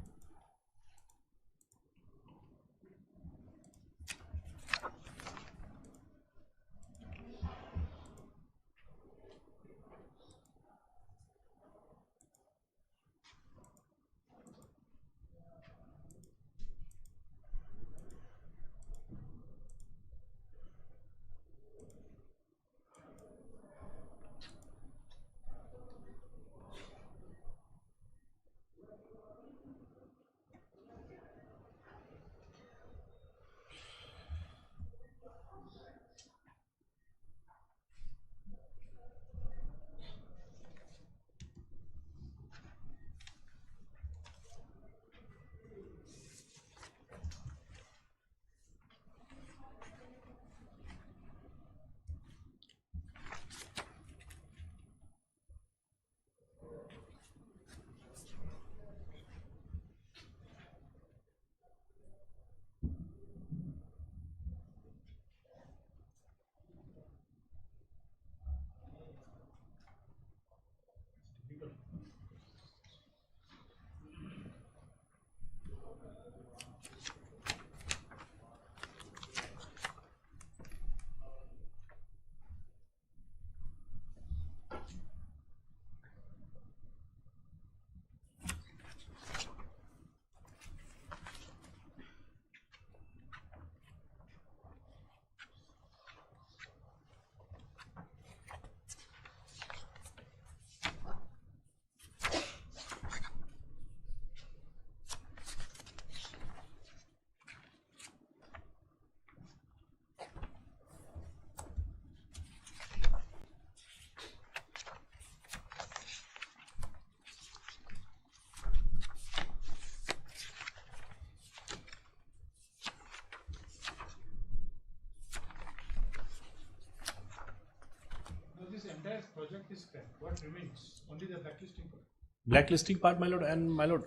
Entire project is scrapped. What remains? Only the blacklisting part. Blacklisting part, my lord, and my lord,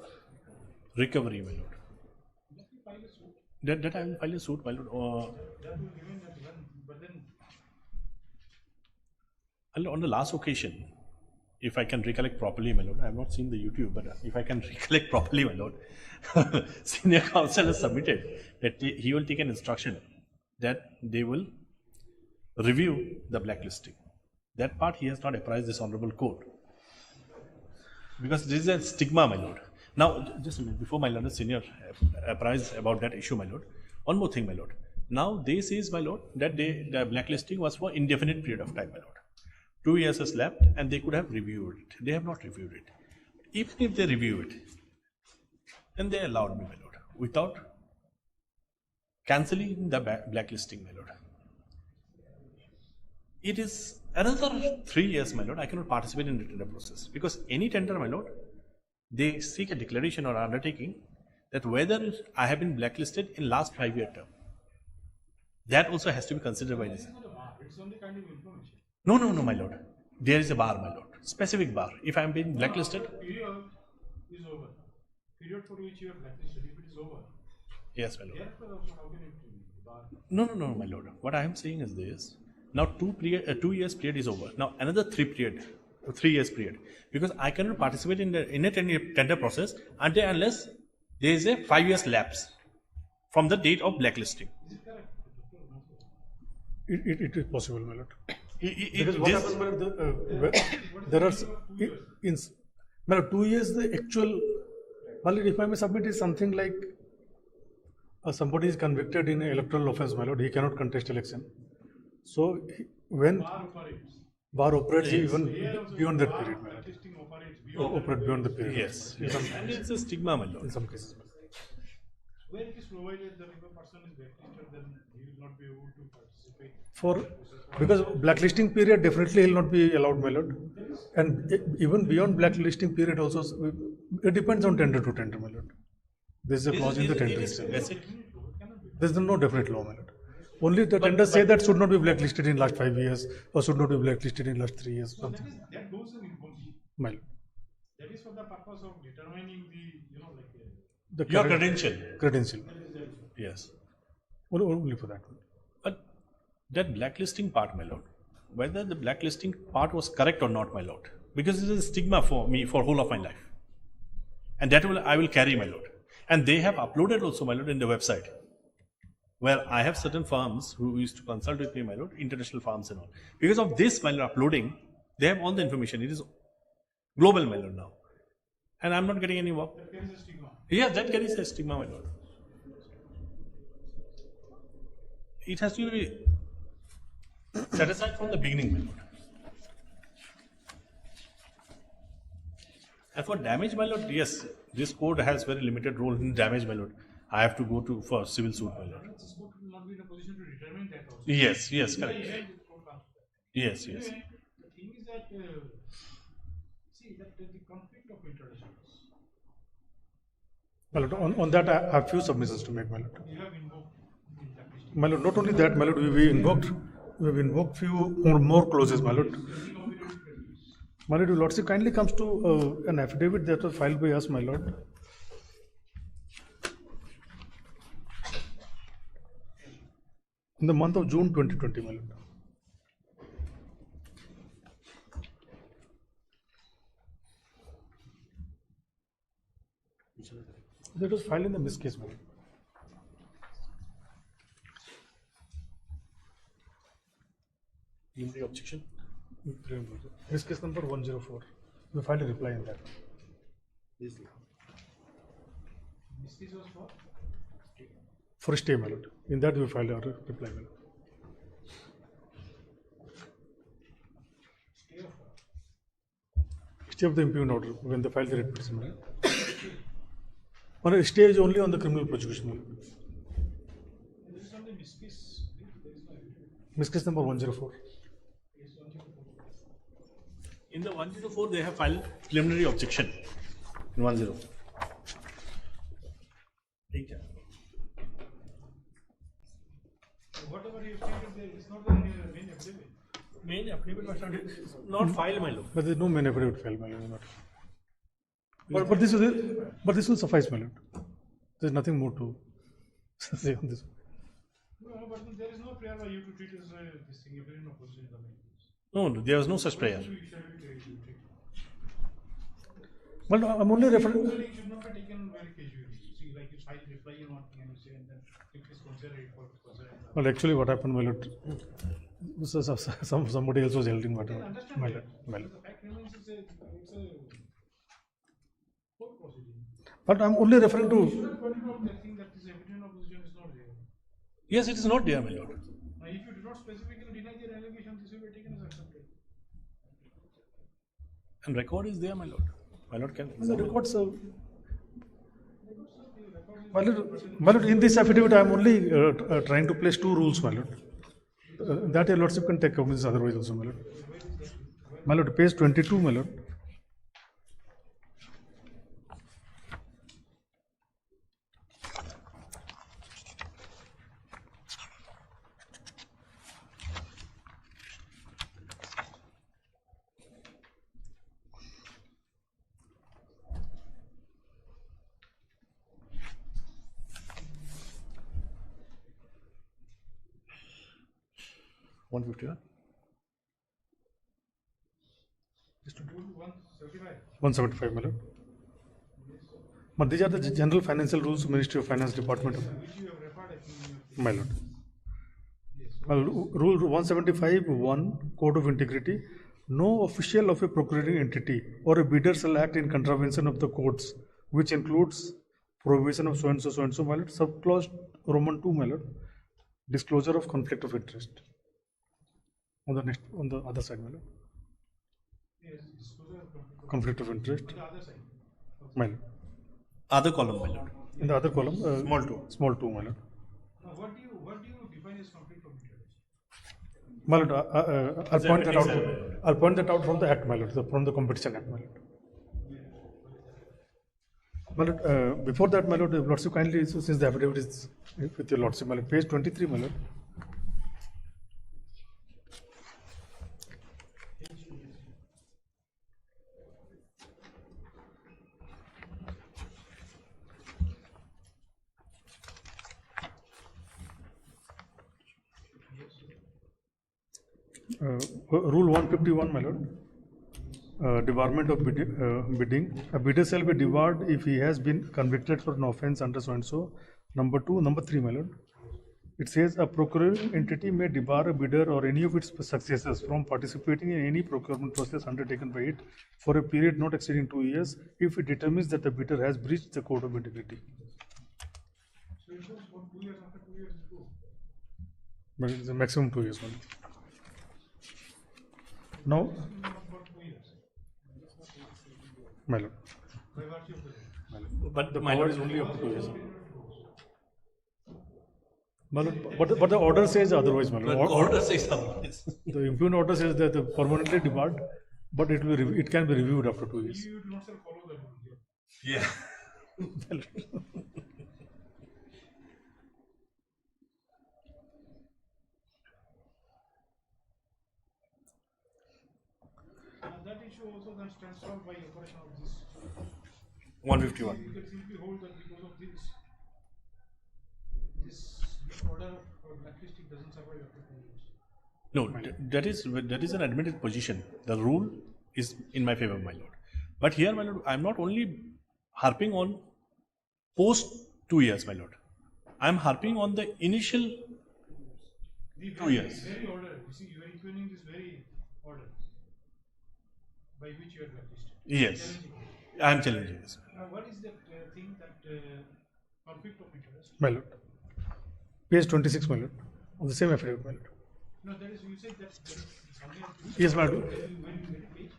recovery, my lord. That I will file a suit, my lord. That will remain that one, but then. On the last occasion, if I can recollect properly, my lord, I have not seen the YouTube, but if I can recollect properly, my lord, senior counsel has submitted that he will take an instruction that they will review the blacklisting. That part he has not apprised this honorable court. Because this is a stigma, my lord. Now, just a minute, before my learned senior apprised about that issue, my lord, one more thing, my lord. Now, they says, my lord, that the blacklisting was for indefinite period of time, my lord. 2 years has left and they could have reviewed it. They have not reviewed it. Even if they review it, then they allowed me, my lord, without cancelling the blacklisting, my lord. It is another 3 years, my lord, I cannot participate in the tender process because any tender, my lord, they seek a declaration or undertaking that whether I have been blacklisted in last 5-year term. That also has to be considered by this. It's only kind of information. No, my lord. There is a bar, my lord. Specific bar. If I am being blacklisted. Period is over. Period for which you are blacklisted, if it is over. Yes, my lord. Therefore, also how can it be bar? No, my lord. What I am saying is this. Now 2 years period is over. Now another 3 years period. Because I cannot participate in a tender process until unless there is a 5 years lapse from the date of blacklisting. Is it correct? It is possible, my lord. Because what happens, my lord, there are My lord, 2 years the actual, my lord, if I may submit, is something like somebody is convicted in an electoral offence, my lord, he cannot contest election. So when bar operates even beyond that period, my lord. Operate beyond the period. Yes. And it's a stigma, my lord. In some cases. Where it is provided that if a person is blacklisted, then he will not be able to participate. Because blacklisting period definitely he will not be allowed, my lord. And even beyond blacklisting period also, it depends on tender to tender, my lord. There is a clause in the tender itself. There is no definite law, my lord. Only the tenders say that should not be blacklisted in last 5 years or should not be blacklisted in last 3 years. Something. That goes in information. My lord. That is for the purpose of determining Your credential. Credential. Yes. Only for that. But that blacklisting part, my lord, whether the blacklisting part was correct or not, my lord, because it is a stigma for me for whole of my life. And that I will carry, my lord. And they have uploaded also, my lord, in the website, where I have certain firms who used to consult with me, my lord, international firms and all. Because of this, my lord, uploading, they have all the information. It is global, my lord, now. And I'm not getting any work. That carries a stigma. Yes, that carries a stigma, my lord. It has to be set aside from the beginning, my lord. And for damage, my lord, yes, this code has very limited role in damage, my lord. I have to go to for civil suit, my lord. This court will not be in a position to determine that also. Yes, yes, correct. Yes, yes. The thing is that, see, that the conflict of interest. My lord, on that I have few submissions to make, my lord. You have invoked the blacklisting. My lord, not only that, my lord, we have invoked few more clauses, my lord. My lord, your lordship kindly comes to an affidavit that was filed by us, my lord. In the month of June 2020, my lord. That was filed in the miss case, my lord. Preliminary objection. Miss case number 104. We filed a reply in that. This case was for? For stay, my lord. In that we filed our reply, my lord. Stay of what? Stay of the impugned order when they filed the writ petition, my lord. On stay is only on the criminal prosecution, my lord. This is on the miscase. There is no evidence. Miss case number 104. In the 104, they have filed preliminary objection. In 104. Whatever you stated there is not the main affidavit. Main affidavit was not filed, my lord. But there is no main affidavit filed, my lord. But this will suffice, my lord. There is nothing more to say on this. No, but there is no prayer for you to treat as this thing. If there is no position in the main case. No, there was no such prayer. Well, I'm only referring. It should not be taken very casually. See, like you file reply in one thing and you say, and then if it is considered for considered. Well, actually, what happened, my lord? Somebody else was held in whatever. My lord. The fact remains it's a court proceeding. But I'm only referring You to. should not point out that thing that this evidence opposition is not there. Yes, it is not there, my lord. Now, if you do not specifically deny their allegation, this will be taken as accepted. And record is there, my lord. My lord can. The records. My lord, in this affidavit, I am only trying to place two rules, my lord. That your lordship can take cognizance otherwise also, my lord. My lord, page 22, my lord. One 151. 175, my lord. But these are the general financial rules, Ministry of Finance Department. My lord. Rule 175, 1, Code of Integrity. No official of a procuring entity or a bidder shall act in contravention of the codes, which includes prohibition of so and so, my lord. Subclause Roman 2, my lord. Disclosure of conflict of interest. On the other side, my lord. Yes, disclosure of Conflict of interest, on the other side. my lord. Other column, my lord. In the other column, Small 2, my lord. Now, what do you define as conflict of interest? My lord, I'll point that out. I'll point that out from the Act, my lord, from the Competition Act, my lord. My lord, before that, my lord, lordship kindly, so since the affidavit is with your lordship, my lord, page 23, my lord. Rule 151, my lord. Debarment of bidding. A bidder shall be debarred if he has been convicted for an offence under so and so. Number 3, my lord. It says a procuring entity may debar a bidder or any of its successors from participating in any procurement process undertaken by it for a period not exceeding 2 years if it determines that the bidder has breached the code of integrity. So it goes for 2 years, after 2 years it goes. But it's a maximum 2 years only. Now, For 2 years. my lord. By virtue of the law. But The my power lord is only up to 2 years. My lord, but the order says otherwise, my lord. order says otherwise. The impugned order says that the permanently debarred, but it can be reviewed after 2 years. You do not shall follow the rule. Yeah. And that issue also then stands solved by operation of this. 151. You can simply hold that because of this order of blacklisting doesn't survive after 2 years. No, that is an admitted position. The rule is in my favor, my lord. But here, my lord, I am not only harping on post 2 years, my lord. I am harping on the initial 2 years. Very order. You see, you are impugning this very order by which you are blacklisted. Yes, Challenging it. I am challenging this. Now, what is that thing that conflict of interest? My lord. Page 26, my lord. On the same affidavit, my lord. No, that is, you said that there is something. Yes, my lord. When you get a page,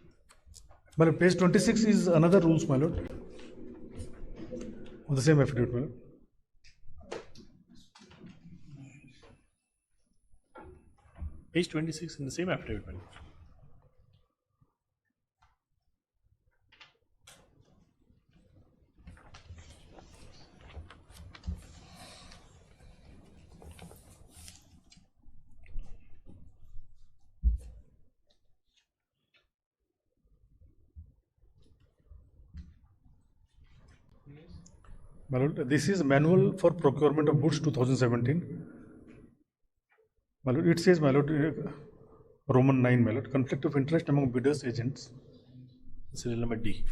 My lord, page 26 is another rules, my lord. On the same affidavit, my lord. Page 26 in the same affidavit, my lord. My lord, this is Manual for Procurement of Goods 2017. My lord, it says, my lord, Roman 9, my lord, conflict of interest among bidders, agents. Serial number D.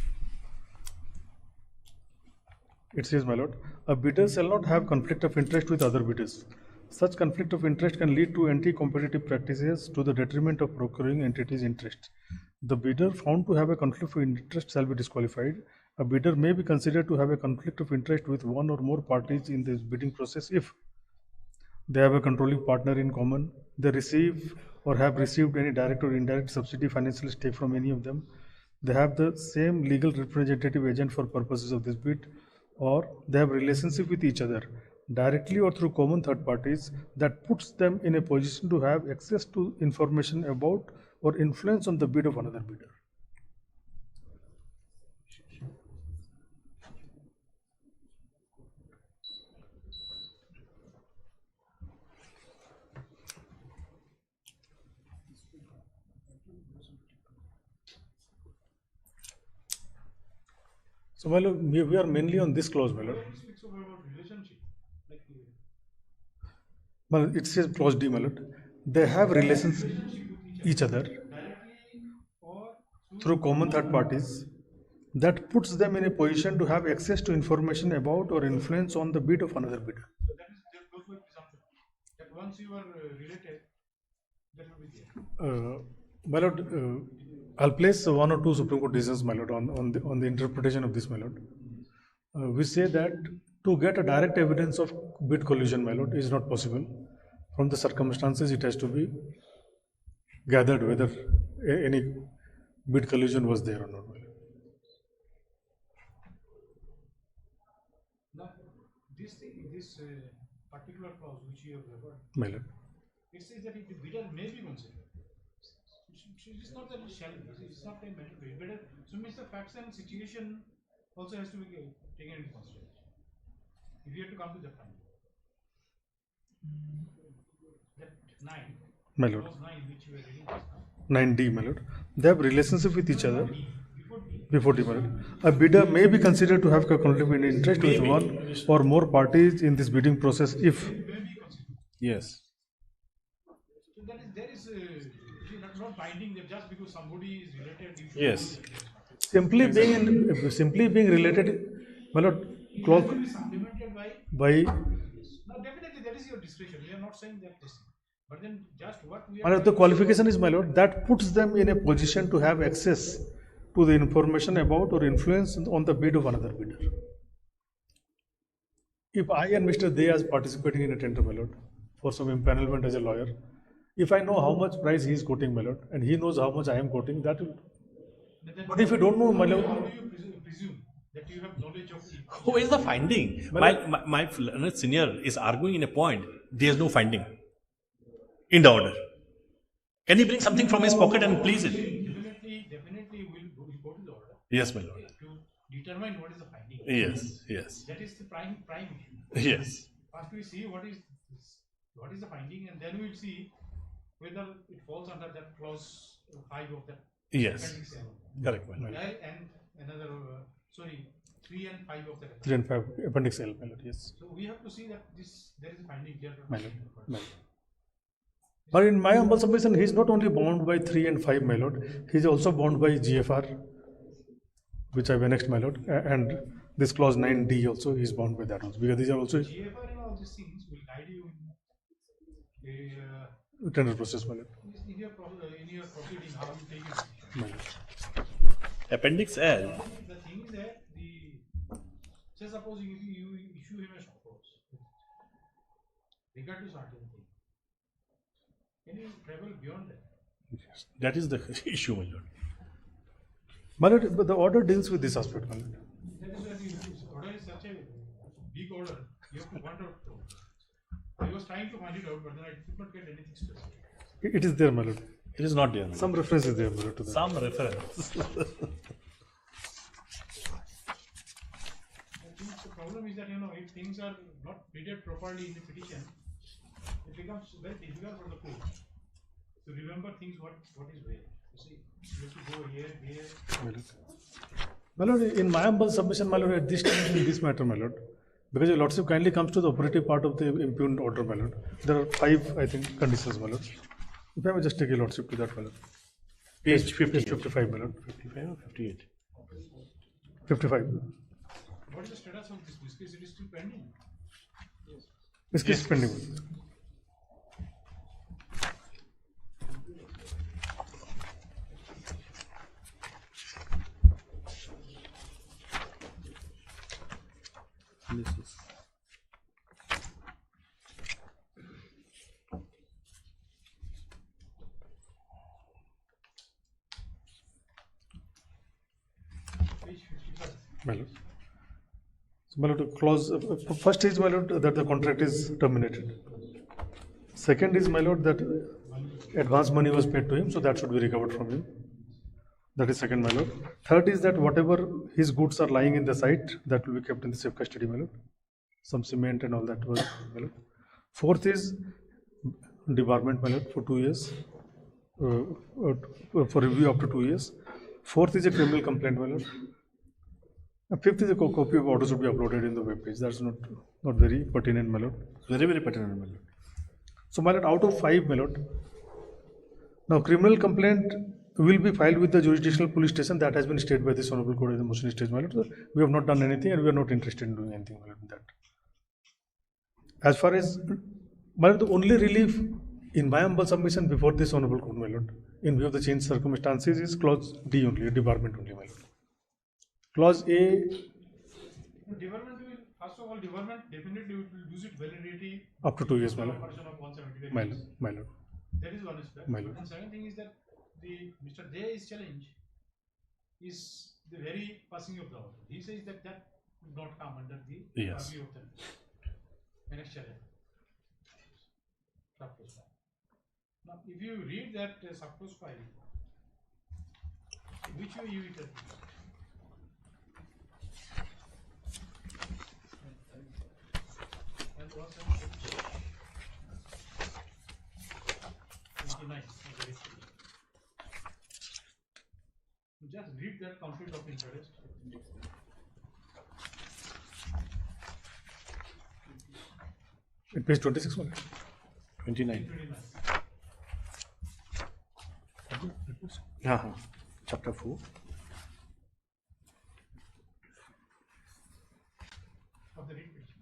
It says, my lord, a bidder shall not have conflict of interest with other bidders. Such conflict of interest can lead to anti-competitive practices to the detriment of procuring entity's interest. The bidder found to have a conflict of interest shall be disqualified. A bidder may be considered to have a conflict of interest with one or more parties in this bidding process if they have a controlling partner in common, they receive or have received any direct or indirect subsidy financial stake from any of them, they have the same legal representative agent for purposes of this bid, or they have relationship with each other directly or through common third parties that puts them in a position to have access to information about or influence on the bid of another bidder. So, my lord, we are mainly on this clause, my lord. it speaks about relationship. Like, Well, it says clause D, my lord. They have relations each other directly or through common third parties that puts them in a position to have access to information about or influence on the bid of another bidder. so that goes by presumption. That once you are related, that will be there. My lord, I'll place one or two Supreme Court decisions, my lord, on the interpretation of this, my lord. We say that to get a direct evidence of bid collusion, my lord, is not possible. From the circumstances, it has to be gathered whether any bid collusion was there or not, my lord. Now, this particular clause which you have referred, My lord. it says that if the bidder may be considered. It's not that it shall be, it's not a mandatory. Bidder, so means the facts and situation also has to be taken into consideration. If you have to come to the finding. That 9, My lord. clause 9 which you were reading just now. 9D, my lord. They have relationship with each other. Before D, my lord. A bidder may be considered to have a conflict of interest with one or more parties in this bidding process if. Yes. So there is not binding that just because somebody is related. You should Yes. Simply being related, my lord, clause be supplemented by. Now definitely that is your discretion. We are not saying that this. But then just what we are. My lord, the qualification is, my lord, that puts them in a position to have access to the information about or influence on the bid of another bidder. If I and Mr. Dey is participating in a tender, my lord, for some empanelment as a lawyer, if I know how much price he is quoting, my lord, and he knows how much I am quoting, that will. But if you don't know, my lord. How do you presume that you have knowledge of it? Who is the finding? My learned senior is arguing in a point. There is no finding in the order. Can he bring something from his pocket and please it? Definitely we'll go to the order. Yes, my lord. To determine what is the finding. Yes. That is the prime issue. Yes. First we see what is the finding, and then we will see whether it falls under that clause 5 of that. Yes. Appendix L. Correct, my lord. And another 3 and 5 of that. 3 and 5, appendix L, my lord, yes. So we have to see that there is a finding here. My lord. My lord. But in my humble submission, he is not only bound by 3 and 5, my lord, he is also bound by GFR, which I have annexed, my lord, and this clause 9D also, he is bound by that also, because these are also GFR and all these things will guide you in tender process, my lord. in your proceeding, how you take it. My lord. Appendix L. The thing is that say suppose you issue him a short course regard to certain thing. Can you travel beyond that? Yes. That is the issue, my lord. My lord, but the order deals with this aspect, my lord. That is where the order is such a big order. You have to find out. I was trying to find it out, but then I could not get anything specific. It is there, my lord. It is not there. Some reference is there, my lord, to that. Some reference. I think the problem is that if things are not treated properly in the petition, it becomes very difficult for the court to remember things what is where. You see, you have to go here. My lord. My lord, in my humble submission, my lord, at this time in this matter, my lord, because your lordship kindly comes to the operative part of the impugned order, my lord. There are 5, I think, conditions, my lord. If I may just take your lordship to that, my lord. Page 55, my lord. 55 or 58? 55. What is the status of this case? It is still pending. This case is pending. This is. Page 55. My lord. So, my lord, clause, first is, my lord, that the contract is terminated. Second is, my lord, that advance money was paid to him, so that should be recovered from him. That is second, my lord. Third is that whatever his goods are lying in the site, that will be kept in the safe custody, my lord. Some cement and all that was, my lord. Fourth is debarment, my lord, for 2 years, for review after 2 years. Fourth is a criminal complaint, my lord. Fifth is a copy of order should be uploaded in the web page. That's not very pertinent, my lord. Very, very pertinent, my lord. So, my lord, out of 5, my lord, now criminal complaint will be filed with the jurisdictional police station. That has been stated by this honorable court as a motion stage, my lord. So, we have not done anything and we are not interested in doing anything, my lord, in that. As far as, my lord, the only relief in my humble submission before this honorable court, my lord, in view of the changed circumstances is clause D only, debarment only, my lord. Clause A, Deferment will, first of all, deferment definitely will lose its validity up to 2 years, my for a lord. person of 175 My days. lord, my lord. That is one aspect. My lord. And second thing is that the Mr. Jay's challenge is the very passing of the order. He says that that would not come under the Yes. purview of the next challenge. Subclause 5. Now, if you read that subclause 5, which way you interpret? And what's that? 29. Very clear. Just read that conflict of interest. At page 26, my lord. 29. 29. Chapter 4. Of the read page.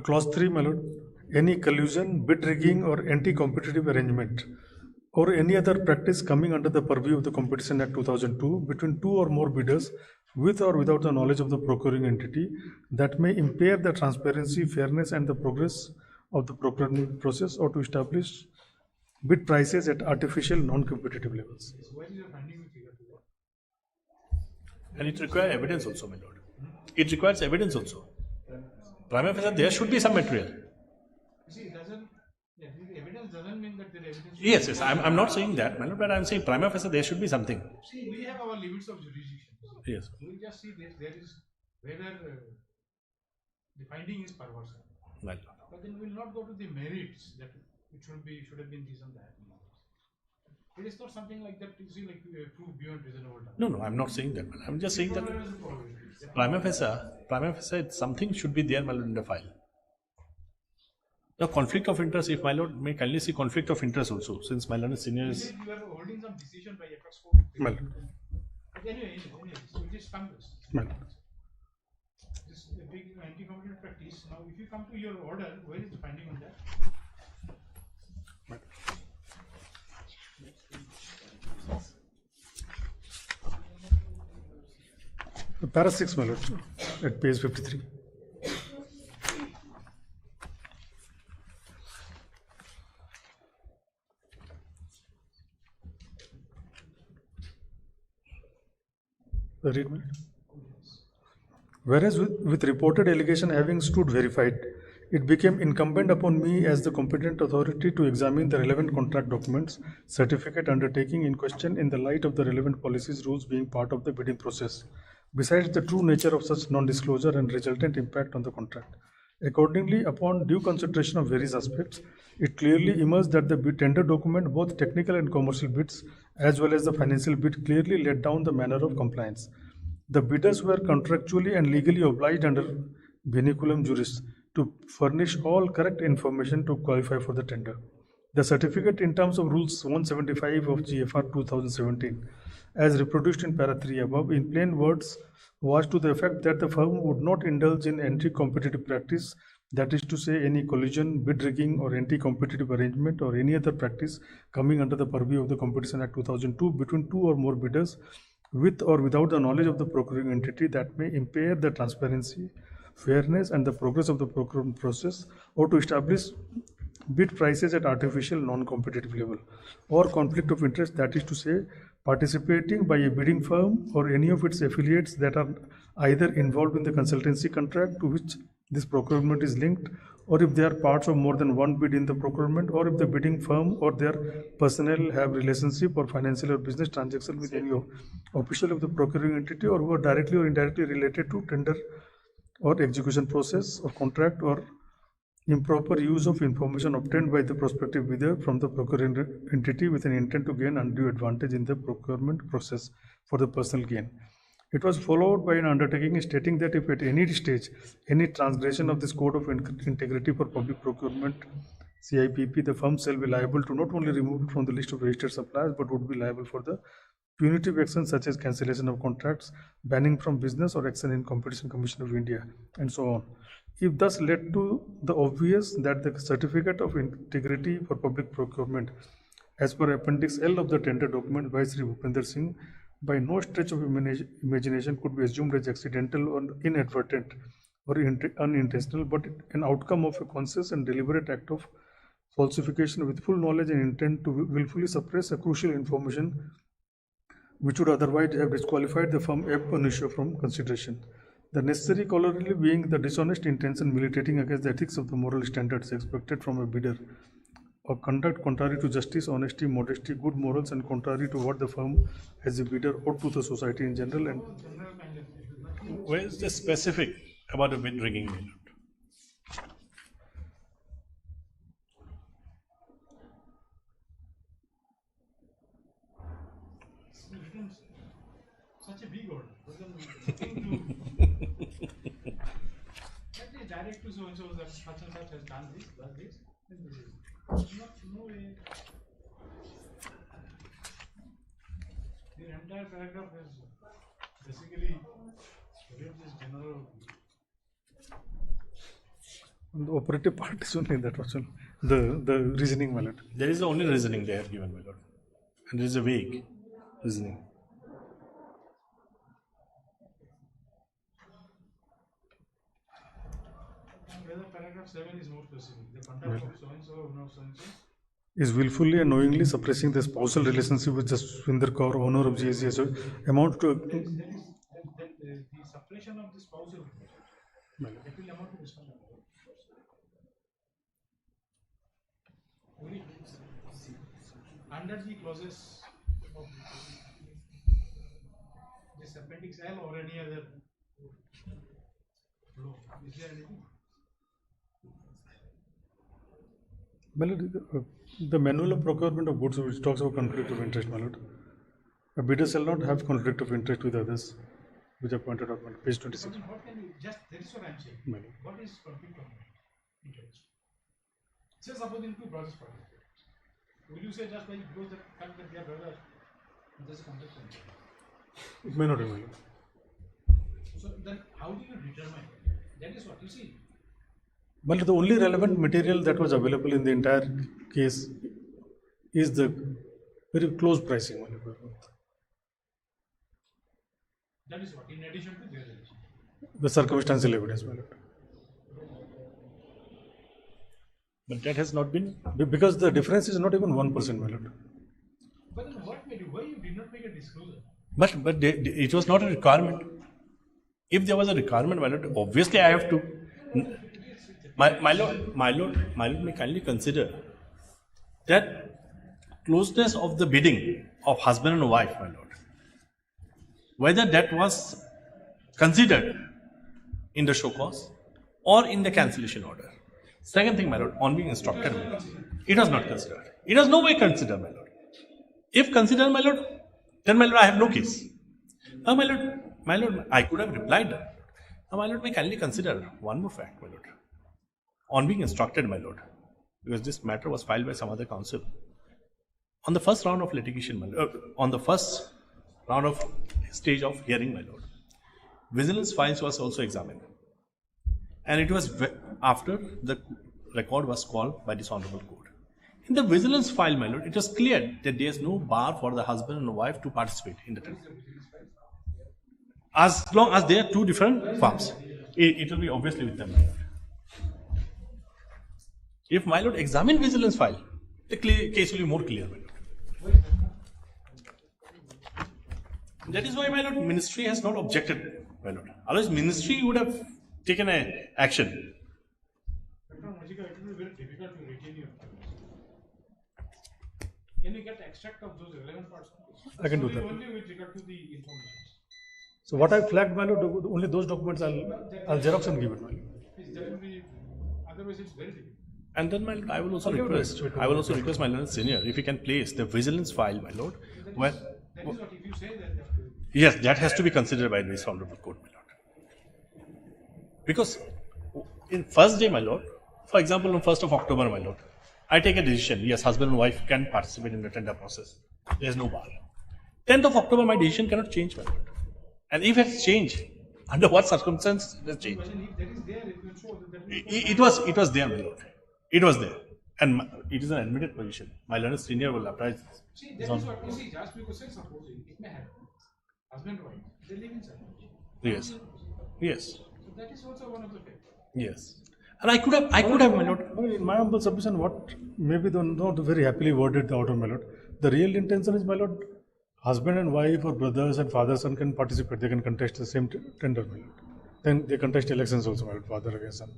Clause 3, my lord. Any collusion, bid rigging, or anti-competitive arrangement, or any other practice coming under the purview of the Competition Act 2002 between two or more bidders with or without the knowledge of the procuring entity that may impair the transparency, fairness, and the progress of the procurement process, or to establish bid prices at artificial non-competitive levels. So why is your finding with regard to that? And it requires evidence also, my lord. It requires evidence also. Prima facie, there should be some material. You see, it doesn't, the evidence doesn't mean that the evidence. Yes, I'm not saying that, my lord, but I'm saying prima facie, there should be something. See, we have our limits of jurisdiction. Yes. We just see that there is whether the finding is perverse. My lord. But then we will not go to the merits that it should have been this and that. It is not something like that. You see, like proof beyond reasonable doubt. No, I'm not saying that. I'm just saying that Problem is the probability. prima facie, something should be there, my lord, in the file. The conflict of interest, if my lord may kindly see conflict of interest also, since my lord is senior You is. said you are holding some decision by apex court. My lord. But anyway, so it is fungus. My lord. This is a big anti-competitive practice. Now, if you come to your order, where is the finding on that? Para 6, my lord, at page 53. Read, my lord. Whereas with reported allegation having stood verified, it became incumbent upon me as the competent authority to examine the relevant contract documents, certificate undertaking in question in the light of the relevant policies rules being part of the bidding process, besides the true nature of such non-disclosure and resultant impact on the contract. Accordingly, upon due consideration of various aspects, it clearly emerged that the tender document, both technical and commercial bids, as well as the financial bid, clearly laid down the manner of compliance. The bidders were contractually and legally obliged under vinculum juris to furnish all correct information to qualify for the tender. The certificate in terms of Rules 175 of GFR 2017, as reproduced in para 3 above, in plain words, was to the effect that the firm would not indulge in anti-competitive practice, that is to say any collusion, bid rigging, or anti-competitive arrangement, or any other practice coming under the purview of the Competition Act 2002 between two or more bidders with or without the knowledge of the procuring entity that may impair the transparency, fairness, and the progress of the procurement process, or to establish bid prices at artificial non-competitive level, or conflict of interest, that is to say participating by a bidding firm or any of its affiliates that are either involved in the consultancy contract to which this procurement is linked, or if they are parts of more than one bid in the procurement, or if the bidding firm or their personnel have relationship or financial or business transaction with any official of the procuring entity, or who are directly or indirectly related to tender or execution process or contract, or improper use of information obtained by the prospective bidder from the procuring entity with an intent to gain undue advantage in the procurement process for the personal gain. It was followed by an undertaking stating that if at any stage any transgression of this code of integrity for public procurement CIPP, the firm shall be liable to not only remove it from the list of registered suppliers, but would be liable for the punitive actions such as cancellation of contracts, banning from business, or action in Competition Commission of India, and so on. if thus led to the obvious that the certificate of integrity for public procurement as per Appendix L of the tender document by Sri Bhupender Singh by no stretch of imagination could be assumed as accidental or inadvertent or unintentional, but an outcome of a conscious and deliberate act of falsification with full knowledge and intent to willfully suppress a crucial information which would otherwise have disqualified the firm ab initio from consideration. The necessary corollary being the dishonest intention militating against the ethics of the moral standards expected from a bidder, or conduct contrary to justice, honesty, modesty, good morals, and contrary to what the firm as a bidder owed to the society in general. And where is the specific about a bid rigging, my lord? Such a big order. That is direct to so and so that such and such has done this, does this, and this is. No way. The entire paragraph is basically this general. the operative part is only that was the reasoning, my lord. There is only reasoning they have given, my lord. And there is a vague reasoning. Whether paragraph 7 is more specific. The conduct of so and so, so and so. Is willfully and knowingly suppressing the spousal relationship with Jaswinder Kaur, owner of GSES, amount to The suppression of the spousal relationship. It will amount to misconduct. Only under the clauses of this appendix L or any other law, is there anything? Well, the manual of procurement of goods which talks about conflict of interest, my lord. A bidder shall not have conflict of interest with others, which are pointed out on page 26. What can you just, that is what I am saying. My lord. What is conflict of interest? Say suppose in two brothers parties. Will you say just by because the fact that they are brothers, there is a conflict of interest? It may not be, my lord. So then how do you determine? That is what you see. Well, the only relevant material that was available in the entire case is the very close pricing, my lord. That is what, in addition to their relation. The circumstantial evidence, my lord. But that has not been. Because the difference is not even 1%, my lord. But then what made you? Why you did not make a disclosure? But it was not a requirement. If there was a requirement, my lord, obviously I have to. My lord, may kindly consider that closeness of the bidding of husband and wife, my lord, whether that was considered in the show cause or in the cancellation order. Second thing, my lord, on being instructed, my lord, it was not considered. It was no way considered, my lord. If considered, my lord, then my lord, I have no case. Now, my lord, I could have replied that. Now, my lord, may kindly consider one more fact, my lord. On being instructed, my lord, because this matter was filed by some other counsel. On the first round of litigation, my lord, on the first round of stage of hearing, my lord, vigilance files was also examined. And it was after the record was called by this honorable court. In the vigilance file, my lord, it was clear that there is no bar for the husband and wife to participate in the tender. As long as they are two different firms, it will be obviously with them, my lord. If my lord examine vigilance file, the case will be more clear, my lord. That is why, my lord, ministry has not objected, my lord. Otherwise, ministry would have taken an action. It will be very difficult to retain your files. Can you get extract of those relevant parts? I can do that. Only with regard to the information. So what I flagged, my lord, only those documents I'll Xerox and give it, my lord. That will be, otherwise it's very difficult. And then, my lord, I will also request my learned senior if he can place the vigilance file, my lord. Where, That is what, if you say that. yes, that has to be considered by this honorable court, my lord. Because in first day, my lord, for example, on 1st of October, my lord, I take a decision. Yes, husband and wife can participate in the tender process. There is no bar. 10th of October, my decision cannot change, my lord. And if it's changed, Under what circumstances it has changed? If that is there, it will show that It was there, my lord. It was there. And it is an admitted position. My learned senior will apprise this. See, that is what you see, just because say supposing it may happen. Husband and wife, they live in separation. Yes. Yes. So that is also one of the factors. Yes. And I could have, my lord. In my humble submission, what maybe not very happily worded the order, my lord. The real intention is, my lord, husband and wife or brothers and father son can participate. They can contest the same tender, my lord. Then they contest elections also, my lord, father against son.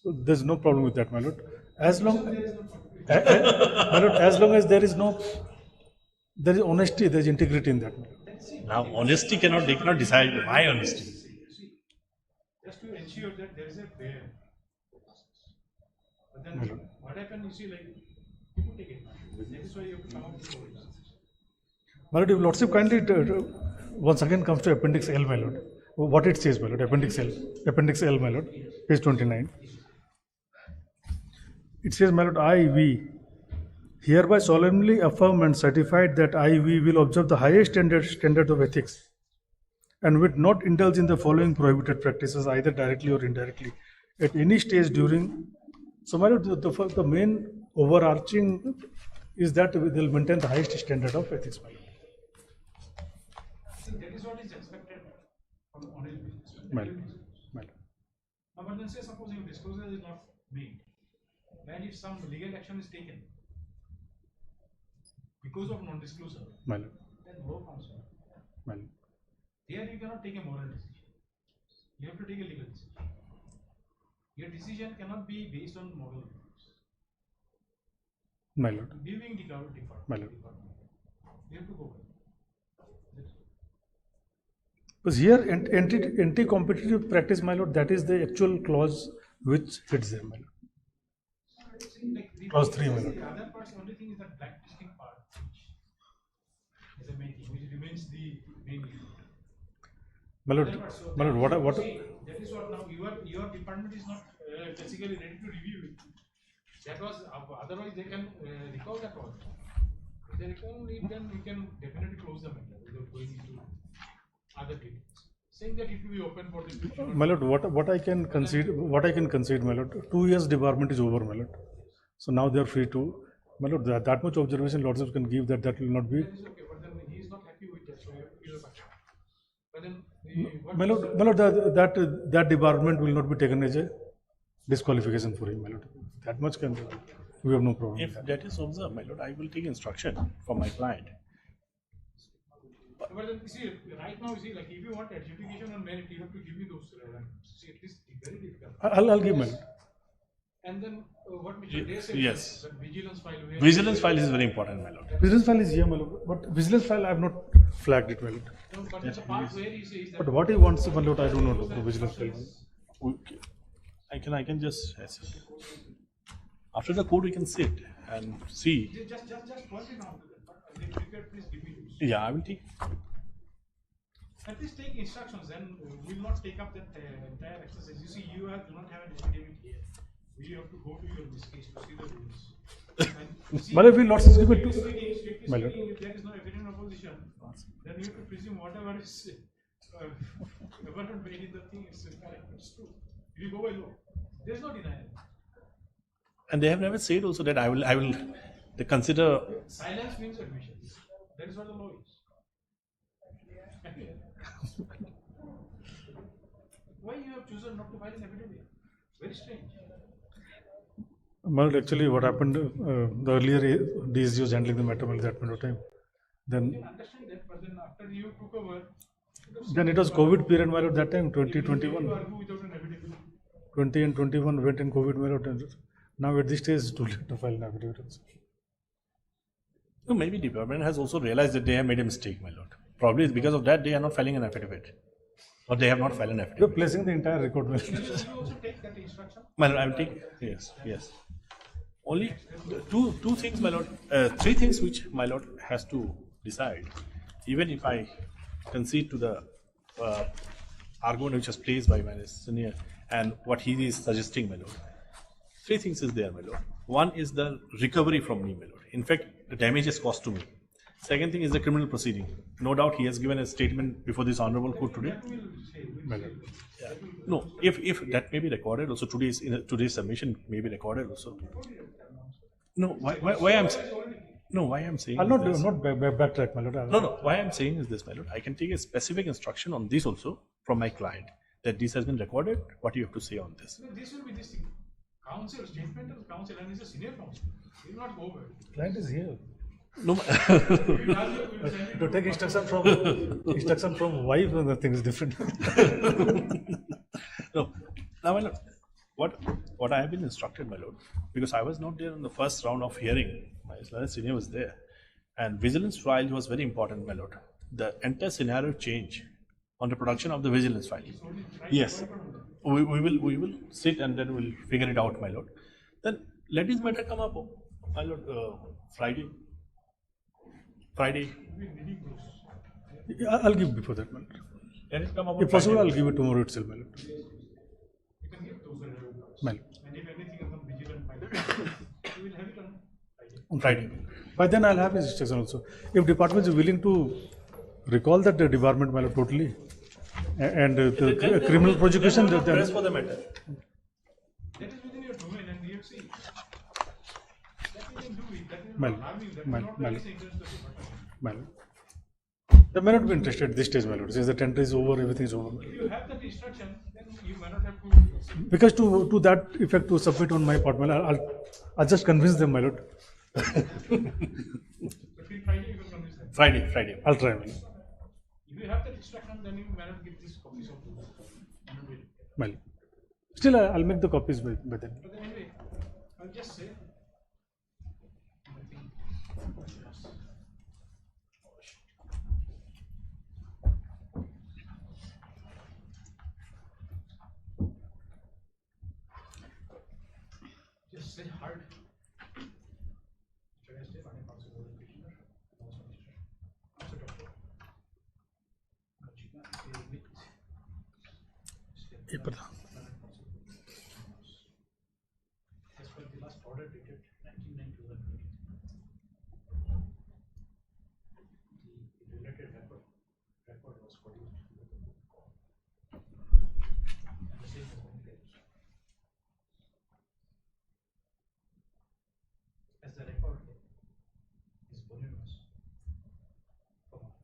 So there's no problem with that, my lord. As long, my lord, as long as there is honesty, there is integrity in that. Now, honesty they cannot decide my honesty. Just to ensure that there is a fair process. But then what happens, you see, like, people take it. That is why you have to come up with solutions. My lord, if Lordship kindly once again comes to Appendix L, my lord. What it says, my lord, Appendix L, my lord, page 29. It says, my lord, I.V. hereby solemnly affirm and certified that I.V. will observe the highest standards of ethics and will not indulge in the following prohibited practices either directly or indirectly at any stage during. So, my lord, the main overarching is that they will maintain the highest standard of ethics, my lord. That is what is expected from honest business. My lord. Now, but then say supposing disclosure is not made, then if some legal action is taken because of non-disclosure, My lord. then law comes in. My lord. Here you cannot take a moral decision. You have to take a legal decision. Your decision cannot be based on moral values. My lord. Viewing department. My lord. You have to go by. Because here, anti-competitive practice, my lord, that is the actual clause which hits them, my lord. Clause 3, my lord. The other part, the only thing is that blacklisting part, which is the main thing, which remains the main issue. My lord, what? See, that is what now your department is not basically ready to review it. That was otherwise they can recall that all. If they recall it, then we can definitely close the matter without going into other details. Saying that it will be open for the future. My lord, what I can concede, my lord, 2 years debarment is over, my lord. So now they are free to, my lord, that much observation lordships can give that will not be. That is okay, but then he is not happy with that, so you have to give a back. But then My lord, that debarment will not be taken as a disqualification for him, my lord. That much can, we have no problem. If that is observed, my lord, I will take instruction from my client. But then, see, right now, see, like if you want adjudication on merit, you have to give me those. See, it is very difficult. I'll give, my lord. And then what Mr. Day said, Yes. that vigilance file. Vigilance file is very important, my lord. Vigilance file is here, my lord. But vigilance file I have not flagged it, my lord. No, but the part where he says that. But what he wants, my lord, I don't know the vigilance file. Okay. I can just assess. After the court, we can sit and see. Just point it out to them. But if prepared, please give me those. Yeah, I will take. At least take instructions, then we will not take up that entire exercise. You see, you do not have an affidavit here. We have to go to your this case to see the rules. My lord, we lordships give it to. My lord. If there is no evident opposition, then you have to presume whatever is ever made in the thing is correct. It's true. If you go by law, there is no denial. And they have never said also that I will. They consider. Silence means admission. That is what the law is. Why you have chosen not to file an affidavit? Very strange. Well, actually, what happened, the earlier DSG was handling the matter at that point of time. I Then, can understand that, but then after you took over, then it was COVID period, my lord, that time, you 2021. argue without an affidavit. 20 and 21 went in COVID, my lord. And now at this stage, it's too late to file an affidavit also. No, maybe department has also realized that they have made a mistake, my lord. Probably it's because of that they are not filing an affidavit. Or they have not filed an You're affidavit. placing the entire record, my lord. You also take that instruction. My lord, I will take. Yes. Only two things, my lord. Three things which my lord has to decide. Even if I concede to the argument which was placed by my senior and what he is suggesting, my lord. Three things is there, my lord. One is the recovery from me, my lord. In fact, the damage is caused to me. Second thing is the criminal proceeding. No doubt he has given a statement before this honorable court today. My lord. No, if that may be recorded also, today's submission may be recorded also. No, why I'm why I'm saying I'll is this. not backtrack, my lord. No, why I'm saying is this, my lord. I can take a specific instruction on this also from my client that this has been recorded. What do you have to say on this? So this will be this thing. Counsel, statement of counsel, and he's a senior counsel. He will not go over it. Client is here. No, We will ask you, we will send you To take instruction from wife, the thing is different. no. Now, my lord, what I have been instructed, my lord, because I was not there in the first round of hearing. My senior was there, and vigilance file was very important, my lord. The entire scenario change on the production of the vigilance file. Yes, we will sit and then we'll figure it out, my lord. Then let this matter come up, my lord, Friday. I'll give before that, my lord. Let it come up. If possible, I'll give it tomorrow itself, my lord. You can give those My lord. and if anything is on vigilant file, you will have it on Friday. On Friday. By then, I'll have his instruction also. If department is willing to recall that the department, my lord, totally, and the criminal prosecution, then then press for the matter. That is within your domain and you have seen. That you can do it. That is My not lord, harming. That my will lord, not my be lord. against the department. my lord. They may not be interested at this stage, my lord. Since the tender is over, everything is over. If you have that instruction, then you may not have to. Because to that effect to submit on my part, my lord, I'll just convince them, my lord. But till Friday, you can convince them. Friday. I'll try, my lord. If you have that instruction, then you may not give these copies of the. My lord. Still, I'll make the copies by then. But then anyway, I'll just say. Just say hard. Should I say punishable petitioner? Also, doctor. ये पता. As per the last order dated 1999-2020, the related record was produced to the court. And the same has been pledged. As the record is voluminous,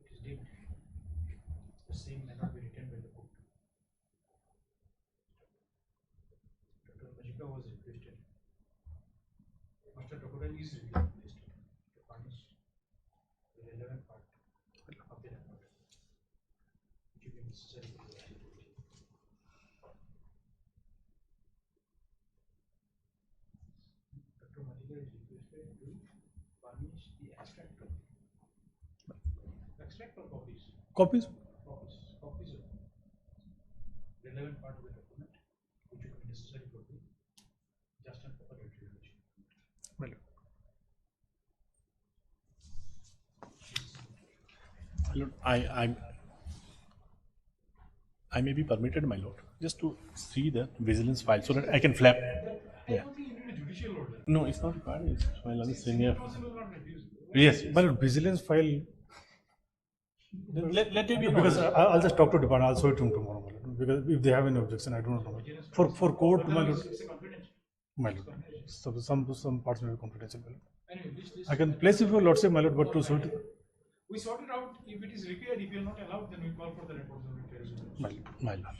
it is deemed the same may not be retained by the court. Dr. Majika was requested. Master Crocodile is requested to furnish the relevant part of the record, which will be necessary for the activity. Dr. Majika is requested to furnish the extract of copies. Copies? Copies of relevant part of the document, which will be necessary for the just and proper retribution. My lord. I may be permitted, my lord, just to see the vigilance file so that I can flap. I don't think you need a judicial order. No, it's not required. It's my lord is senior. Counsel will not refuse. Yes. My lord, vigilance file. Let it be Because I'll just talk to department. I'll show it to him tomorrow, my lord. Because if they have any objection, I don't know. For court, my lord. It's a confidential. My lord. So some parts may be confidential, my lord. Anyway, this I can place it for lordship, my lord, but to show it. we sort it out. If it is required, if you are not allowed, then we call for the records of repairs. My lord. My lord.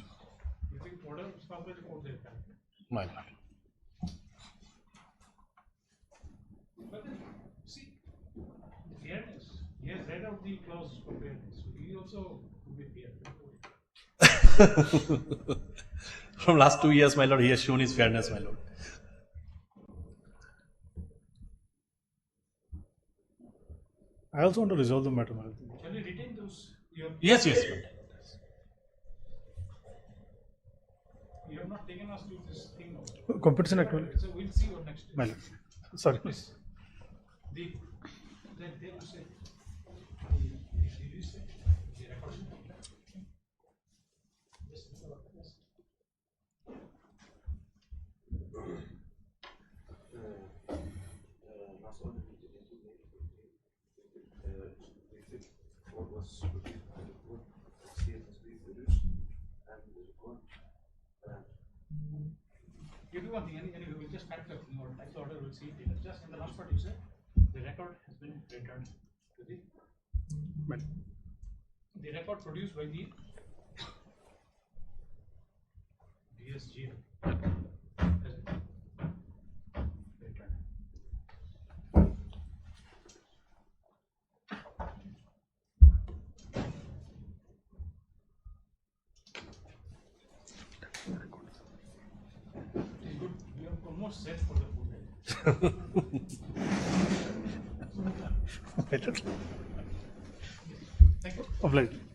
If the order is called by the court, they can. My lord. But then, see, the fairness. He has read out the clause for fairness. So he also will be fair. From last 2 years, my lord, he has shown his fairness, my lord. I also want to resolve the matter, my lord. Shall we retain those? Yes. You have not taken us to this thing now. Competition Act, my lord. So we'll see what next. My lord. Sorry. Please. They will say. The records. Yes. You do one thing, anyway, we'll just type the thing or type the order, we'll see it later. Just in the last part, you said the record has been returned to the. Well, The record produced by the DSG has been returned. It's good. We are almost set for the food. I don't know. Thank you. Obliged.